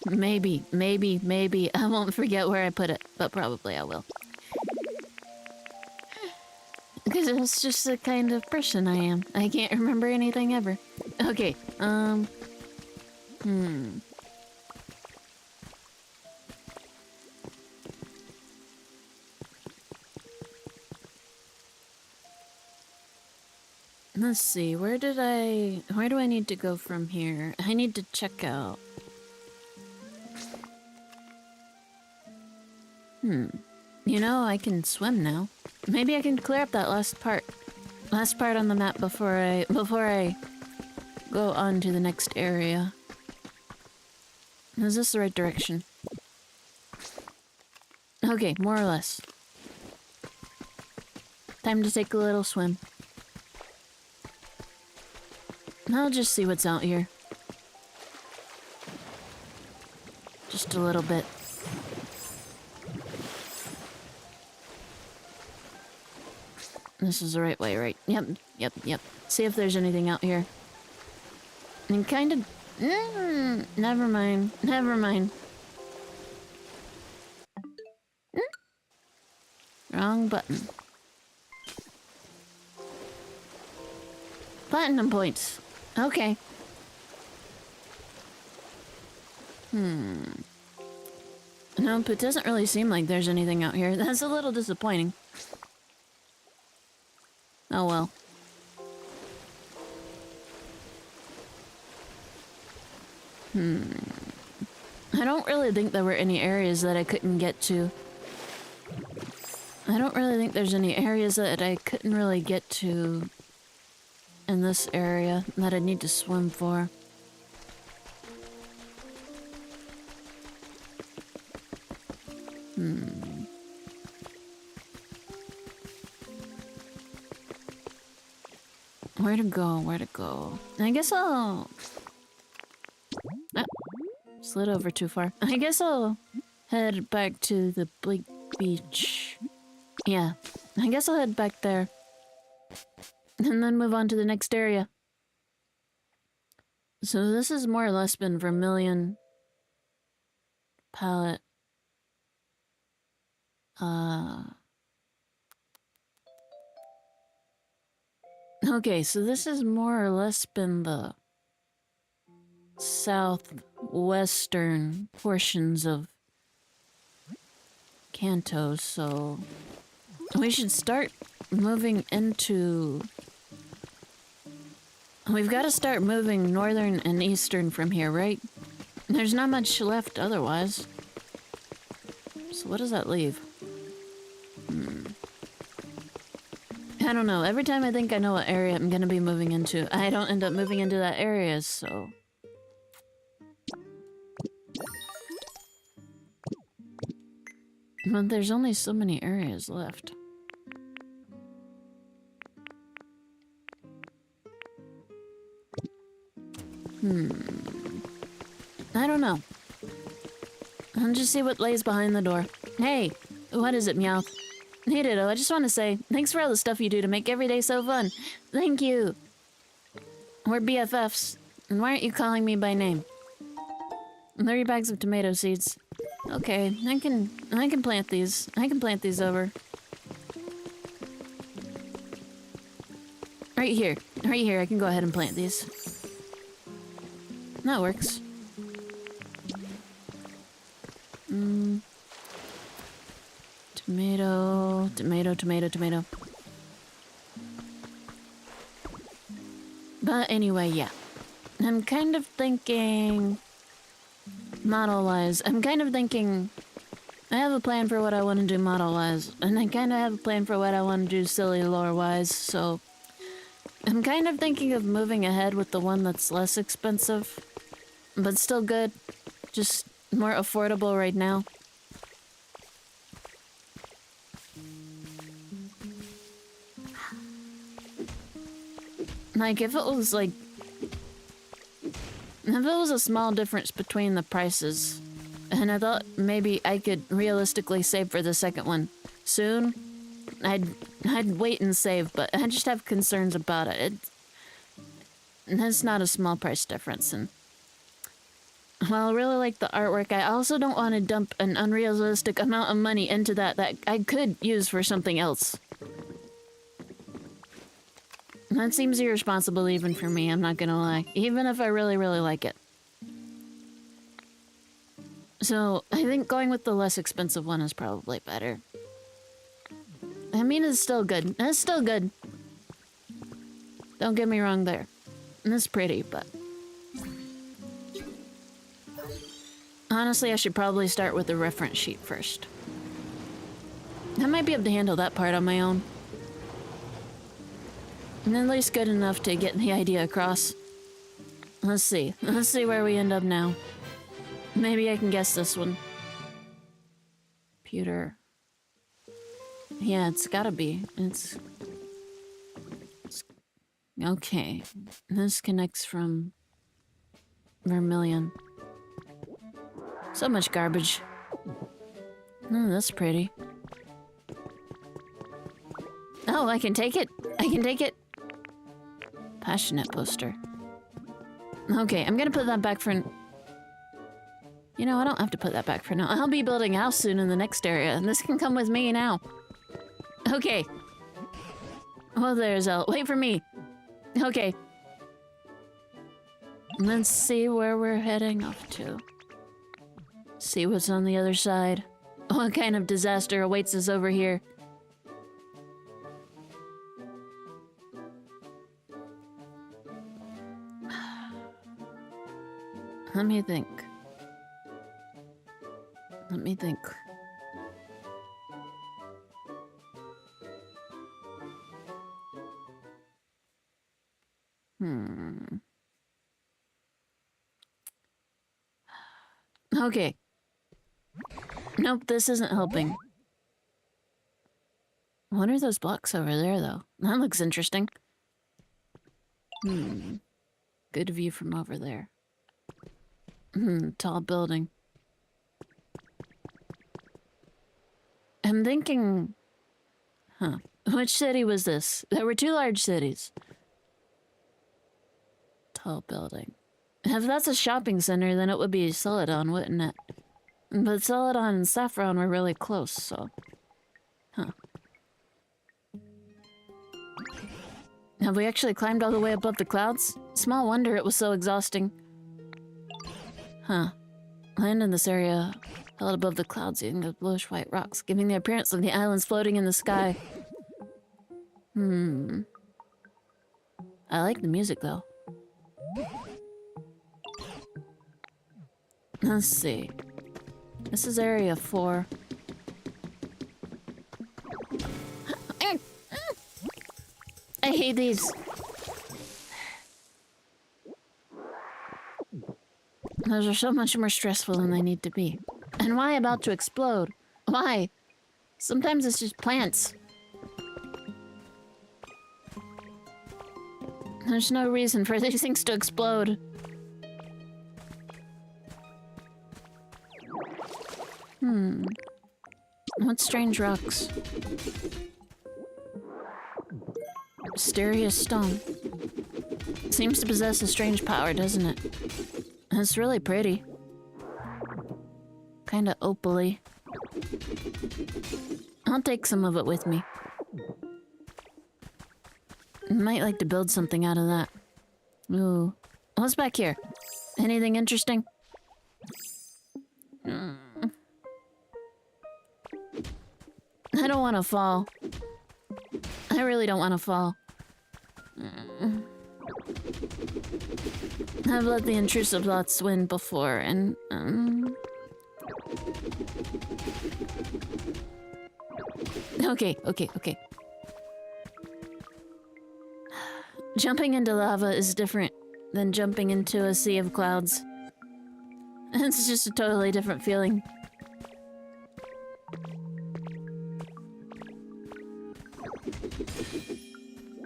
Maybe. I won't forget where I put it, but probably I will. Because it's just the kind of person I am. I can't remember anything ever. Okay, Let's see, where do I need to go from here? I need to check out. You know, I can swim now. Maybe I can clear up that last part on the map before I go on to the next area. Is this the right direction? Okay, more or less. Time to take a little swim. I'll just see what's out here. Just a little bit. This is the right way, right? Yep. See if there's anything out here. And kind of... never mind. Wrong button. Platinum points. Okay. Nope, it doesn't really seem like there's anything out here. That's a little disappointing. Oh well. I don't really think there were any areas that I couldn't get to. I don't really think there's any areas that I couldn't really get to in this area that I'd need to swim for. Where to go? I guess I'll... slid over too far. I guess I'll head back to the Bleak Beach Yeah, I guess I'll head back there. And then move on to the next area. So this has more or less been Vermilion palette. Okay, so this has more or less been the southwestern portions of Kanto, so we should start moving into... We've got to start moving northern and eastern from here, right? There's not much left otherwise. So what does that leave? I don't know. Every time I think I know what area I'm gonna be moving into, I don't end up moving into that area, so... But there's only so many areas left. I don't know. I'll just see what lays behind the door. Hey, what is it, Meowth? Hey, Ditto, I just want to say, thanks for all the stuff you do to make every day so fun. Thank you. We're BFFs, and why aren't you calling me by name? 30 bags of tomato seeds. Okay, I can plant these. I can plant these over. Right here. Right here, I can go ahead and plant these. That works. Tomato, tomato, tomato, tomato. But anyway, yeah. I'm kind of thinking... Model-wise, I'm kind of thinking... I have a plan for what I want to do model-wise, and I kind of have a plan for what I want to do silly lore-wise, so... I'm kind of thinking of moving ahead with the one that's less expensive, but still good, just more affordable right now. Like, if it was like... If it was a small difference between the prices, and I thought maybe I could realistically save for the second one soon, I'd wait and save, but I just have concerns about it. It's not a small price difference, and while I really like the artwork, I also don't want to dump an unrealistic amount of money into that I could use for something else. That seems irresponsible even for me, I'm not gonna lie. Even if I really, really like it. So, I think going with the less expensive one is probably better. I mean, it's still good. It's still good. Don't get me wrong there. It's pretty, but... Honestly, I should probably start with the reference sheet first. I might be able to handle that part on my own. And at least good enough to get the idea across. Let's see. Let's see where we end up now. Maybe I can guess this one. Pewter. Yeah, it's gotta be. It's... Okay. This connects from... Vermilion. So much garbage. Oh, that's pretty. Oh, I can take it! I can take it! Passionate poster. Okay, I'm gonna put that back for... You know, I don't have to put that back for now. I'll be building a house soon in the next area, and this can come with me now. Okay. Oh, there's Elle. Wait for me. Okay. Let's see where we're heading off to. See what's on the other side. What kind of disaster awaits us over here? Let me think. Let me think. Okay. Nope, this isn't helping. What are those blocks over there, though? That looks interesting. Good view from over there. Tall building. I'm thinking Huh. Which city was this? There were 2 large cities. Tall building. If that's a shopping center, then it would be Celadon, wouldn't it? But Celadon and Saffron were really close, so... Huh. Have we actually climbed all the way above the clouds? Small wonder it was so exhausting. Huh. Land in this area, held above the clouds using the bluish white rocks, giving the appearance of the islands floating in the sky. I like the music, though. Let's see. This is area 4. I hate these. Those are so much more stressful than they need to be. And why about to explode? Why? Sometimes it's just plants. There's no reason for these things to explode. What strange rocks? Mysterious stone. Seems to possess a strange power, doesn't it? It's really pretty. Kinda opally. I'll take some of it with me. Might like to build something out of that. Ooh. What's back here? Anything interesting? I don't want to fall. I really don't want to fall. I've let the intrusive thoughts win before, and... Okay. Jumping into lava is different than jumping into a sea of clouds. It's just a totally different feeling.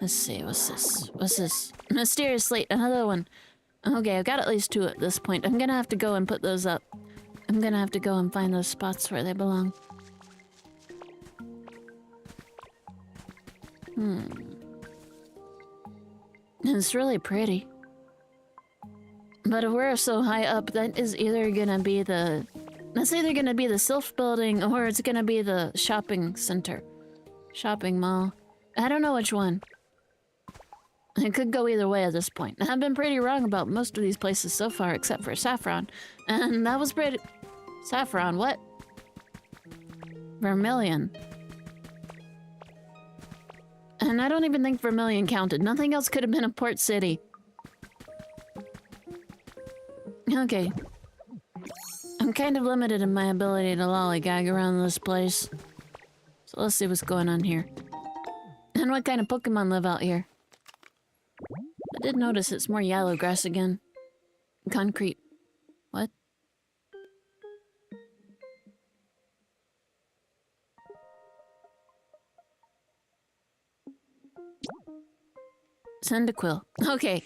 Let's see, what's this? What's this? Mysterious slate, another one. Okay, I've got at least 2 at this point. I'm gonna have to go and put those up. I'm gonna have to go and find those spots where they belong. It's really pretty. But if we're so high up, that is either gonna be the... That's either gonna be the Sylph building, or it's gonna be the shopping center. Shopping mall. I don't know which one. It could go either way at this point. I've been pretty wrong about most of these places so far, except for Saffron. And that was pretty... Saffron, what? Vermilion. And I don't even think Vermilion counted. Nothing else could have been a port city. Okay. I'm kind of limited in my ability to lollygag around this place. So let's see what's going on here. And what kind of Pokemon live out here? I did notice it's more yellow grass again. Concrete. What? Cyndaquil. Okay.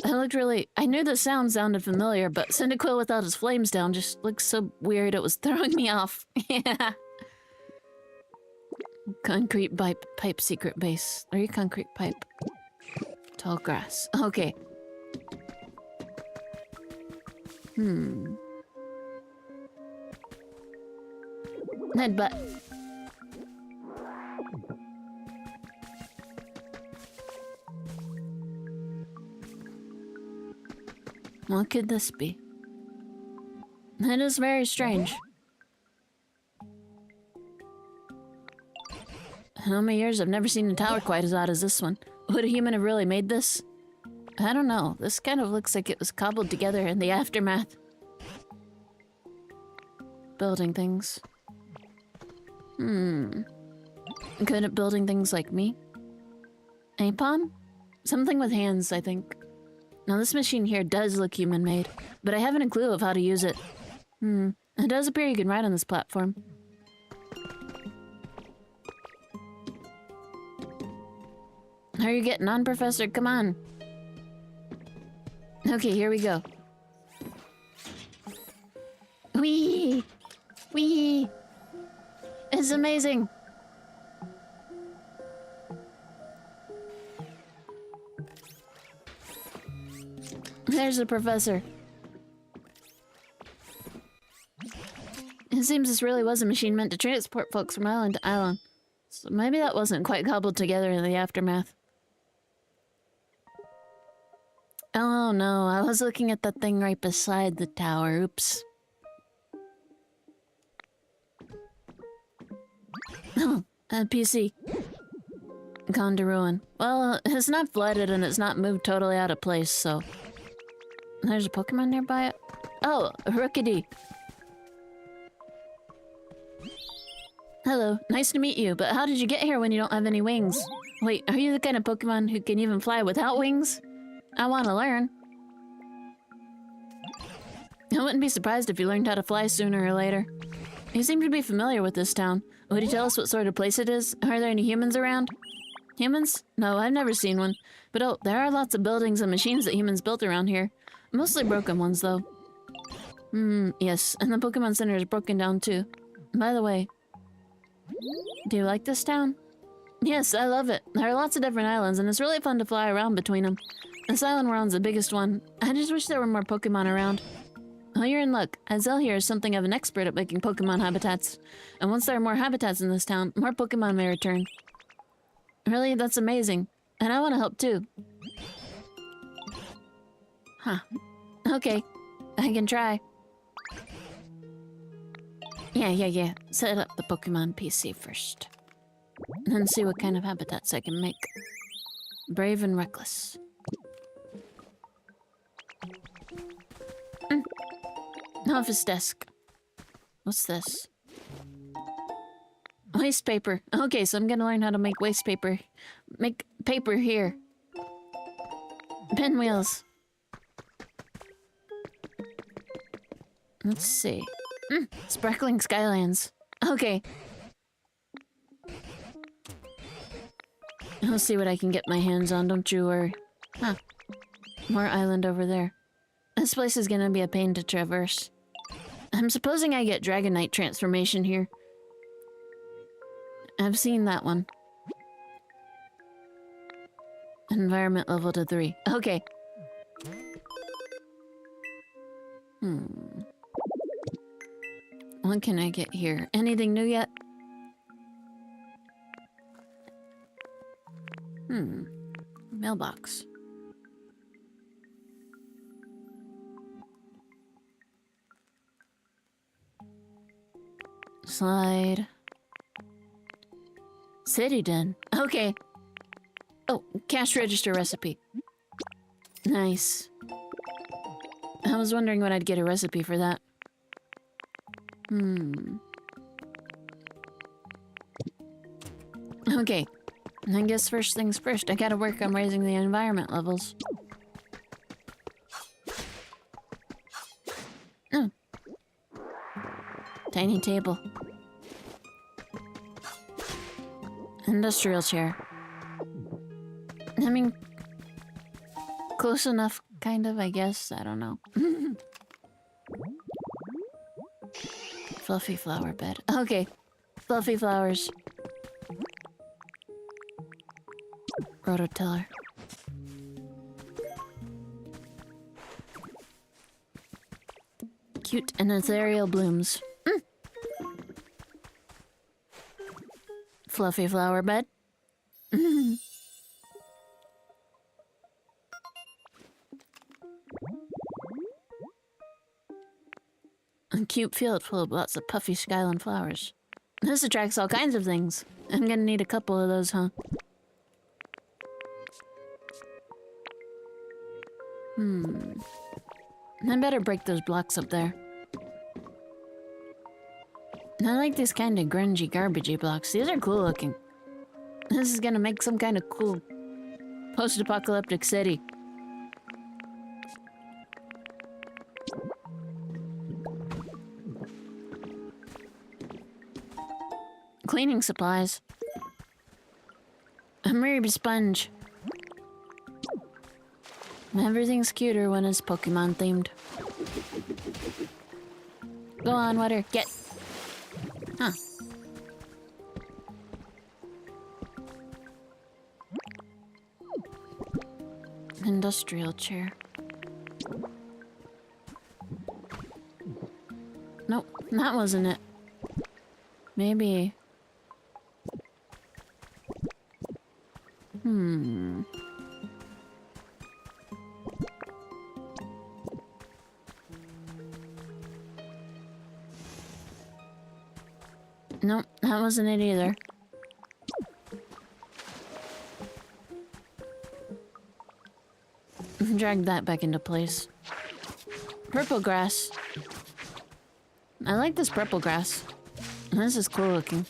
I looked really... I knew the sound sounded familiar, but Cyndaquil without his flames down just looks so weird it was throwing me off. Yeah. Concrete pipe secret base. 3 concrete pipe. Tall grass. Okay. Headbutt. What could this be? It is very strange. In all my years, I've never seen a tower quite as odd as this one. Would a human have really made this? I don't know. This kind of looks like it was cobbled together in the aftermath. Building things. Good at building things like me? Apom? Something with hands, I think. Now this machine here does look human-made, but I haven't a clue of how to use it. It does appear you can ride on this platform. How are you getting on, Professor? Come on. Okay, here we go. Whee! Whee! It's amazing! there's the professor. It seems this really was a machine meant to transport folks from island to island. So maybe that wasn't quite cobbled together in the aftermath. Oh no, I was looking at that thing right beside the tower. Oops. Oh, a PC. Gone to ruin. Well, it's not flooded and it's not moved totally out of place, so... There's a Pokemon nearby. Oh, a Rookidee. Hello, nice to meet you, but how did you get here when you don't have any wings? Wait, are you the kind of Pokemon who can even fly without wings? I want to learn. I wouldn't be surprised if you learned how to fly sooner or later. You seem to be familiar with this town. Would you tell us what sort of place it is? Are there any humans around? Humans? No, I've never seen one. But oh, there are lots of buildings and machines that humans built around here. Mostly broken ones, though. Yes, and the Pokemon Center is broken down, too. By the way, do you like this town? Yes, I love it. There are lots of different islands, and it's really fun to fly around between them. This island we're on's the biggest one. I just wish there were more Pokemon around. Well, you're in luck. Azel here is something of an expert at making Pokemon habitats. And once there are more habitats in this town, more Pokemon may return. Really? That's amazing. And I want to help too. Huh. Okay. I can try. Yeah. Set up the Pokemon PC first. And then see what kind of habitats I can make. Brave and reckless. Office desk. What's this? Waste paper. Okay, so I'm gonna learn how to make waste paper. Make paper here. Pinwheels. Let's see. Sparkling Skylands. Okay. I'll see what I can get my hands on, don't you worry. Huh. More island over there. This place is gonna be a pain to traverse. I'm supposing I get Dragonite transformation here. I've seen that one. Environment level to 3. Okay. What can I get here? Anything new yet? Mailbox. Slide. City Den. Okay. Oh, cash register recipe. Nice. I was wondering when I'd get a recipe for that. Okay. I guess first things first, I gotta work on raising the environment levels. Tiny table. Industrial chair. I mean, close enough, kind of, I guess. I don't know. Fluffy flower bed. Okay. Fluffy flowers. Rototiller. Cute and ethereal blooms. Fluffy flower bed. A cute field full of lots of puffy skyline flowers. This attracts all kinds of things. I'm gonna need a couple of those, huh? I better break those blocks up there. I like these kind of grungy, garbagey blocks. These are cool looking. This is gonna make some kind of cool post-apocalyptic city. Cleaning supplies. A Maribe sponge. Everything's cuter when it's Pokemon themed. Go on, water, get. Huh. Industrial chair. Nope, that wasn't it. Maybe... Nope, that wasn't it either. Drag that back into place. Purple grass. I like this purple grass. This is cool looking.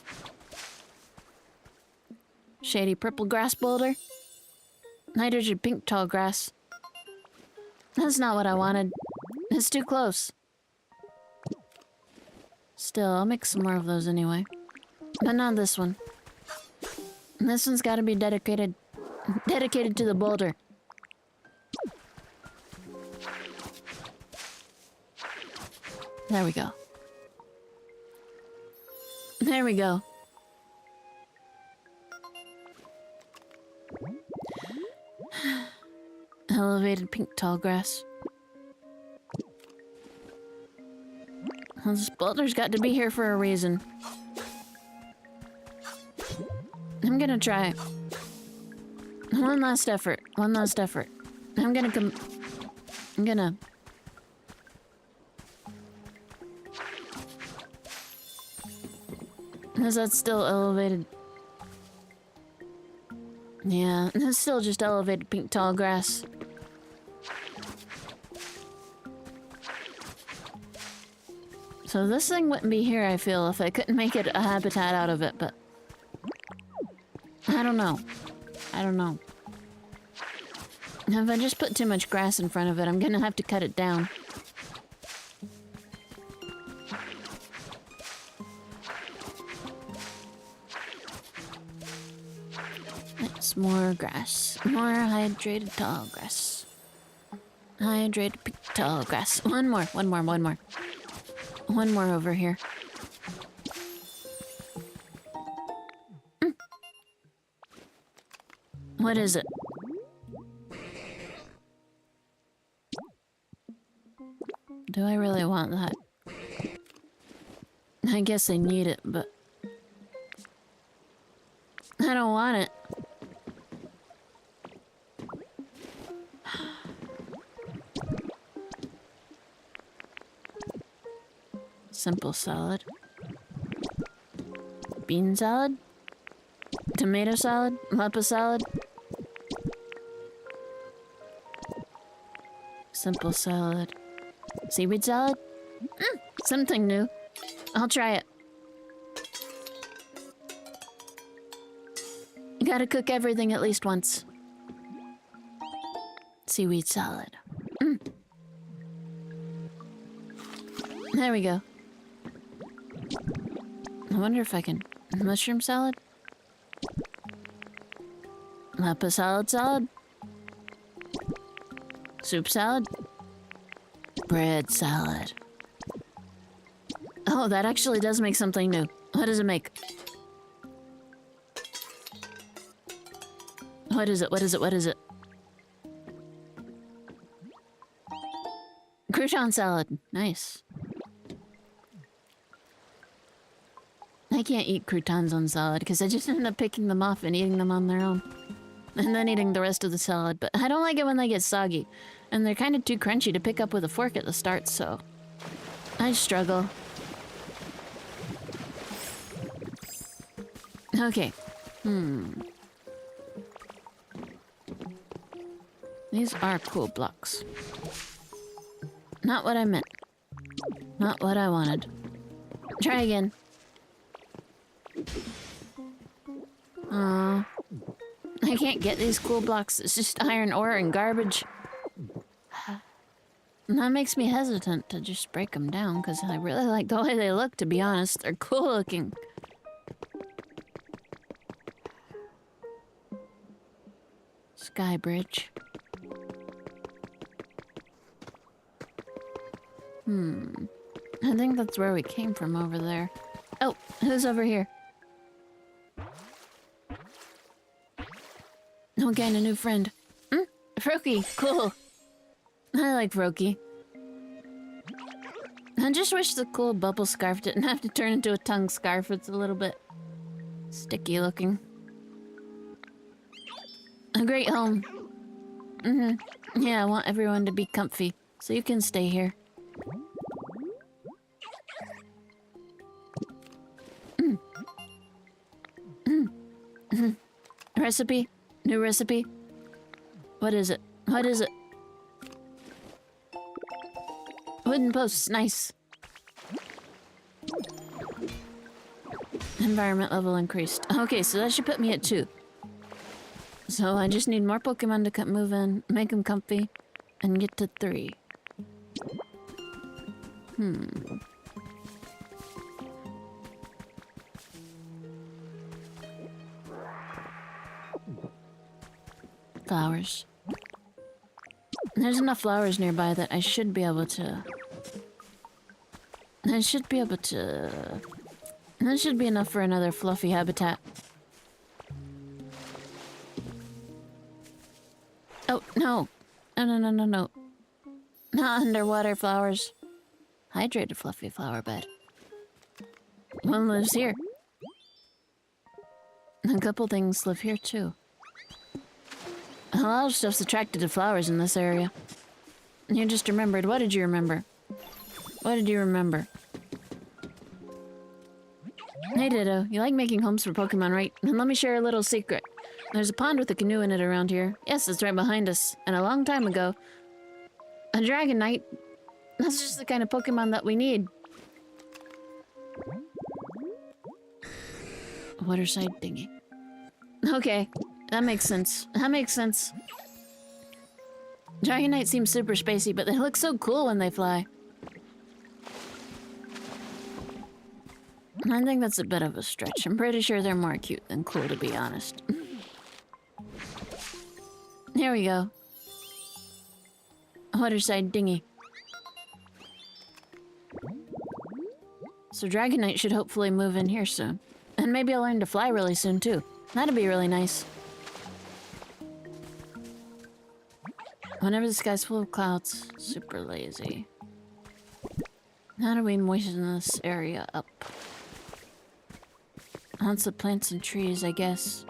Shady purple grass boulder. Nitrogen pink tall grass. That's not what I wanted. It's too close. Still, I'll make some more of those anyway. But not this one. This one's gotta be dedicated to the boulder. There we go. There we go. Elevated pink tall grass. Well, this boulder's got to be here for a reason. I'm gonna try. One last effort. One last effort. I'm gonna Is that still elevated? Yeah, it's still just elevated pink tall grass. So this thing wouldn't be here, I feel, if I couldn't make it a habitat out of it, but... I don't know. I don't know. If I just put too much grass in front of it, I'm gonna have to cut it down. It's more grass. More hydrated tall grass. Hydrated pink tall grass. One more. One more over here. What is it? Do I really want that? I guess I need it, but... I don't want it. Simple salad. Bean salad? Tomato salad? Lepa salad? Simple salad. Seaweed salad? Something new. I'll try it. You gotta cook everything at least once. Seaweed salad. There we go. I wonder if I can... Mushroom salad? Lepa salad? Soup salad? Bread salad. Oh, that actually does make something new. What does it make? What is it? Crouton salad. Nice. I can't eat croutons on salad because I just end up picking them off and eating them on their own. And then eating the rest of the salad. But I don't like it when they get soggy. And they're kind of too crunchy to pick up with a fork at the start, so... I struggle. Okay. These are cool blocks. Not what I meant. Not what I wanted. Try again. I can't get these cool blocks. It's just iron ore and garbage. And that makes me hesitant to just break them down, because I really like the way they look, to be honest. They're cool looking. Sky bridge. I think that's where we came from over there. Oh, who's over here? Okay, and a new friend. Froakie, cool. I like Froakie. I just wish the cool bubble scarf didn't have to turn into a tongue scarf. It's a little bit sticky looking. A great home. Yeah, I want everyone to be comfy, so you can stay here. Recipe? New recipe? What is it? What is it? Wooden posts, nice. Environment level increased. Okay, so that should put me at 2. So I just need more Pokemon to move in, make them comfy, and get to 3. Flowers. There's enough flowers nearby that I should be able to... That should be enough for another fluffy habitat. Oh, no. No. Not underwater flowers. Hydrated fluffy flower bed. One lives here. A couple things live here too. A lot of stuff's attracted to flowers in this area. You just remembered. What did you remember? What did you remember? Hey Ditto, you like making homes for Pokemon, right? And let me share a little secret. There's a pond with a canoe in it around here. Yes, it's right behind us. And a long time ago, a Dragonite. That's just the kind of Pokemon that we need. Waterside dinghy. Okay, that makes sense. Dragonite seems super spacey, but they look so cool when they fly. I think that's a bit of a stretch. I'm pretty sure they're more cute than cool, to be honest. Here we go. Waterside dinghy. So Dragonite should hopefully move in here soon. And maybe I'll learn to fly really soon, too. That'd be really nice. Whenever the sky's full of clouds, super lazy. How do we moisten this area up? Lots of plants and trees, I guess.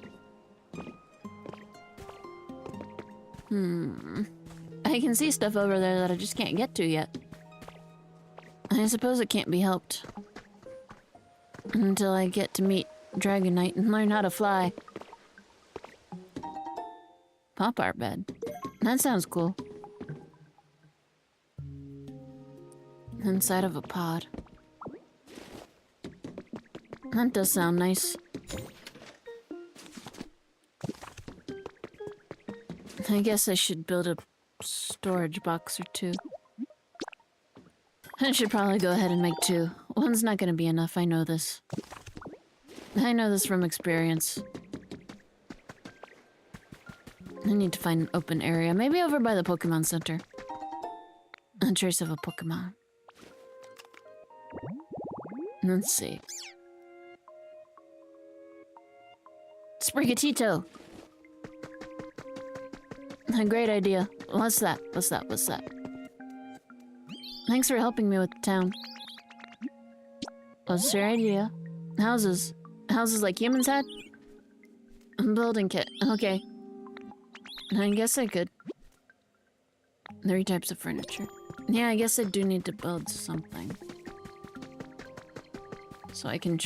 I can see stuff over there that I just can't get to yet. I suppose it can't be helped. Until I get to meet Dragonite and learn how to fly. Pop art bed. That sounds cool. Inside of a pod. That does sound nice. I guess I should build a storage box or 2. I should probably go ahead and make 2. One's not gonna be enough, I know this. I know this from experience. I need to find an open area, maybe over by the Pokemon Center. A trace of a Pokemon. Let's see. Sprigatito! A great idea. What's that? Thanks for helping me with the town. What's your idea? Houses. Houses like humans had? A building kit. Okay. I guess I could. 3 types of furniture. Yeah, I guess I do need to build something. So I can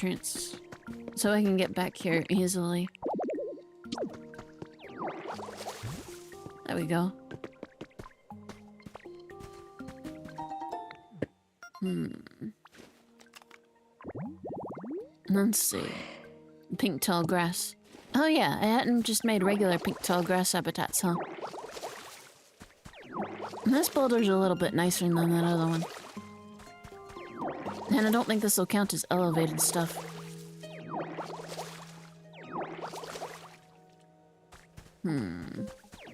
get back here easily. There we go. Let's see. Pink tall grass. Oh yeah, I hadn't just made regular pink tall grass habitats, huh? This boulder's a little bit nicer than that other one. And I don't think this will count as elevated stuff.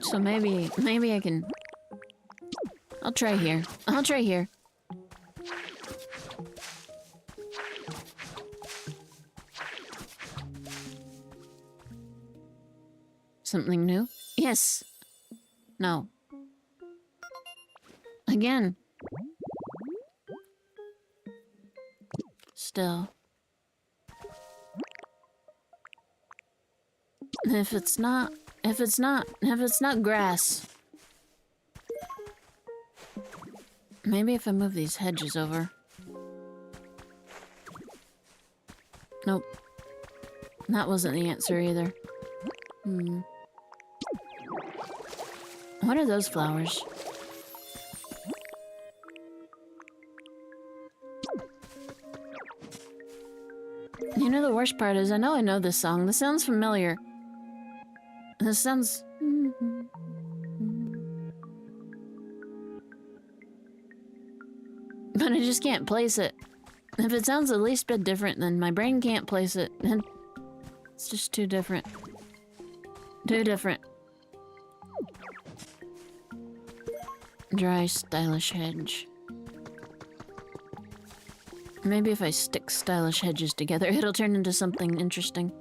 So maybe I can... I'll try here. Something new? Yes. No. Again. Still. If it's not grass. Maybe if I move these hedges over. Nope. That wasn't the answer either. What are those flowers? You know, the worst part is I know this song. This sounds familiar. This sounds... But I just can't place it. If it sounds the least bit different, then my brain can't place it. And it's just too different. Too different. Dry, stylish hedge. Maybe if I stick stylish hedges together, it'll turn into something interesting.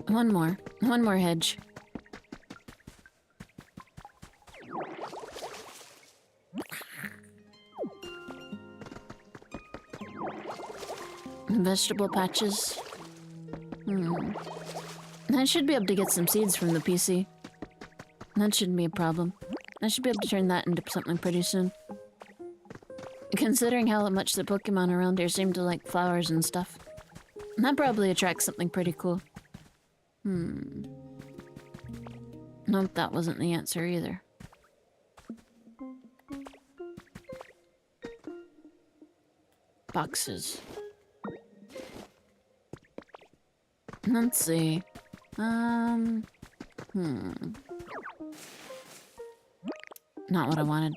One more hedge. Vegetable patches. I should be able to get some seeds from the PC. That shouldn't be a problem. I should be able to turn that into something pretty soon. Considering how much the Pokemon around here seem to like flowers and stuff. That probably attracts something pretty cool. Nope, that wasn't the answer either. Boxes. Let's see. Not what I wanted.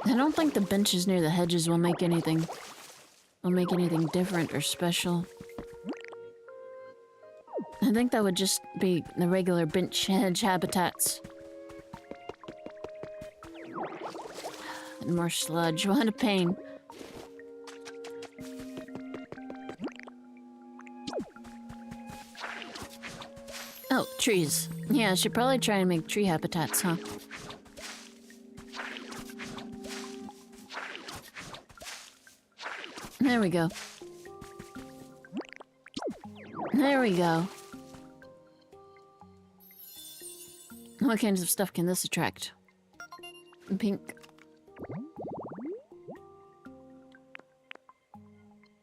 I don't think the benches near the hedges will make anything different or special. I think that would just be the regular bench hedge habitats. And more sludge. What a pain. Oh, trees. Yeah, I should probably try and make tree habitats, huh? There we go. There we go. What kinds of stuff can this attract? Pink.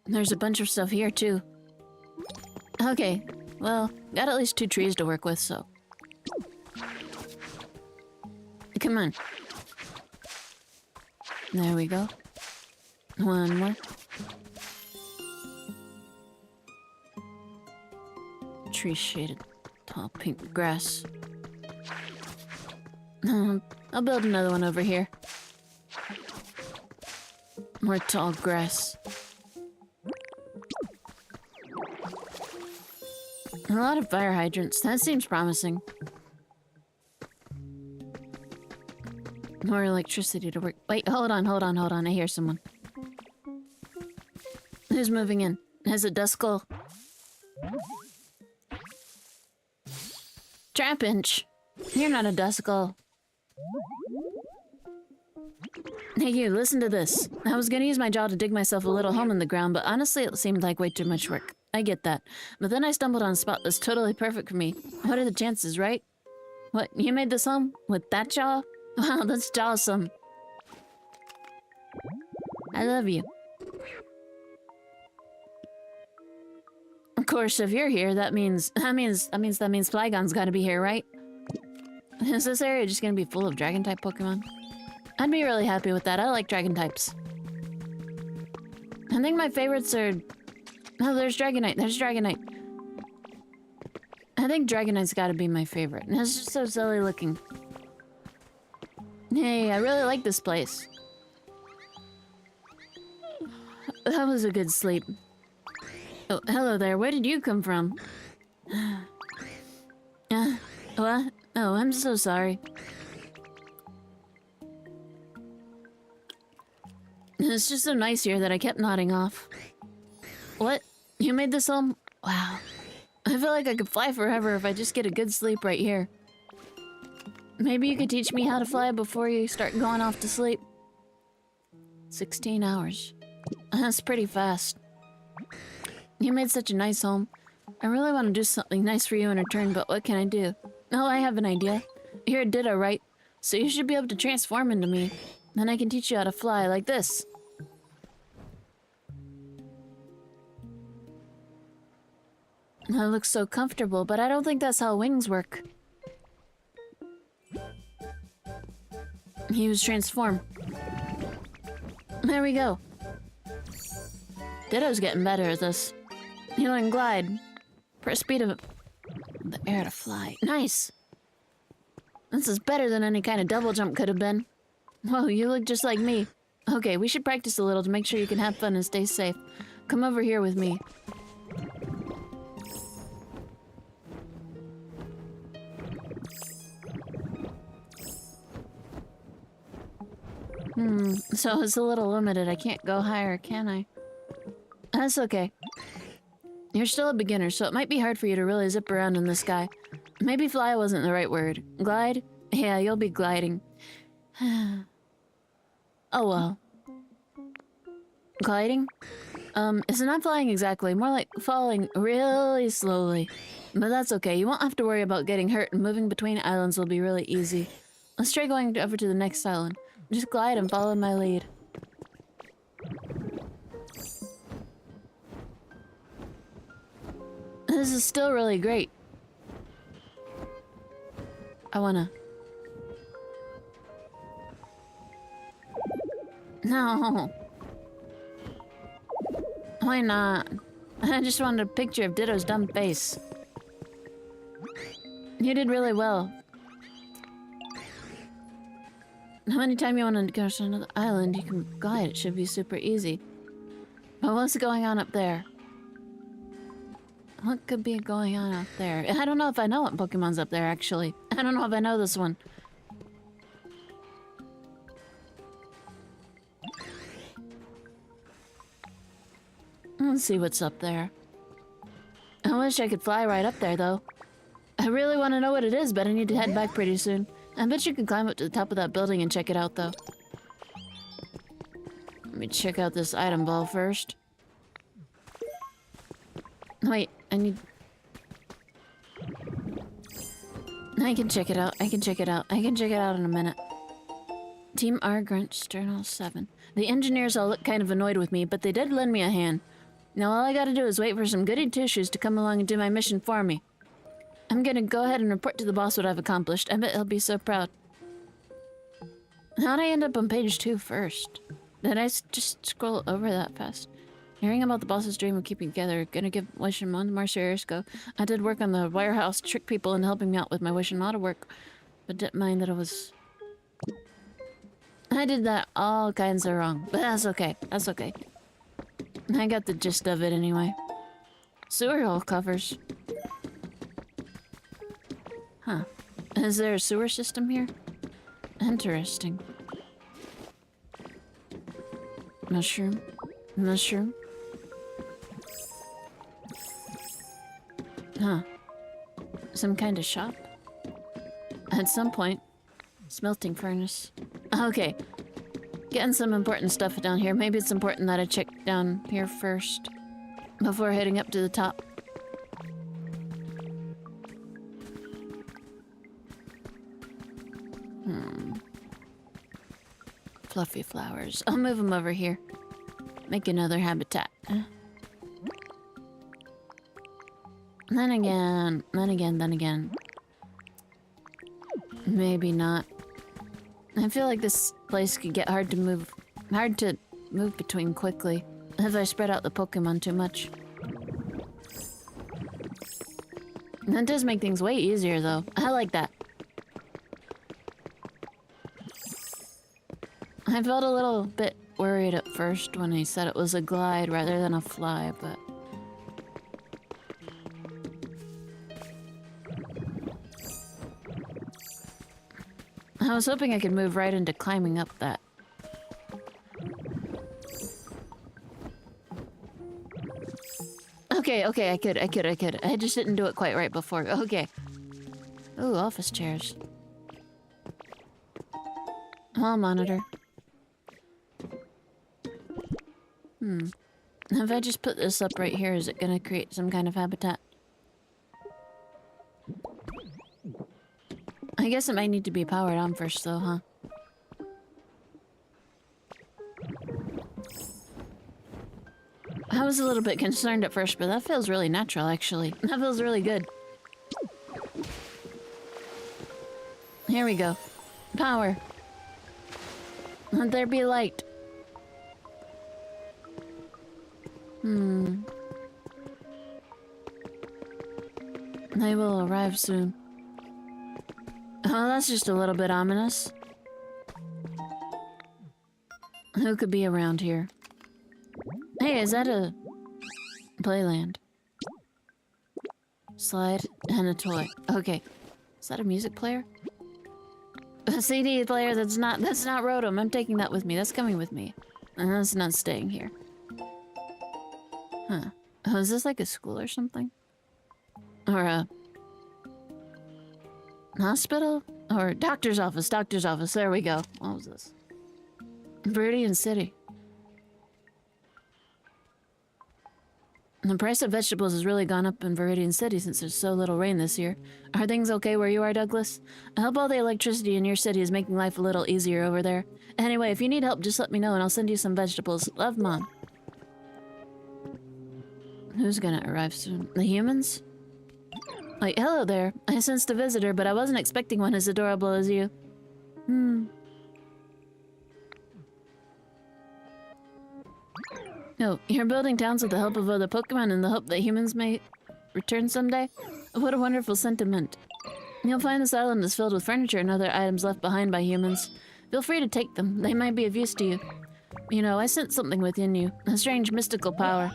There's a bunch of stuff here, too. Okay, well, got at least 2 trees to work with, so... Come on. There we go. One more. Tree shaded tall pink grass. I'll build another one over here. More tall grass. A lot of fire hydrants. That seems promising. More electricity to work. Wait, hold on. I hear someone. Who's moving in? Is it Duskull? Trapinch! You're not a Duskull. Hey you, listen to this. I was gonna use my jaw to dig myself a little home in the ground, but honestly it seemed like way too much work. I get that. But then I stumbled on a spot that's totally perfect for me. What are the chances, right? What, you made this home? With that jaw? Wow, that's jawsome. I love you. Of course, if you're here, that means Flygon's gotta be here, right? Is this area just gonna be full of dragon-type Pokemon? I'd be really happy with that. I like dragon types. I think my favorites are... Oh, there's Dragonite. I think Dragonite's gotta be my favorite. It's just so silly looking. Hey, I really like this place. That was a good sleep. Oh, hello there. Where did you come from? What? Oh, I'm so sorry. It's just so nice here that I kept nodding off. What? You made this home? Wow. I feel like I could fly forever if I just get a good sleep right here. Maybe you could teach me how to fly before you start going off to sleep. 16 hours. That's pretty fast. You made such a nice home. I really want to do something nice for you in return, but what can I do? Oh, I have an idea. You're a Ditto, right? So you should be able to transform into me. Then I can teach you how to fly like this. That looks so comfortable, but I don't think that's how wings work. He was transformed. There we go. Ditto's getting better at this. Heal and glide. Press speed of the air to fly. Nice! This is better than any kind of double jump could have been. Whoa, you look just like me. Okay, we should practice a little to make sure you can have fun and stay safe. Come over here with me. So it's a little limited. I can't go higher, can I? That's okay. You're still a beginner, so it might be hard for you to really zip around in the sky. Maybe fly wasn't the right word. Glide? Yeah, you'll be gliding. Oh well. Gliding? It's not flying exactly, more like falling really slowly. But that's okay, you won't have to worry about getting hurt, and moving between islands will be really easy. Let's try going over to the next island. Just glide and follow my lead. This is still really great. I wanna... No. Why not? I just wanted a picture of Ditto's dumb face. You did really well. Anytime you want to go to another island, you can glide. It should be super easy. But what's going on up there? What could be going on up there? I don't know if I know what Pokemon's up there, actually. I don't know if I know this one. Let's see what's up there. I wish I could fly right up there, though. I really want to know what it is, but I need to head back pretty soon. I bet you can climb up to the top of that building and check it out, though. Let me check out this item ball first. Wait, I need... I can check it out, I can check it out. I can check it out in a minute. Team R Grunt Sternal 7. The engineers all look kind of annoyed with me, but they did lend me a hand. Now all I gotta do is wait for some goody two-shoes to come along and do my mission for me. I'm gonna go ahead and report to the boss what I've accomplished. I bet he'll be so proud. How'd I end up on page 2 first? Did I just scroll over that fast? Hearing about the boss's dream of keeping together, gonna give Wish and Mod more serious go. I did work on the warehouse, trick people into helping me out with my Wish and Mod work, but didn't mind that it was... I did that all kinds of wrong, but that's okay. That's okay. I got the gist of it anyway. Sewer hole covers. Huh. Is there a sewer system here? Interesting. Mushroom. Mushroom. Huh. Some kind of shop? At some point. Smelting furnace. Okay. Getting some important stuff down here. Maybe it's important that I check down here first. Before heading up to the top. Fluffy flowers. I'll move them over here. Make another habitat. Then again, then again, then again. Maybe not. I feel like this place could get hard to move between quickly if I spread out the Pokemon too much. That does make things way easier though. I like that. I felt a little bit worried at first when he said it was a glide rather than a fly, but... I was hoping I could move right into climbing up that. Okay, I could. I just didn't do it quite right before. Okay. Ooh, office chairs. I'll monitor. If I just put this up right here, is it gonna create some kind of habitat? I guess it might need to be powered on first though, huh? I was a little bit concerned at first, but that feels really natural, actually. That feels really good. Here we go. Power. Let there be light. They will arrive soon. Oh, that's just a little bit ominous. Who could be around here? Hey, is that a playland? Slide and a toy. Okay. Is that a music player? A CD player that's not Rotom. I'm taking that with me. That's coming with me. And that's not staying here. Huh. Oh, is this like a school or something? Or a hospital? Or doctor's office, doctor's office. There we go. What was this? Viridian City. The price of vegetables has really gone up in Viridian City since there's so little rain this year. Are things okay where you are, Douglas? I hope all the electricity in your city is making life a little easier over there. Anyway, if you need help, just let me know and I'll send you some vegetables. Love, Mom. Who's gonna arrive soon? The humans? Wait, hello there. I sensed a visitor, but I wasn't expecting one as adorable as you. Oh, you're building towns with the help of other Pokemon in the hope that humans may return someday? What a wonderful sentiment. You'll find this island is filled with furniture and other items left behind by humans. Feel free to take them. They might be of use to you. You know, I sense something within you. A strange mystical power.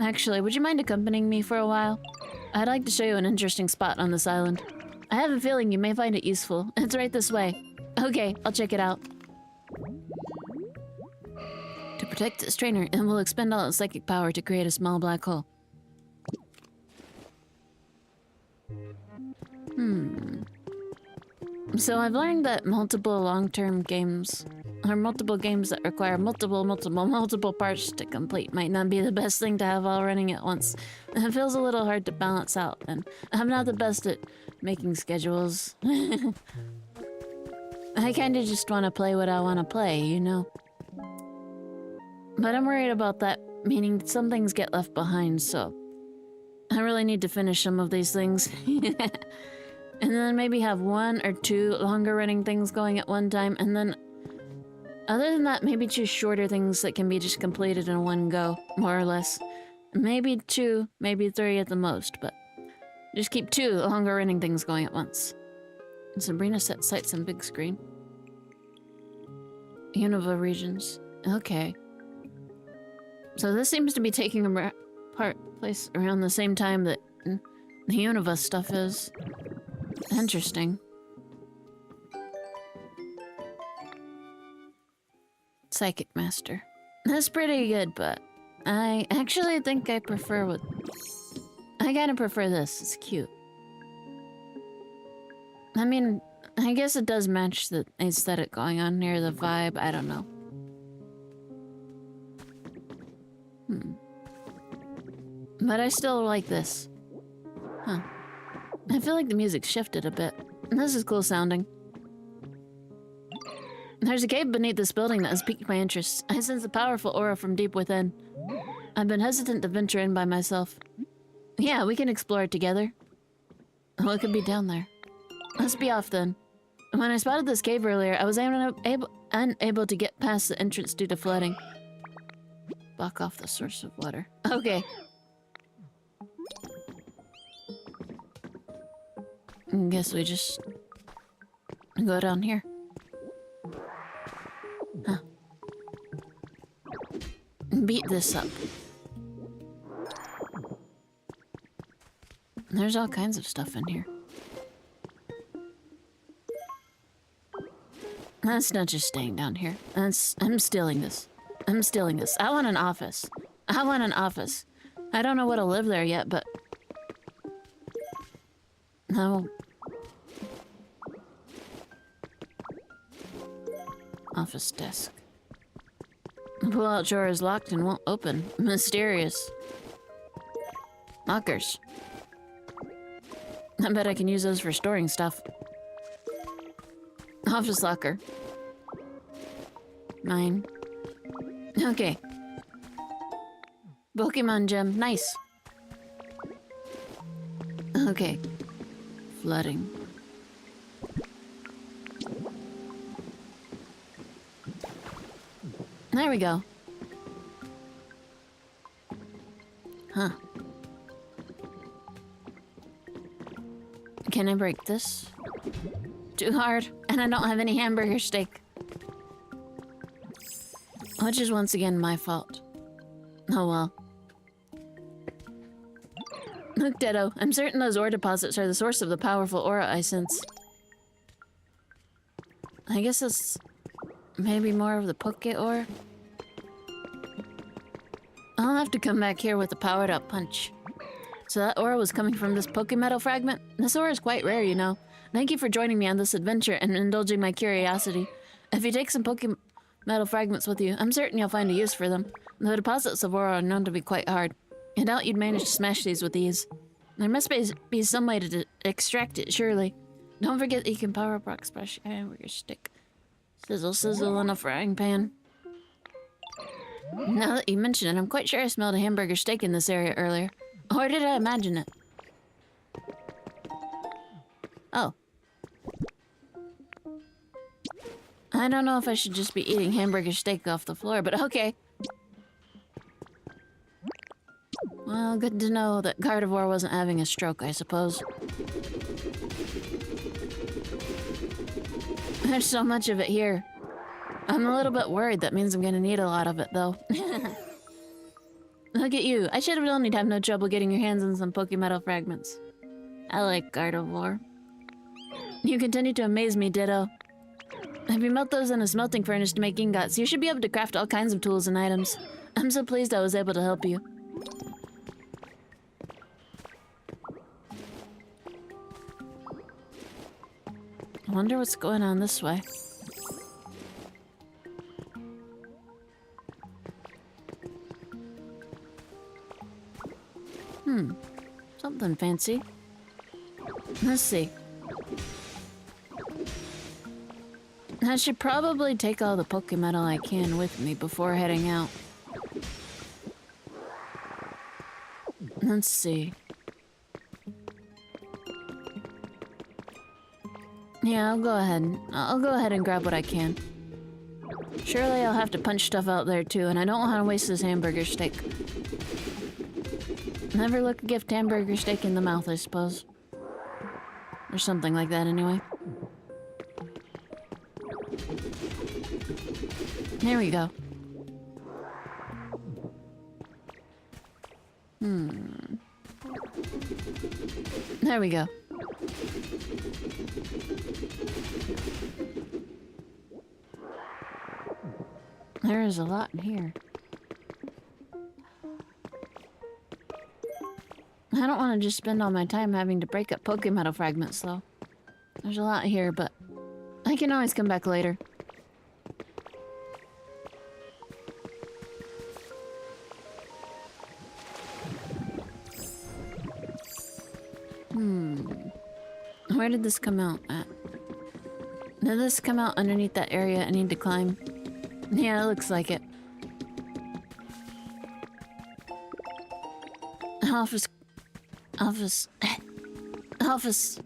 Actually, would you mind accompanying me for a while? I'd like to show you an interesting spot on this island. I have a feeling you may find it useful. It's right this way. Okay, I'll check it out. To protect this trainer, and we'll expend all its psychic power to create a small black hole. So I've learned that multiple long-term games, or multiple games that require multiple parts to complete might not be the best thing to have all running at once. It feels a little hard to balance out, and I'm not the best at making schedules. I kinda just want to play what I want to play, you know? But I'm worried about that, meaning some things get left behind, so I really need to finish some of these things. And then maybe have 1 or 2 longer running things going at one time, and then other than that, maybe choose shorter things that can be just completed in one go, more or less. Maybe 2, maybe 3 at the most, but just keep 2 longer running things going at once. Sabrina set sights on big screen. Unova regions. Okay. So this seems to be taking a place around the same time that the Unova stuff is. Interesting. Psychic Master. That's pretty good, but I actually think I prefer what... I kinda prefer this. It's cute. I mean, I guess it does match the aesthetic going on here, the vibe. I don't know. But I still like this. Huh. I feel like the music shifted a bit. This is cool sounding. There's a cave beneath this building that has piqued my interest. I sense a powerful aura from deep within. I've been hesitant to venture in by myself. Yeah, we can explore it together. What could be down there? Let's be off then. When I spotted this cave earlier, I was unable to get past the entrance due to flooding. Block off the source of water. Okay. Guess we just go down here. Huh. Beat this up. There's all kinds of stuff in here. That's not just staying down here. I'm stealing this. I'm stealing this. I want an office. I want an office. I don't know what'll live there yet, but... No. Office desk. The pull-out drawer is locked and won't open. Mysterious. Lockers. I bet I can use those for storing stuff. Office locker. Mine. Okay. Pokemon gem. Nice. Okay. Flooding. There we go. Huh. Can I break this? Too hard, and I don't have any hamburger steak. Which is once again my fault. Oh well. Look, Ditto, I'm certain those ore deposits are the source of the powerful aura I sense. I guess it's maybe more of the Poke ore. I'll have to come back here with a powered up punch. So that aura was coming from this Pokemetal fragment? This aura is quite rare, you know. Thank you for joining me on this adventure and indulging my curiosity. If you take some Pokemetal fragments with you, I'm certain you'll find a use for them. The deposits of aura are known to be quite hard. I doubt you'd manage to smash these with ease. There must be some way to extract it, surely. Don't forget that you can power up Rock Splash hamburger stick. Sizzle, sizzle in a frying pan. Now that you mention it, I'm quite sure I smelled a hamburger steak in this area earlier. Or did I imagine it? Oh. I don't know if I should just be eating hamburger steak off the floor, but okay. Well, good to know that Gardevoir wasn't having a stroke, I suppose. There's so much of it here. I'm a little bit worried. That means I'm gonna need a lot of it, though. Look at you. I should have known you'd have no trouble getting your hands on some Pokemetal fragments. I like Gardevoir. You continue to amaze me, Ditto. If you melt those in a smelting furnace to make ingots, you should be able to craft all kinds of tools and items. I'm so pleased I was able to help you. I wonder what's going on this way. Something fancy. Let's see. I should probably take all the Pokemetal I can with me before heading out. Let's see. Yeah, I'll go ahead and grab what I can. Surely I'll have to punch stuff out there too, and I don't want to waste this hamburger steak. Never look a gift hamburger steak in the mouth, I suppose. Or something like that, anyway. There we go. There we go. There is a lot in here. I don't want to just spend all my time having to break up Pokemetal fragments, though. There's a lot here, but I can always come back later. Where did this come out at? Did this come out underneath that area I need to climb? Yeah, it looks like it. Office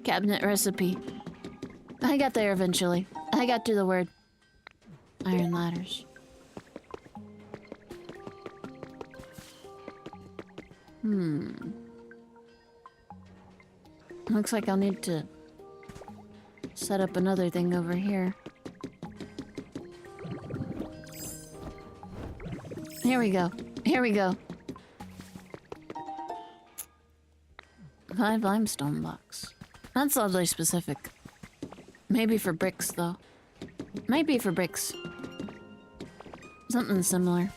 cabinet recipe. I got there eventually. I got to the word. Iron ladders. Looks like I'll need to set up another thing over here. Here we go. Here we go. 5 limestone blocks. That's oddly specific. Maybe for bricks, though. Might be for bricks. Something similar.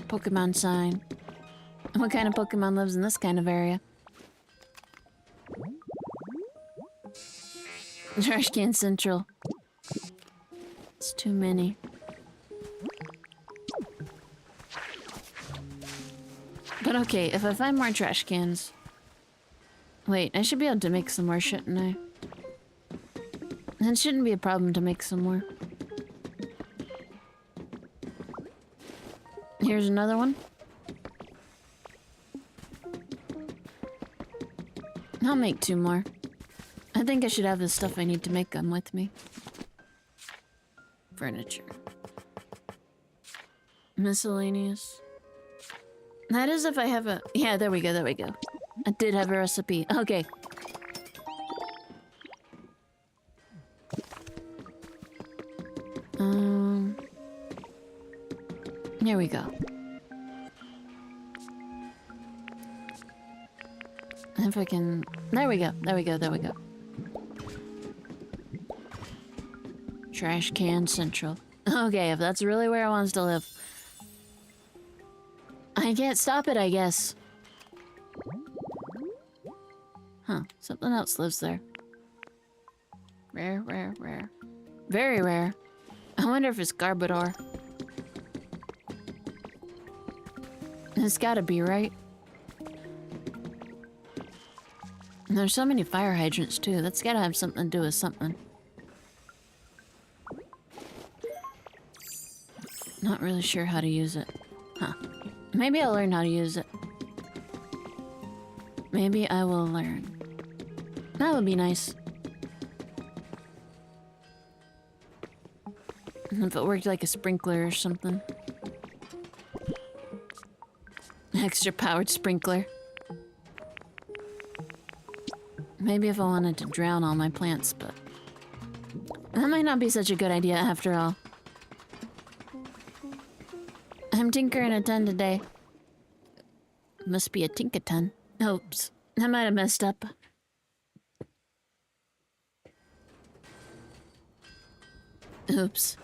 Pokemon sign. What kind of Pokemon lives in this kind of area? Trash can central. It's too many. But okay, if I find more trash cans... Wait, I should be able to make some more, shouldn't I? It shouldn't be a problem to make some more. Here's another one. I'll make 2 more. I think I should have the stuff I need to make them with me. Furniture. Miscellaneous. That is if I have a... Yeah, there we go, there we go. I did have a recipe. Okay. Here we go. If I can... There we go, there we go, there we go. Trash can central. Okay, if that's really where I want to live. I can't stop it, I guess. Huh, something else lives there. Rare, rare, rare. Very rare. I wonder if it's Garbodor. It's gotta be, right? And there's so many fire hydrants, too. That's gotta have something to do with something. Not really sure how to use it. Huh. Maybe I'll learn how to use it. Maybe I will learn. That would be nice. If it worked like a sprinkler or something. Extra powered sprinkler. Maybe if I wanted to drown all my plants, but... that might not be such a good idea after all. I'm tinkering a ton today. Must be a tink-a-ton. Oops. I might have messed up. Oops.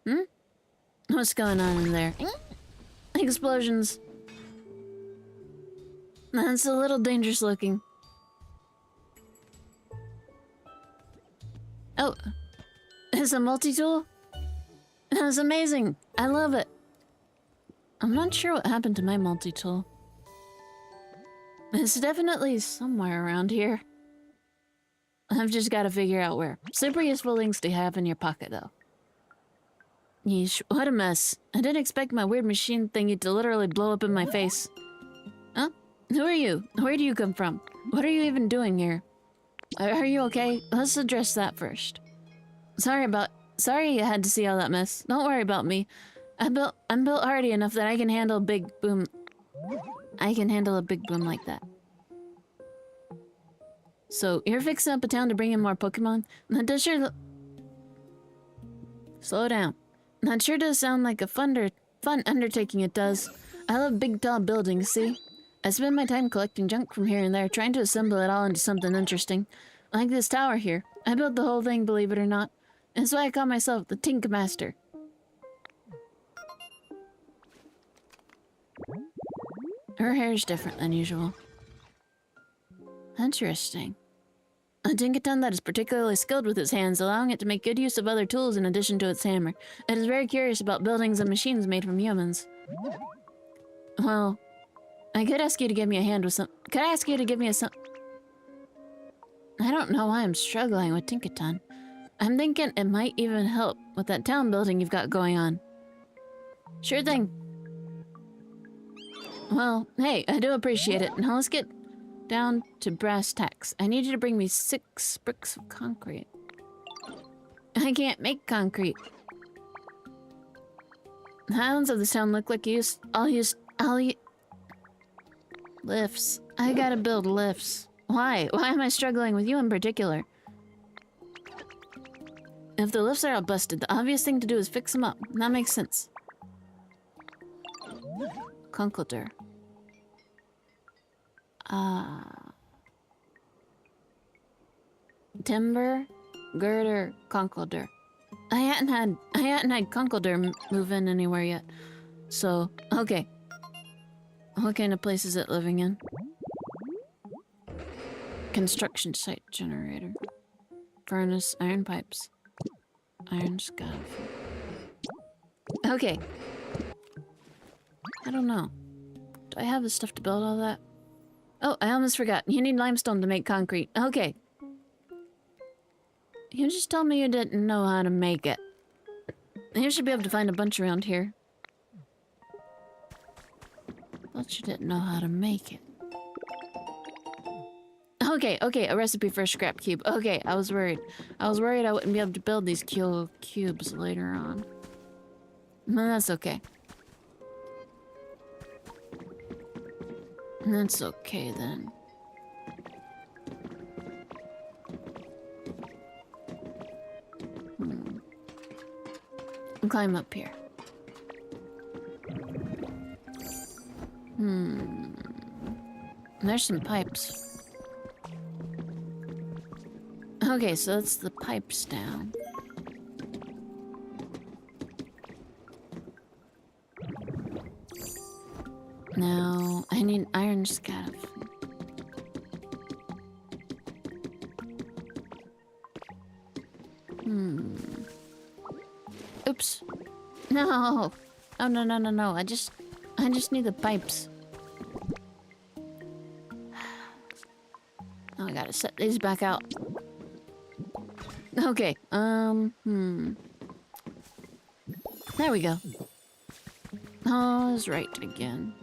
Hmm? What's going on in there? Explosions. That's a little dangerous looking. Oh. It's a multi-tool? That's amazing. I love it. I'm not sure what happened to my multi-tool. It's definitely somewhere around here. I've just got to figure out where. Super useful things to have in your pocket, though. Yeesh, what a mess. I didn't expect my weird machine thingy to literally blow up in my face. Huh? Who are you? Where do you come from? What are you even doing here? Are you okay? Let's address that first. Sorry you had to see all that mess. Don't worry about me. I'm built hardy enough that I can handle a big boom. I can handle a big boom like that. So, you're fixing up a town to bring in more Pokemon? That does sure... Slow down. That sure does sound like a fun undertaking, it does. I love big, tall buildings, see? I spend my time collecting junk from here and there, trying to assemble it all into something interesting. Like this tower here. I built the whole thing, believe it or not. That's why I call myself the Tink Master. Her hair's different than usual. Interesting. A Tinkaton that is particularly skilled with its hands, allowing it to make good use of other tools in addition to its hammer. It is very curious about buildings and machines made from humans. Well, I could ask you to give me a hand with some... Could I ask you to give me a some... I don't know why I'm struggling with Tinkaton. I'm thinking it might even help with that town building you've got going on. Sure thing. Well, hey, I do appreciate it. Now let's get down to brass tacks. I need you to bring me 6 bricks of concrete. I can't make concrete. The islands of this town look like I'll use lifts. I gotta build lifts. Why? Why am I struggling with you in particular? If the lifts are all busted, the obvious thing to do is fix them up. That makes sense. Conkeldurr. Timber, girder, Conkeldurr. I hadn't had Conkeldurr move in anywhere yet. So, okay. What kind of place is it living in? Construction site generator. Furnace, iron pipes. Iron scaffold. Okay. I don't know. Do I have the stuff to build all that? Oh, I almost forgot. You need limestone to make concrete. Okay. You just told me you didn't know how to make it. You should be able to find a bunch around here. But you didn't know how to make it. Okay, a recipe for a scrap cube. Okay, I was worried. I was worried I wouldn't be able to build these cubes later on. No, that's okay. That's okay then. Climb up here. There's some pipes. Okay, so that's the pipes down. Now, I need iron scaffold. Oops. No. Oh, no. I just need the pipes. Oh, I gotta set these back out. Okay, There we go. Oh, I was right again.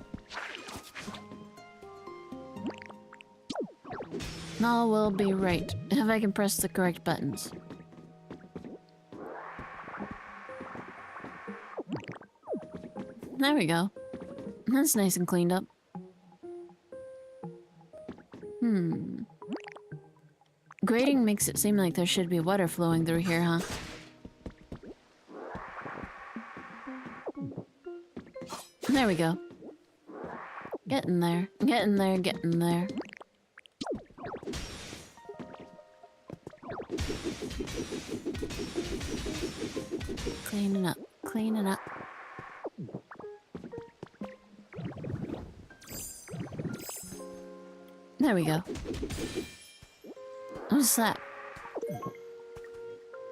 All will be right if I can press the correct buttons. There we go. That's nice and cleaned up. Grading makes it seem like there should be water flowing through here, huh? There we go. Getting there. Getting there. Cleaning up. There we go. What's that?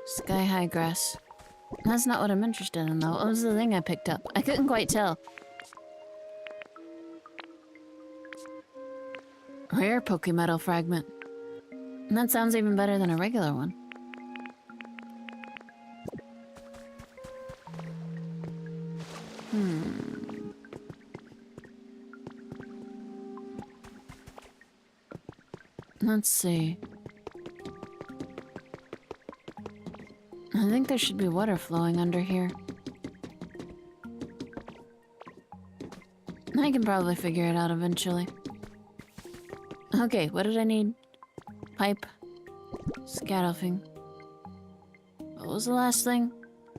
Sky-high grass. That's not what I'm interested in, though. What was the thing I picked up? I couldn't quite tell. Rare Pokemetal fragment. That sounds even better than a regular one. Let's see. I think there should be water flowing under here. I can probably figure it out eventually. Okay, what did I need? Pipe. Scaffolding. What was the last thing?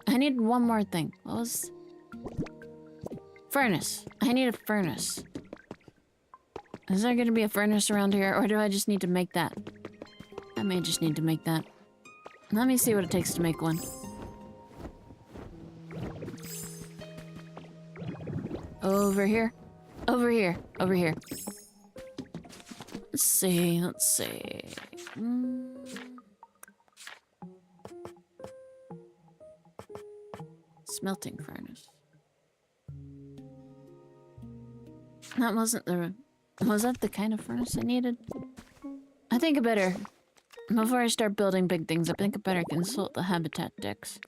I need one more thing. What was... Furnace. I need a furnace. Is there gonna be a furnace around here, or do I just need to make that? I may just need to make that. Let me see what it takes to make one. Over here. Over here. Over here. Let's see. Smelting furnace. That wasn't the... Was that the kind of furnace I needed? I think I better... Before I start building big things, I think I better consult the habitat decks.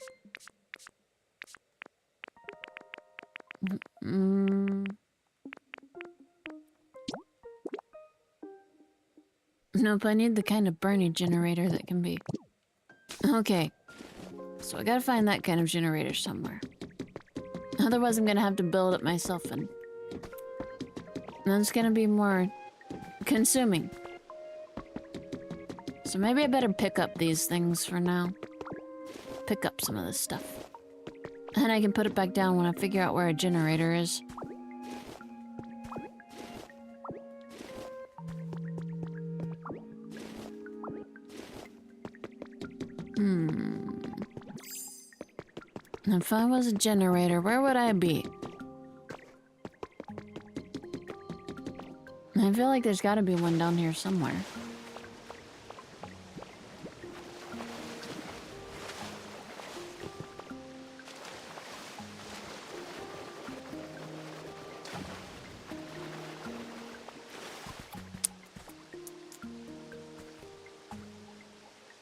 Nope, I need the kind of Bernie generator that can be... Okay. So I gotta find that kind of generator somewhere. Otherwise I'm gonna have to build it myself, and that's gonna be more consuming. So maybe I better pick up these things for now. Pick up some of this stuff. And I can put it back down when I figure out where a generator is. If I was a generator, where would I be? I feel like there's gotta be one down here somewhere.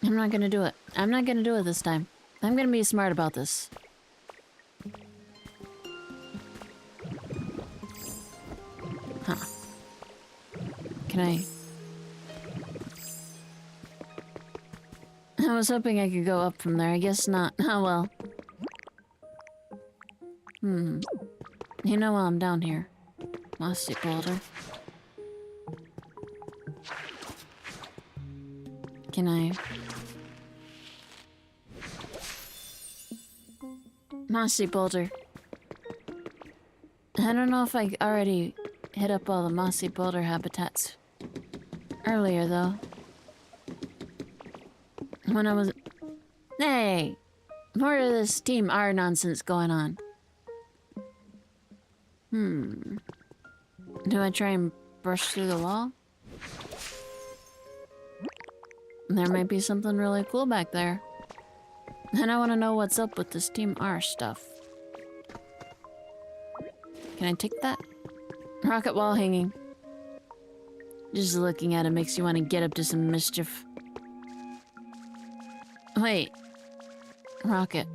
I'm not gonna do it. I'm not gonna do it this time. I'm gonna be smart about this. Huh. Can I... I was hoping I could go up from there. I guess not. Oh well. You know while I'm down here. Mossy boulder. Can I... Mossy boulder. I don't know if I already hit up all the mossy boulder habitats earlier, though. When I was... Hey! More of this Team R nonsense going on. Do I try and brush through the wall? There might be something really cool back there. And I want to know what's up with this Team R stuff. Can I take that? Rocket wall hanging. Just looking at it makes you want to get up to some mischief. Wait. Rocket.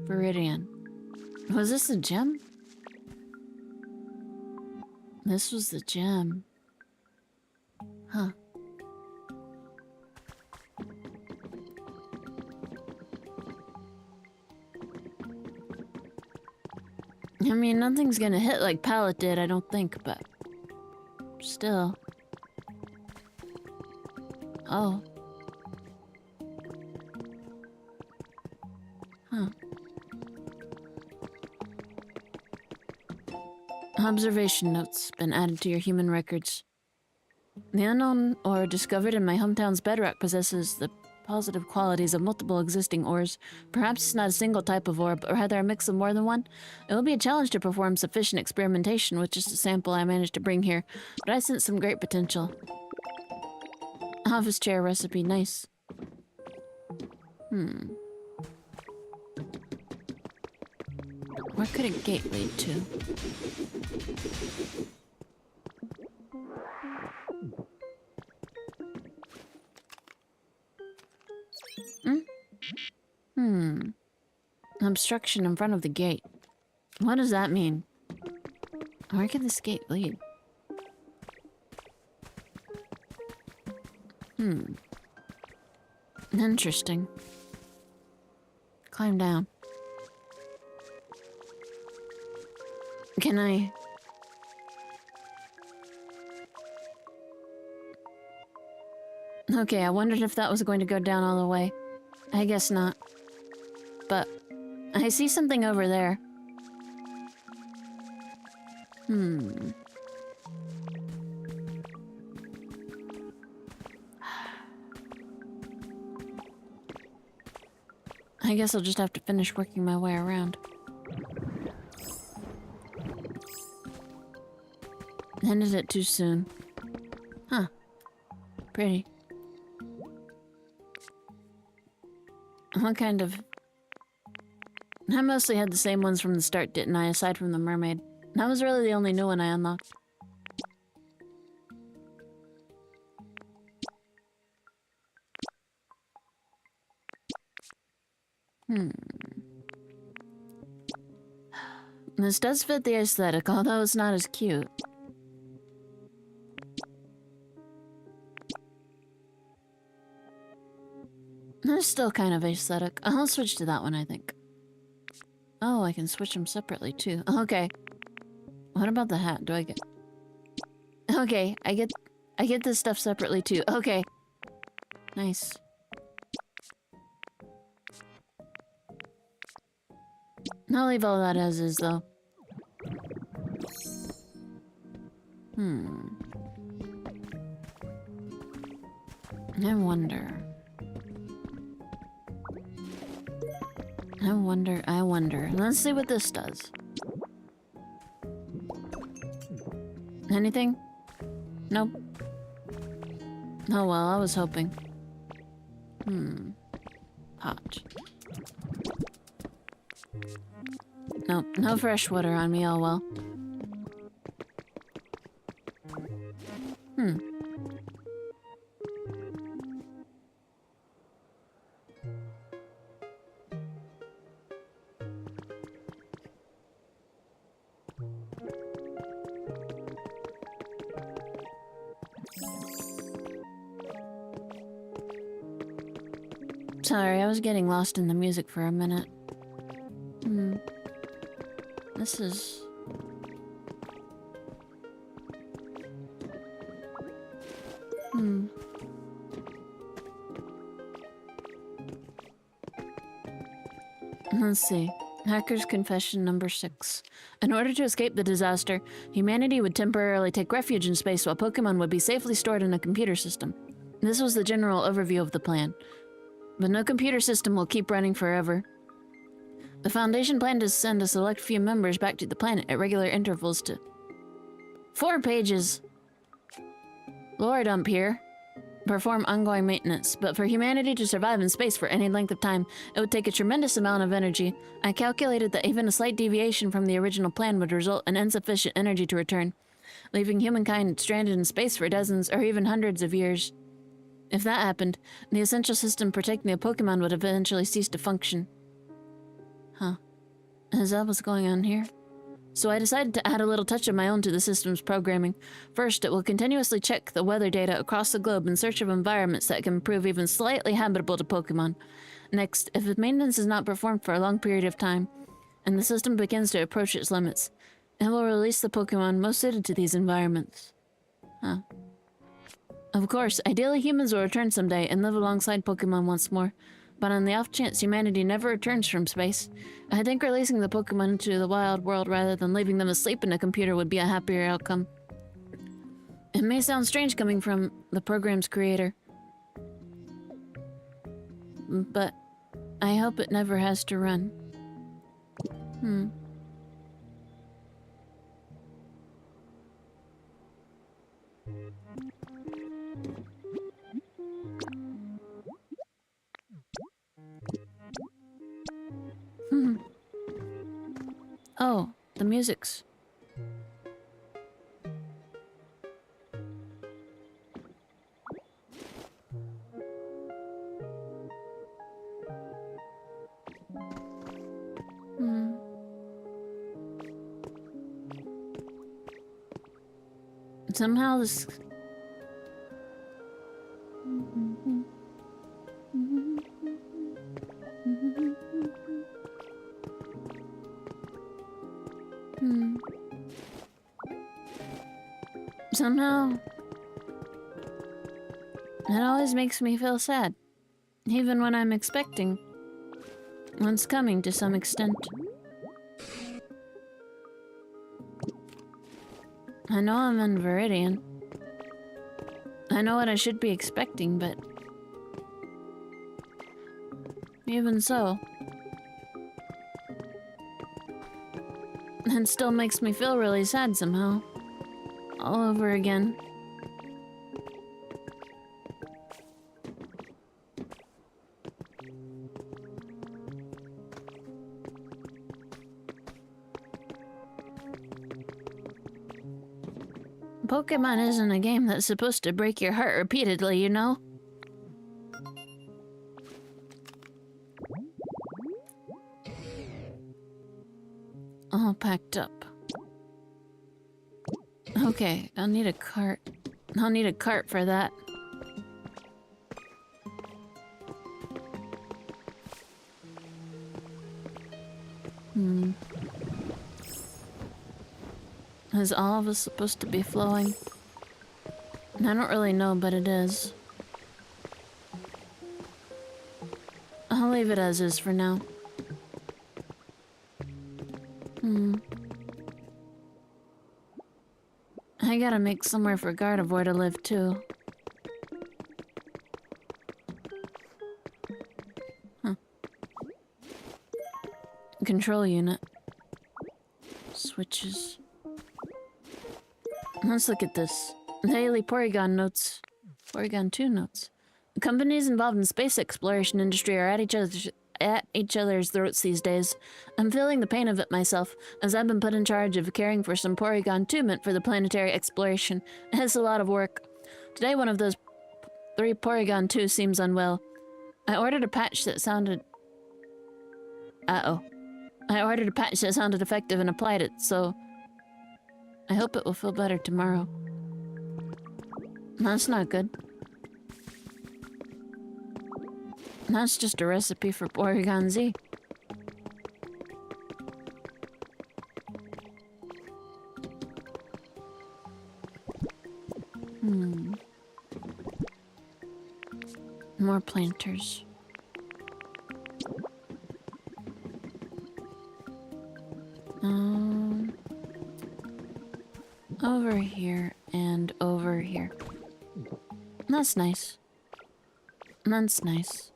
Viridian. Was this a gem? This was the gem. Huh. I mean, nothing's gonna hit like Pallet did, I don't think, but... Still. Oh. Huh. Observation notes been added to your human records. The unknown ore discovered in my hometown's bedrock possesses the positive qualities of multiple existing ores. Perhaps it's not a single type of ore, but rather a mix of more than one. It will be a challenge to perform sufficient experimentation with just a sample I managed to bring here, but I sense some great potential. Office chair recipe, nice. Where could a gate lead to? Obstruction in front of the gate. What does that mean? Where could this gate lead? Interesting. Climb down. Can I... Okay, I wondered if that was going to go down all the way. I guess not. But I see something over there. I guess I'll just have to finish working my way around. Ended it too soon. Huh. Pretty. What kind of... I mostly had the same ones from the start, didn't I? Aside from the mermaid. That was really the only new one I unlocked. This does fit the aesthetic, although it's not as cute. It's still kind of aesthetic. I'll switch to that one, I think. Oh, I can switch them separately, too. Okay. What about the hat? Do I get... Okay, I get this stuff separately, too. Okay. Nice. I'll leave all that as is, though. I wonder. Let's see what this does. Anything? Nope. Oh well, I was hoping. Pot. Nope, no fresh water on me, oh well. Sorry, I was getting lost in the music for a minute. This is... Let's see. Hacker's Confession number 6. In order to escape the disaster, humanity would temporarily take refuge in space while Pokemon would be safely stored in a computer system. This was the general overview of the plan. But no computer system will keep running forever. The Foundation planned to send a select few members back to the planet at regular intervals to... 4 pages! Lore dump here. Perform ongoing maintenance, but for humanity to survive in space for any length of time, it would take a tremendous amount of energy. I calculated that even a slight deviation from the original plan would result in insufficient energy to return, leaving humankind stranded in space for dozens or even hundreds of years. If that happened, the essential system protecting the Pokemon would eventually cease to function. Huh. Is that what's going on here? So I decided to add a little touch of my own to the system's programming. First, it will continuously check the weather data across the globe in search of environments that can prove even slightly habitable to Pokemon. Next, if maintenance is not performed for a long period of time, and the system begins to approach its limits, it will release the Pokemon most suited to these environments. Huh. Of course, ideally humans will return someday and live alongside Pokemon once more. But on the off chance humanity never returns from space, I think releasing the Pokemon into the wild world rather than leaving them asleep in a computer would be a happier outcome. It may sound strange coming from the program's creator, but I hope it never has to run. Oh, the music's. Somehow this... Somehow, it always makes me feel sad, even when I'm expecting what's coming to some extent. I know I'm in Viridian. I know what I should be expecting, but even so, it still makes me feel really sad somehow. All over again. Pokemon isn't a game that's supposed to break your heart repeatedly, you know? All packed up. Okay, I'll need a cart. I'll need a cart for that. Is all of us supposed to be flowing? I don't really know, but it is. I'll leave it as is for now. I gotta make somewhere for Gardevoir to live too. Control unit. Switches. Let's look at this. Daily Porygon notes. Porygon 2 notes. Companies involved in space exploration industry are at each other's throats these days. I'm feeling the pain of it myself, as I've been put in charge of caring for some Porygon 2 meant for the planetary exploration. It's a lot of work. Today one of those 3 Porygon 2 seems unwell. I ordered a patch that sounded... I ordered a patch that sounded effective and applied it, so... I hope it will feel better tomorrow. That's not good. That's just a recipe for Porygon Z. More planters. Over here and over here. That's nice. That's nice.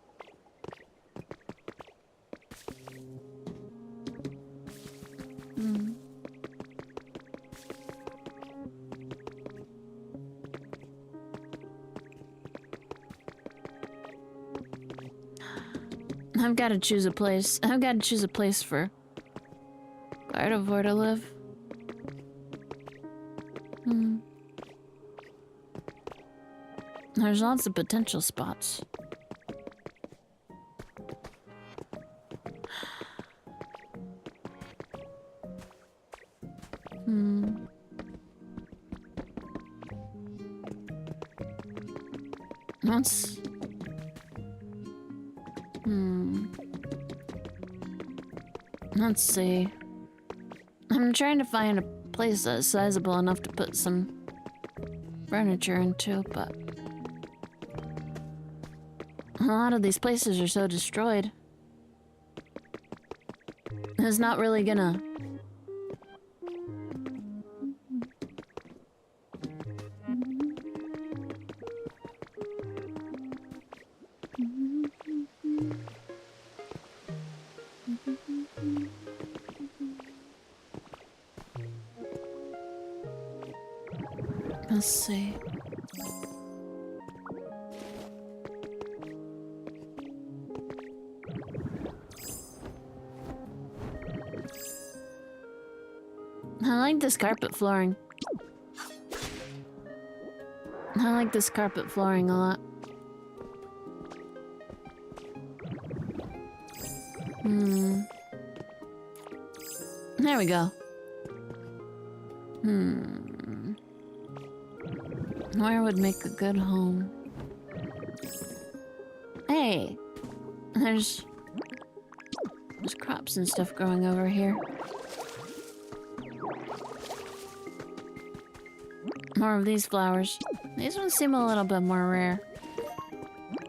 I've got to choose a place. I've got to choose a place for Gardevoir to live. There's lots of potential spots. Let's... Let's see. I'm trying to find a place that's sizable enough to put some furniture into, but a lot of these places are so destroyed. It's not really gonna... Let's see. I like this carpet flooring. I like this carpet flooring a lot. There we go. Where would make a good home? Hey! There's crops and stuff growing over here. More of these flowers. These ones seem a little bit more rare.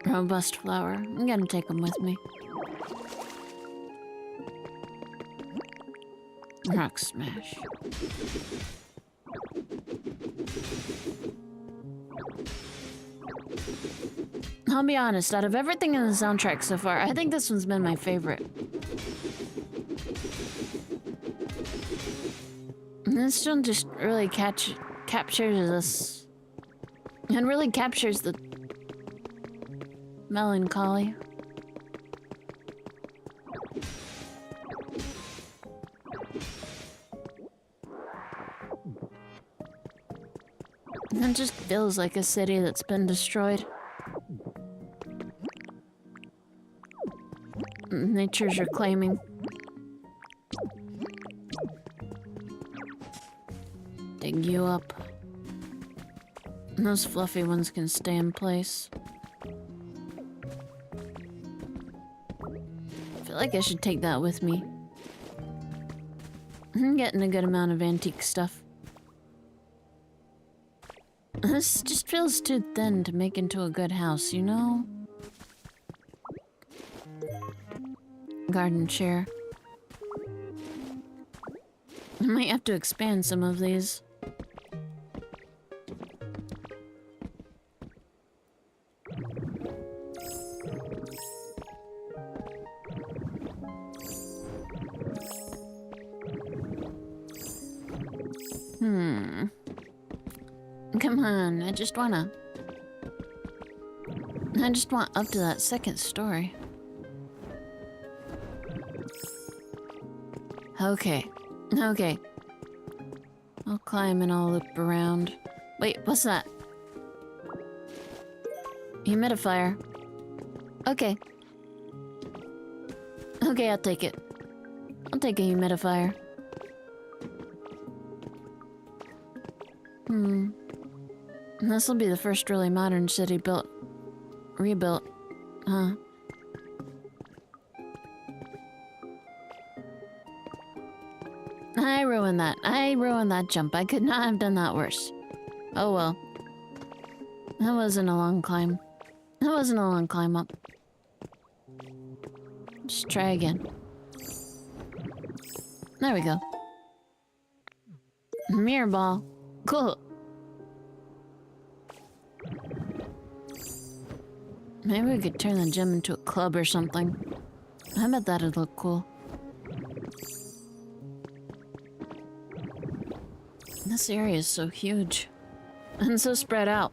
Robust flower. I'm gonna take them with me. Rock smash. I'll be honest, out of everything in the soundtrack so far, I think this one's been my favorite. This one just really captures us. And really captures the melancholy. It just feels like a city that's been destroyed. Nature's reclaiming. Dig you up. Those fluffy ones can stay in place. I feel like I should take that with me. I'm getting a good amount of antique stuff. This just feels too thin to make into a good house, you know? Garden chair. I might have to expand some of these. Come on, I just want up to that second story. Okay. I'll climb and I'll loop around. Wait, what's that? Humidifier. Okay. Okay, I'll take it. I'll take a humidifier. This'll be the first really modern city rebuilt. Huh. ruined that. I ruined that jump. I could not have done that worse. Oh well. That wasn't a long climb. That wasn't a long climb up. Just try again. There we go. Mirror ball. Cool. Maybe we could turn the gym into a club or something. I bet that'd look cool. This area is so huge. And so spread out.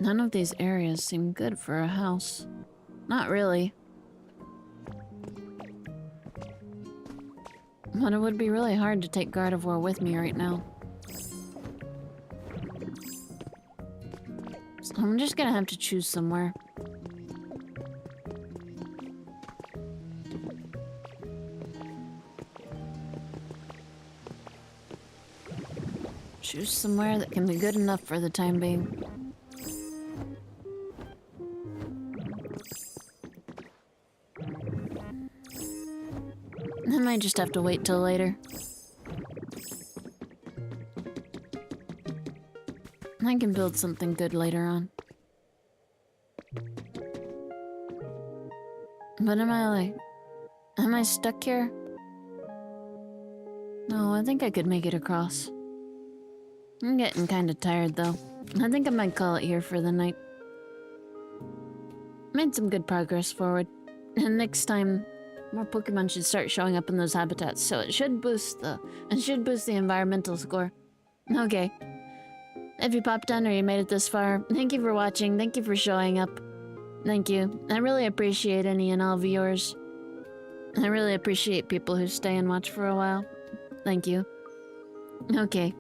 None of these areas seem good for a house. Not really. But it would be really hard to take Gardevoir with me right now. So I'm just gonna have to choose somewhere. Choose somewhere that can be good enough for the time being. I might just have to wait till later. I can build something good later on. But am I stuck here? No, I think I could make it across. I'm getting kind of tired though. I think I might call it here for the night. Made some good progress forward. And next time, more Pokemon should start showing up in those habitats, so it should boost the environmental score. Okay. If you popped in or you made it this far, thank you for watching, thank you for showing up. Thank you. I really appreciate any and all viewers. I really appreciate people who stay and watch for a while. Thank you. Okay.